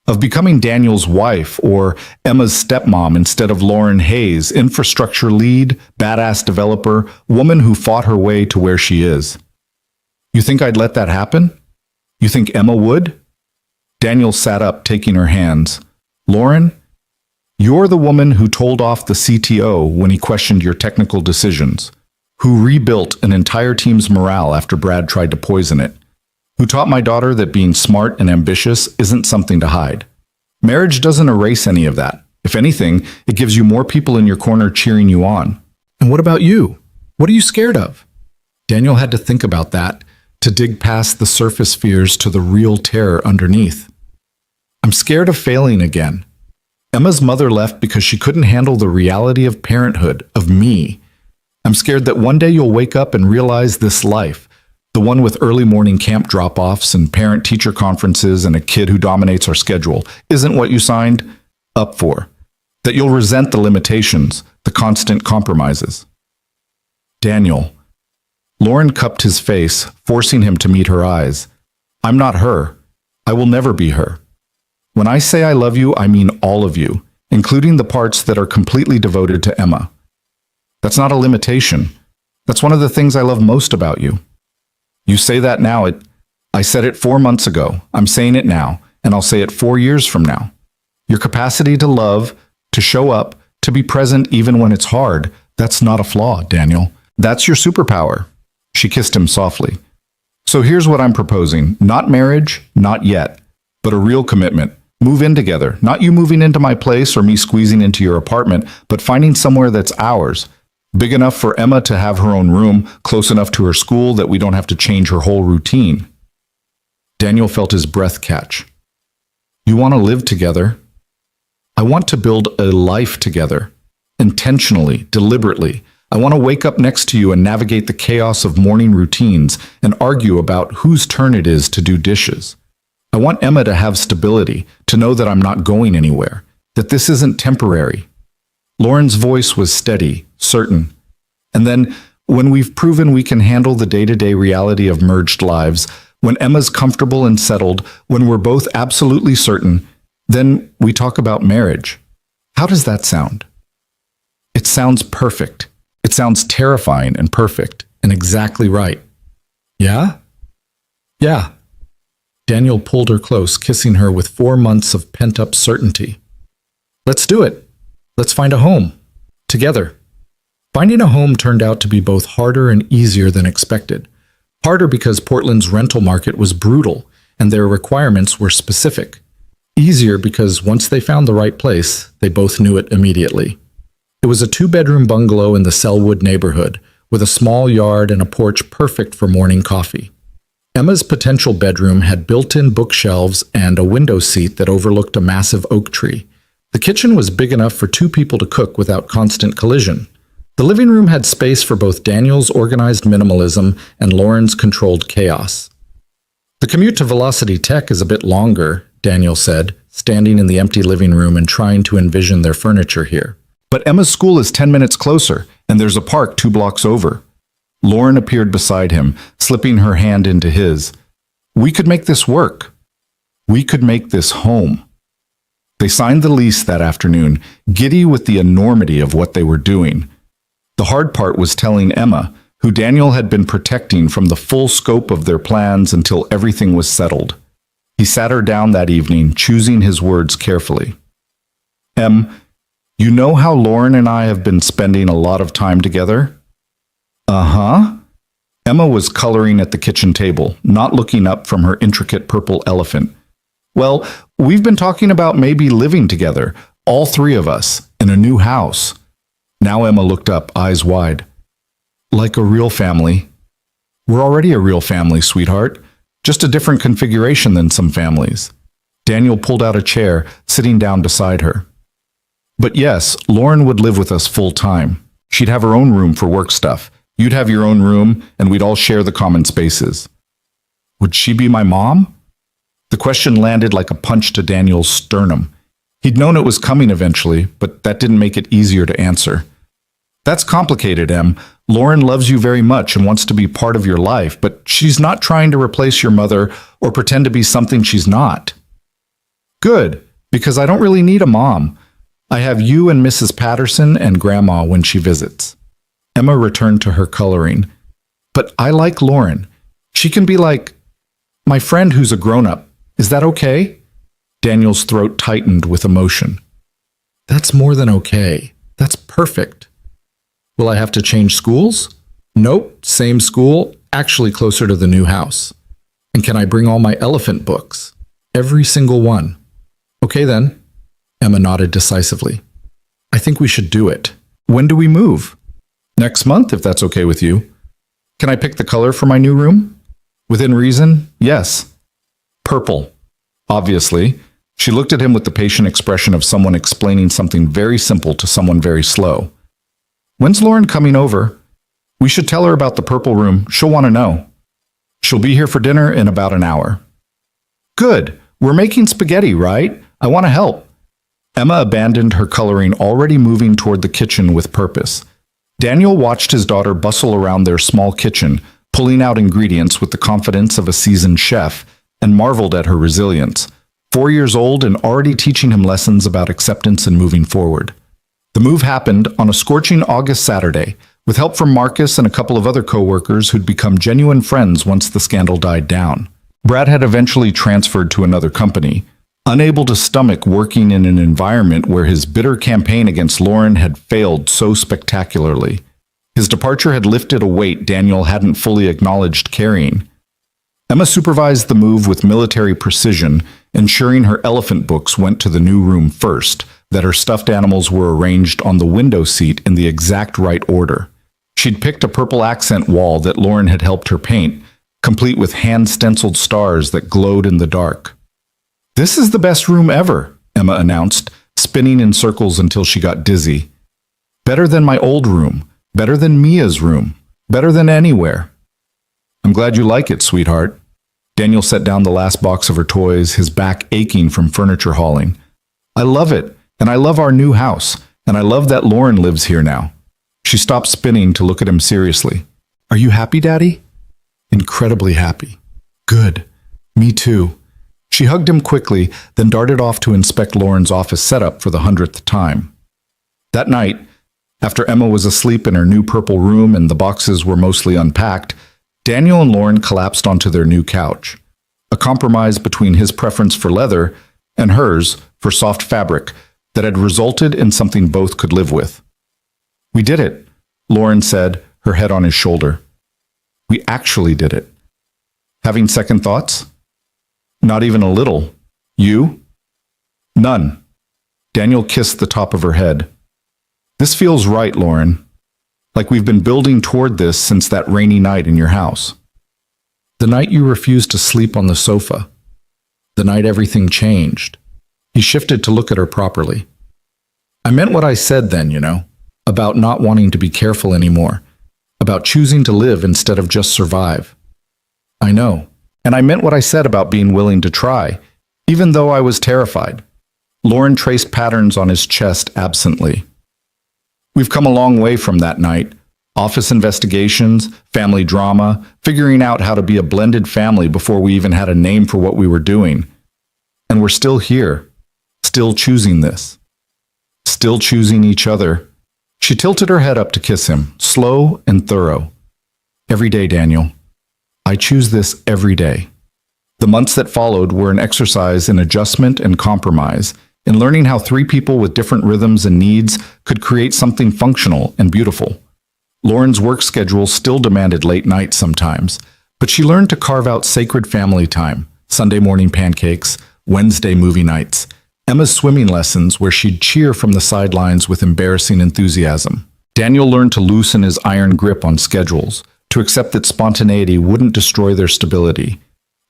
of becoming Daniel's wife or Emma's stepmom instead of Lauren Hayes, infrastructure lead, badass developer, woman who fought her way to where she is. You think I'd let that happen? You think Emma would? Daniel sat up, taking her hands. Lauren, you're the woman who told off the CTO when he questioned your technical decisions, who rebuilt an entire team's morale after Brad tried to poison it, who taught my daughter that being smart and ambitious isn't something to hide. Marriage doesn't erase any of that. If anything, it gives you more people in your corner cheering you on. And what about you? What are you scared of? Daniel had to think about that, to dig past the surface fears to the real terror underneath. I'm scared of failing again. Emma's mother left because she couldn't handle the reality of parenthood, of me. I'm scared that one day you'll wake up and realize this life, the one with early morning camp drop-offs and parent-teacher conferences and a kid who dominates our schedule, isn't what you signed up for. That you'll resent the limitations, the constant compromises. Daniel. Lauren cupped his face, forcing him to meet her eyes. I'm not her. I will never be her. When I say I love you, I mean all of you, including the parts that are completely devoted to Emma. That's not a limitation. That's one of the things I love most about you. You say that now. I said it 4 months ago. I'm saying it now, and I'll say it 4 years from now. Your capacity to love, to show up, to be present even when it's hard, that's not a flaw, Daniel. That's your superpower. She kissed him softly. So here's what I'm proposing. Not marriage, not yet, but a real commitment. Move in together, not you moving into my place or me squeezing into your apartment, but finding somewhere that's ours. Big enough for Emma to have her own room, close enough to her school that we don't have to change her whole routine. Daniel felt his breath catch. You want to live together? I want to build a life together. Intentionally, deliberately. I want to wake up next to you and navigate the chaos of morning routines and argue about whose turn it is to do dishes. I want Emma to have stability, to know that I'm not going anywhere, that this isn't temporary. Lauren's voice was steady, certain. And then, when we've proven we can handle the day-to-day reality of merged lives, when Emma's comfortable and settled, when we're both absolutely certain, then we talk about marriage. How does that sound? It sounds perfect. It sounds terrifying and perfect and exactly right. Yeah? Yeah. Daniel pulled her close, kissing her with 4 months of pent-up certainty. Let's do it. Let's find a home. Together. Finding a home turned out to be both harder and easier than expected. Harder because Portland's rental market was brutal and their requirements were specific. Easier because once they found the right place, they both knew it immediately. It was a 2-bedroom bungalow in the Selwood neighborhood, with a small yard and a porch perfect for morning coffee. Emma's potential bedroom had built-in bookshelves and a window seat that overlooked a massive oak tree. The kitchen was big enough for 2 people to cook without constant collision. The living room had space for both Daniel's organized minimalism and Lauren's controlled chaos. The commute to Velocity Tech is a bit longer, Daniel said, standing in the empty living room and trying to envision their furniture here. But Emma's school is 10 minutes closer, and there's a park 2 blocks over. Lauren appeared beside him, slipping her hand into his. We could make this work. We could make this home. They signed the lease that afternoon, giddy with the enormity of what they were doing. The hard part was telling Emma, who Daniel had been protecting from the full scope of their plans until everything was settled. He sat her down that evening, choosing his words carefully. You know how Lauren and I have been spending a lot of time together? Uh-huh. Emma was coloring at the kitchen table, not looking up from her intricate purple elephant. Well, we've been talking about maybe living together, all 3 of us, in a new house. Now Emma looked up, eyes wide. Like a real family. We're already a real family, sweetheart. Just a different configuration than some families. Daniel pulled out a chair, sitting down beside her. But yes, Lauren would live with us full time. She'd have her own room for work stuff. You'd have your own room, and we'd all share the common spaces. Would she be my mom? The question landed like a punch to Daniel's sternum. He'd known it was coming eventually, but that didn't make it easier to answer. That's complicated, Em. Lauren loves you very much and wants to be part of your life, but she's not trying to replace your mother or pretend to be something she's not. Good, because I don't really need a mom. I have you and Mrs. Patterson and Grandma when she visits. Emma returned to her coloring. But I like Lauren. She can be like, my friend who's a grown-up. Is that okay? Daniel's throat tightened with emotion. That's more than okay. That's perfect. Will I have to change schools? Nope, same school, actually closer to the new house. And can I bring all my elephant books? Every single one. Okay then. Emma nodded decisively. I think we should do it. When do we move? Next month, if that's okay with you. Can I pick the color for my new room? Within reason, yes. Purple. Obviously. She looked at him with the patient expression of someone explaining something very simple to someone very slow. When's Lauren coming over? We should tell her about the purple room. She'll want to know. She'll be here for dinner in about an hour. Good. We're making spaghetti, right? I want to help. Emma abandoned her coloring, already moving toward the kitchen with purpose. Daniel watched his daughter bustle around their small kitchen, pulling out ingredients with the confidence of a seasoned chef, and marveled at her resilience. 4 years old and already teaching him lessons about acceptance and moving forward. The move happened on a scorching August Saturday, with help from Marcus and a couple of other co-workers who'd become genuine friends once the scandal died down. Brad had eventually transferred to another company, unable to stomach working in an environment where his bitter campaign against Lauren had failed so spectacularly. His departure had lifted a weight Daniel hadn't fully acknowledged carrying. Emma supervised the move with military precision, ensuring her elephant books went to the new room first, that her stuffed animals were arranged on the window seat in the exact right order. She'd picked a purple accent wall that Lauren had helped her paint, complete with hand-stenciled stars that glowed in the dark. This is the best room ever, Emma announced, spinning in circles until she got dizzy. Better than my old room, better than Mia's room, better than anywhere. I'm glad you like it, sweetheart. Daniel set down the last box of her toys, his back aching from furniture hauling. I love it, and I love our new house, and I love that Lauren lives here now. She stopped spinning to look at him seriously. Are you happy, Daddy? Incredibly happy. Good. Me too. She hugged him quickly, then darted off to inspect Lauren's office setup for the 100th time. That night, after Emma was asleep in her new purple room and the boxes were mostly unpacked, Daniel and Lauren collapsed onto their new couch, a compromise between his preference for leather and hers for soft fabric that had resulted in something both could live with. We did it, Lauren said, her head on his shoulder. We actually did it. Having second thoughts? Not even a little. You? None. Daniel kissed the top of her head. This feels right, Lauren. Like we've been building toward this since that rainy night in your house. The night you refused to sleep on the sofa. The night everything changed. He shifted to look at her properly. I meant what I said then, you know, about not wanting to be careful anymore, about choosing to live instead of just survive. I know. And I meant what I said about being willing to try, even though I was terrified. Lauren traced patterns on his chest absently. We've come a long way from that night. Office investigations, family drama, figuring out how to be a blended family before we even had a name for what we were doing. And we're still here, still choosing this, still choosing each other. She tilted her head up to kiss him, slow and thorough. Every day, Daniel. I choose this every day. The months that followed were an exercise in adjustment and compromise, in learning how three people with different rhythms and needs could create something functional and beautiful. Lauren's work schedule still demanded late nights sometimes, but she learned to carve out sacred family time, Sunday morning pancakes, Wednesday movie nights, Emma's swimming lessons where she'd cheer from the sidelines with embarrassing enthusiasm. Daniel learned to loosen his iron grip on schedules, to accept that spontaneity wouldn't destroy their stability,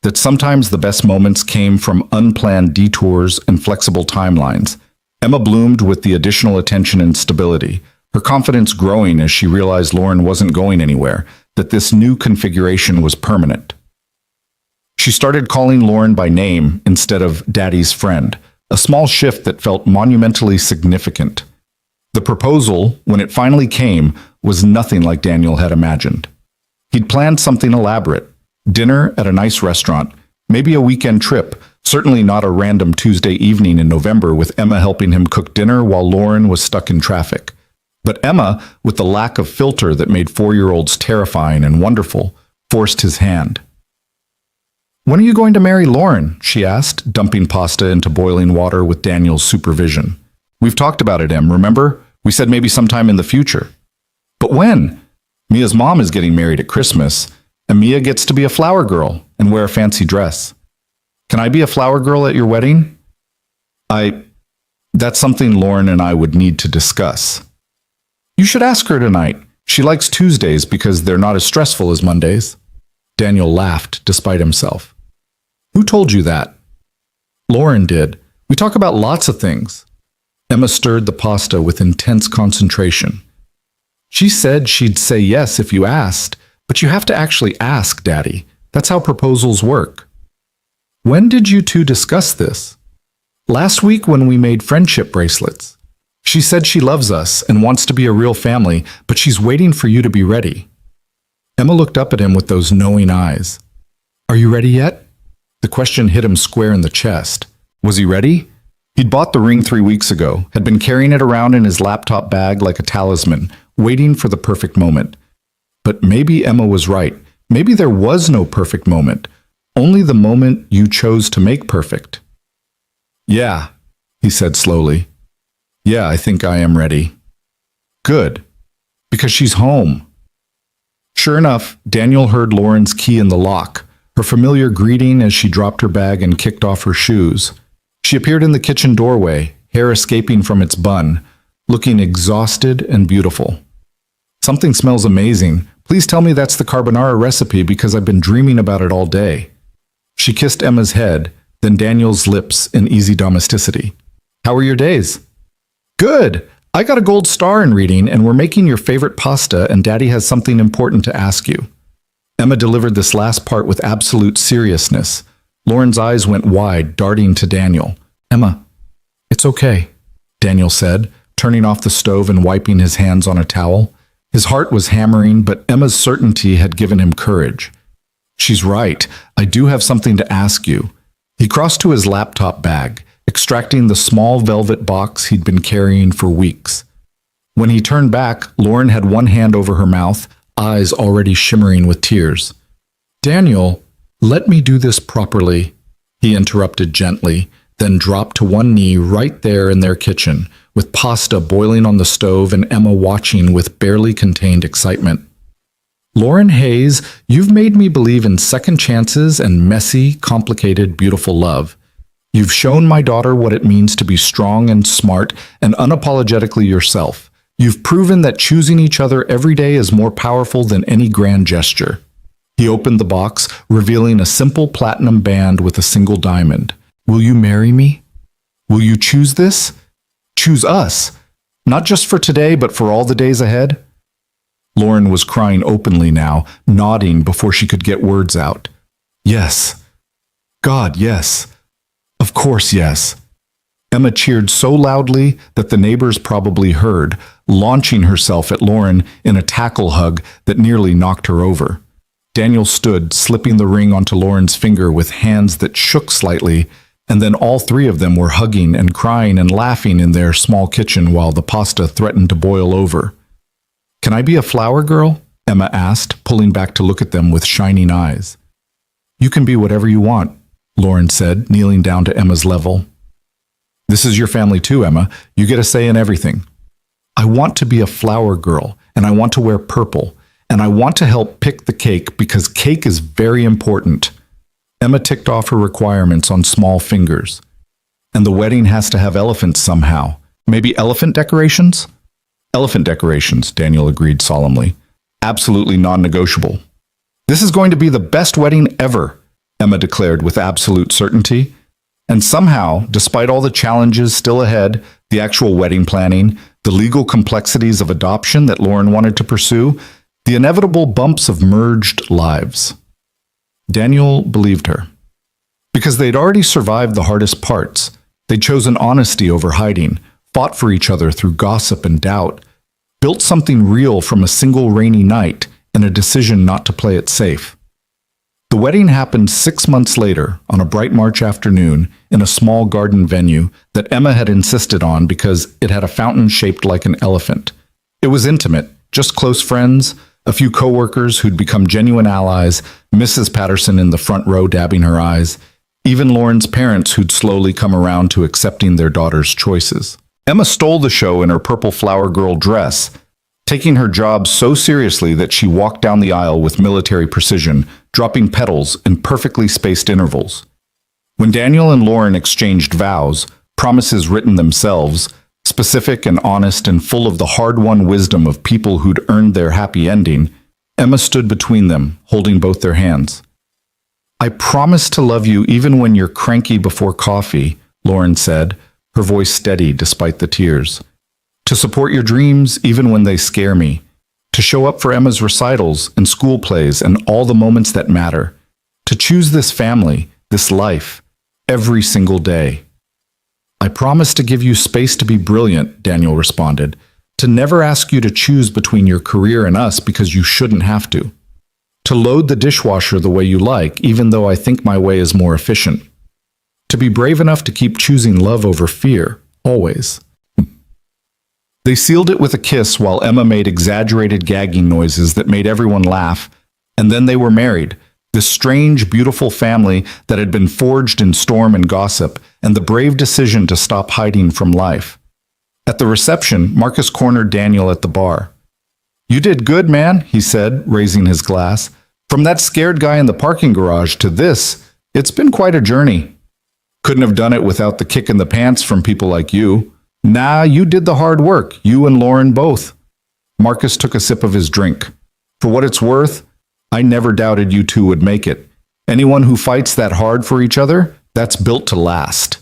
that sometimes the best moments came from unplanned detours and flexible timelines. Emma bloomed with the additional attention and stability, her confidence growing as she realized Lauren wasn't going anywhere, that this new configuration was permanent. She started calling Lauren by name instead of Daddy's friend, a small shift that felt monumentally significant. The proposal, when it finally came, was nothing like Daniel had imagined. He'd planned something elaborate, dinner at a nice restaurant, maybe a weekend trip, certainly not a random Tuesday evening in November with Emma helping him cook dinner while Lauren was stuck in traffic. But Emma, with the lack of filter that made 4-year-olds terrifying and wonderful, forced his hand. When are you going to marry Lauren? She asked, dumping pasta into boiling water with Daniel's supervision. We've talked about it, Em, remember? We said maybe sometime in the future. But when? Mia's mom is getting married at Christmas, and Mia gets to be a flower girl and wear a fancy dress. Can I be a flower girl at your wedding? That's something Lauren and I would need to discuss. You should ask her tonight. She likes Tuesdays because they're not as stressful as Mondays. Daniel laughed despite himself. Who told you that? Lauren did. We talk about lots of things. Emma stirred the pasta with intense concentration. She said she'd say yes if you asked, but you have to actually ask, Daddy. That's how proposals work. When did you two discuss this? Last week when we made friendship bracelets. She said she loves us and wants to be a real family, but she's waiting for you to be ready. Emma looked up at him with those knowing eyes. Are you ready yet? The question hit him square in the chest. Was he ready? He'd bought the ring 3 weeks ago, had been carrying it around in his laptop bag like a talisman, waiting for the perfect moment. But maybe Emma was right. Maybe there was no perfect moment, only the moment you chose to make perfect. Yeah, he said slowly. Yeah, I think I am ready. Good, because she's home. Sure enough, Daniel heard Lauren's key in the lock, her familiar greeting as she dropped her bag and kicked off her shoes. She appeared in the kitchen doorway, hair escaping from its bun, looking exhausted and beautiful. Something smells amazing. Please tell me that's the carbonara recipe because I've been dreaming about it all day. She kissed Emma's head, then Daniel's lips in easy domesticity. How are your days? Good. I got a gold star in reading and we're making your favorite pasta and Daddy has something important to ask you. Emma delivered this last part with absolute seriousness. Lauren's eyes went wide, darting to Daniel. Emma, it's okay, Daniel said, turning off the stove and wiping his hands on a towel. His heart was hammering, but Emma's certainty had given him courage. She's right. I do have something to ask you. He crossed to his laptop bag, extracting the small velvet box he'd been carrying for weeks. When he turned back, Lauren had one hand over her mouth, eyes already shimmering with tears. Daniel, let me do this properly, he interrupted gently, then dropped to one knee right there in their kitchen, with pasta boiling on the stove and Emma watching with barely contained excitement. Lauren Hayes, you've made me believe in second chances and messy, complicated, beautiful love. You've shown my daughter what it means to be strong and smart and unapologetically yourself. You've proven that choosing each other every day is more powerful than any grand gesture. He opened the box, revealing a simple platinum band with a single diamond. Will you marry me? Will you choose this? Choose us, not just for today, but for all the days ahead? Lauren was crying openly now, nodding before she could get words out. Yes. God, yes. Of course, yes. Emma cheered so loudly that the neighbors probably heard, launching herself at Lauren in a tackle hug that nearly knocked her over. Daniel stood, slipping the ring onto Lauren's finger with hands that shook slightly, and then all three of them were hugging and crying and laughing in their small kitchen while the pasta threatened to boil over. Can I be a flower girl? Emma asked, pulling back to look at them with shining eyes. You can be whatever you want, Lauren said, kneeling down to Emma's level. This is your family too, Emma. You get a say in everything. I want to be a flower girl, and I want to wear purple, and I want to help pick the cake because cake is very important. Emma ticked off her requirements on small fingers. And the wedding has to have elephants somehow. Maybe elephant decorations? Elephant decorations, Daniel agreed solemnly. Absolutely non-negotiable. This is going to be the best wedding ever, Emma declared with absolute certainty. And somehow, despite all the challenges still ahead, the actual wedding planning, the legal complexities of adoption that Lauren wanted to pursue, the inevitable bumps of merged lives, Daniel believed her. Because they'd already survived the hardest parts. They'd chosen honesty over hiding, fought for each other through gossip and doubt, built something real from a single rainy night and a decision not to play it safe. The wedding happened 6 months later, on a bright March afternoon, in a small garden venue that Emma had insisted on because it had a fountain shaped like an elephant. It was intimate, just close friends, A few coworkers who'd become genuine allies, Mrs. Patterson in the front row dabbing her eyes, even Lauren's parents who'd slowly come around to accepting their daughter's choices. Emma stole the show in her purple flower girl dress, taking her job so seriously that she walked down the aisle with military precision, dropping petals in perfectly spaced intervals. When Daniel and Lauren exchanged vows, promises written themselves, specific and honest and full of the hard-won wisdom of people who'd earned their happy ending, Emma stood between them, holding both their hands. "I promise to love you even when you're cranky before coffee," Lauren said, her voice steady despite the tears. "To support your dreams even when they scare me. To show up for Emma's recitals and school plays and all the moments that matter. To choose this family, this life, every single day." "I promise to give you space to be brilliant," Daniel responded. "To never ask you to choose between your career and us because you shouldn't have to. To load the dishwasher the way you like, even though I think my way is more efficient. To be brave enough to keep choosing love over fear, always." They sealed it with a kiss while Emma made exaggerated gagging noises that made everyone laugh, and then they were married, this strange, beautiful family that had been forged in storm and gossip, and the brave decision to stop hiding from life. At the reception, Marcus cornered Daniel at the bar. "You did good, man," he said, raising his glass. "From that scared guy in the parking garage to this, it's been quite a journey. Couldn't have done it without the kick in the pants from people like you. Nah, you did the hard work, you and Lauren both." Marcus took a sip of his drink. "For what it's worth, I never doubted you two would make it. Anyone who fights that hard for each other, that's built to last."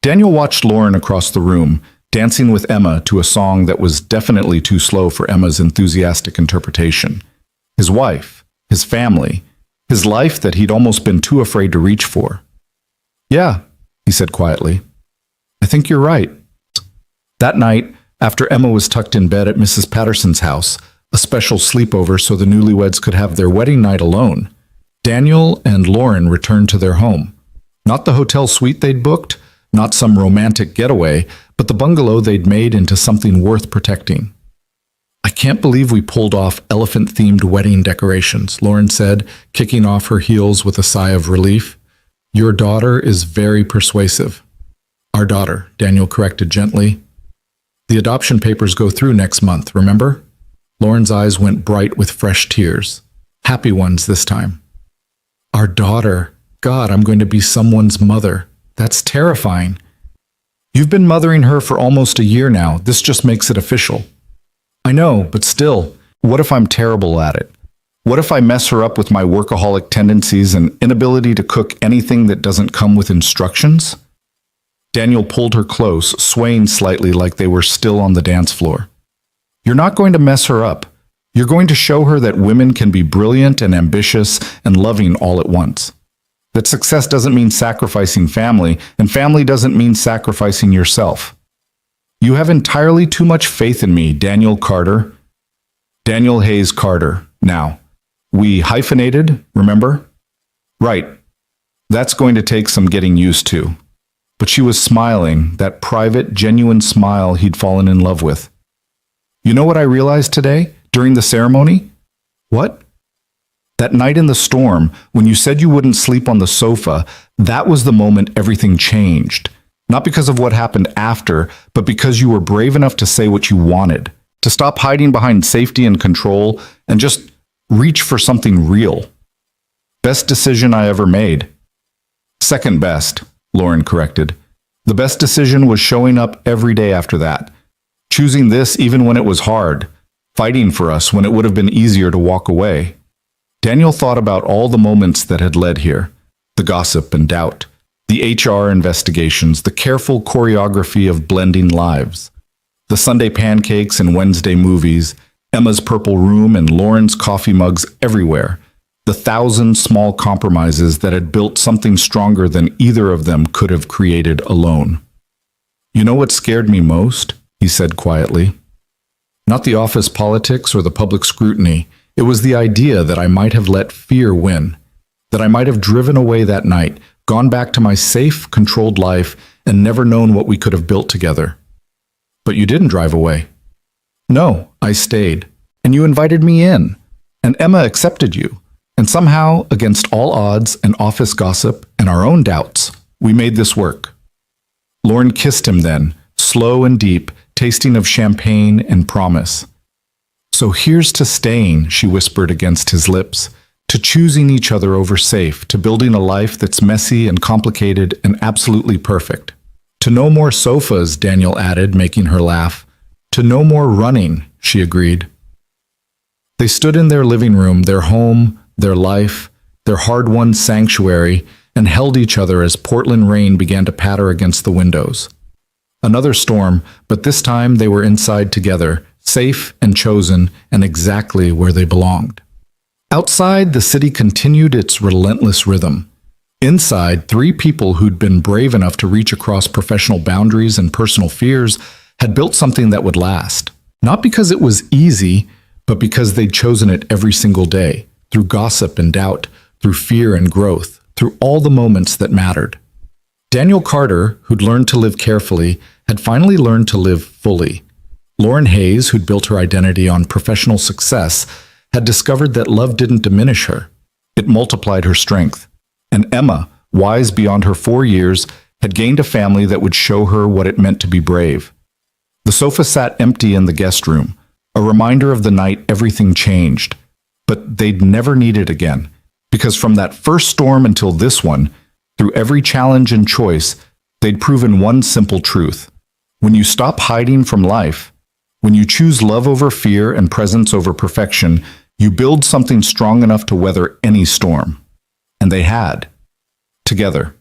Daniel watched Lauren across the room, dancing with Emma to a song that was definitely too slow for Emma's enthusiastic interpretation. His wife, his family, his life that he'd almost been too afraid to reach for. "Yeah," he said quietly. "I think you're right." That night, after Emma was tucked in bed at Mrs. Patterson's house, a special sleepover so the newlyweds could have their wedding night alone, Daniel and Lauren returned to their home. Not the hotel suite they'd booked, not some romantic getaway, but the bungalow they'd made into something worth protecting. "I can't believe we pulled off elephant-themed wedding decorations," Lauren said, kicking off her heels with a sigh of relief. "Your daughter is very persuasive." "Our daughter," Daniel corrected gently. "The adoption papers go through next month, remember?" Lauren's eyes went bright with fresh tears. Happy ones this time. "Our daughter. God, I'm going to be someone's mother. That's terrifying." "You've been mothering her for almost a year now. This just makes it official." "I know, but still, what if I'm terrible at it? What if I mess her up with my workaholic tendencies and inability to cook anything that doesn't come with instructions?" Daniel pulled her close, swaying slightly like they were still on the dance floor. "You're not going to mess her up. You're going to show her that women can be brilliant and ambitious and loving all at once. That success doesn't mean sacrificing family, and family doesn't mean sacrificing yourself. You have entirely too much faith in me, Daniel Carter." Daniel Hayes Carter. Now, we hyphenated, remember? Right. That's going to take some getting used to. But she was smiling, that private, genuine smile he'd fallen in love with. "You know what I realized today, during the ceremony?" "What?" "That night in the storm, when you said you wouldn't sleep on the sofa, that was the moment everything changed. Not because of what happened after, but because you were brave enough to say what you wanted, to stop hiding behind safety and control, and just reach for something real. Best decision I ever made." "Second best," Lauren corrected. "The best decision was showing up every day after that. Choosing this even when it was hard. Fighting for us when it would have been easier to walk away." Daniel thought about all the moments that had led here. The gossip and doubt. The HR investigations. The careful choreography of blending lives. The Sunday pancakes and Wednesday movies. Emma's purple room and Lauren's coffee mugs everywhere. The 1,000 small compromises that had built something stronger than either of them could have created alone. "You know what scared me most?" he said quietly. "Not the office politics or the public scrutiny. It was the idea that I might have let fear win. That I might have driven away that night, gone back to my safe, controlled life, and never known what we could have built together." "But you didn't drive away." "No, I stayed. and you invited me in. And Emma accepted you. And somehow, against all odds and office gossip and our own doubts, we made this work. Lauren kissed him then, slow and deep, tasting of champagne and promise. So here's to staying, she whispered against his lips, to choosing each other over safe, to building a life that's messy and complicated and absolutely perfect. To no more sofas, Daniel added, making her laugh. To no more running, she agreed. They stood in their living room, their home, their life, their hard-won sanctuary, and held each other as Portland rain began to patter against the windows. Another storm, but this time they were inside together, safe and chosen, and exactly where they belonged. Outside, the city continued its relentless rhythm. Inside, three people who'd been brave enough to reach across professional boundaries and personal fears had built something that would last. Not because it was easy, but because they'd chosen it every single day, through gossip and doubt, through fear and growth, through all the moments that mattered. Daniel Carter, who'd learned to live carefully, had finally learned to live fully. Lauren Hayes, who'd built her identity on professional success, had discovered that love didn't diminish her. It multiplied her strength. And Emma, wise beyond her 4 years, had gained a family that would show her what it meant to be brave. The sofa sat empty in the guest room, a reminder of the night everything changed. But they'd never need it again, because from that first storm until this one, through every challenge and choice, they'd proven one simple truth. When you stop hiding from life, when you choose love over fear and presence over perfection, you build something strong enough to weather any storm. And they had. Together.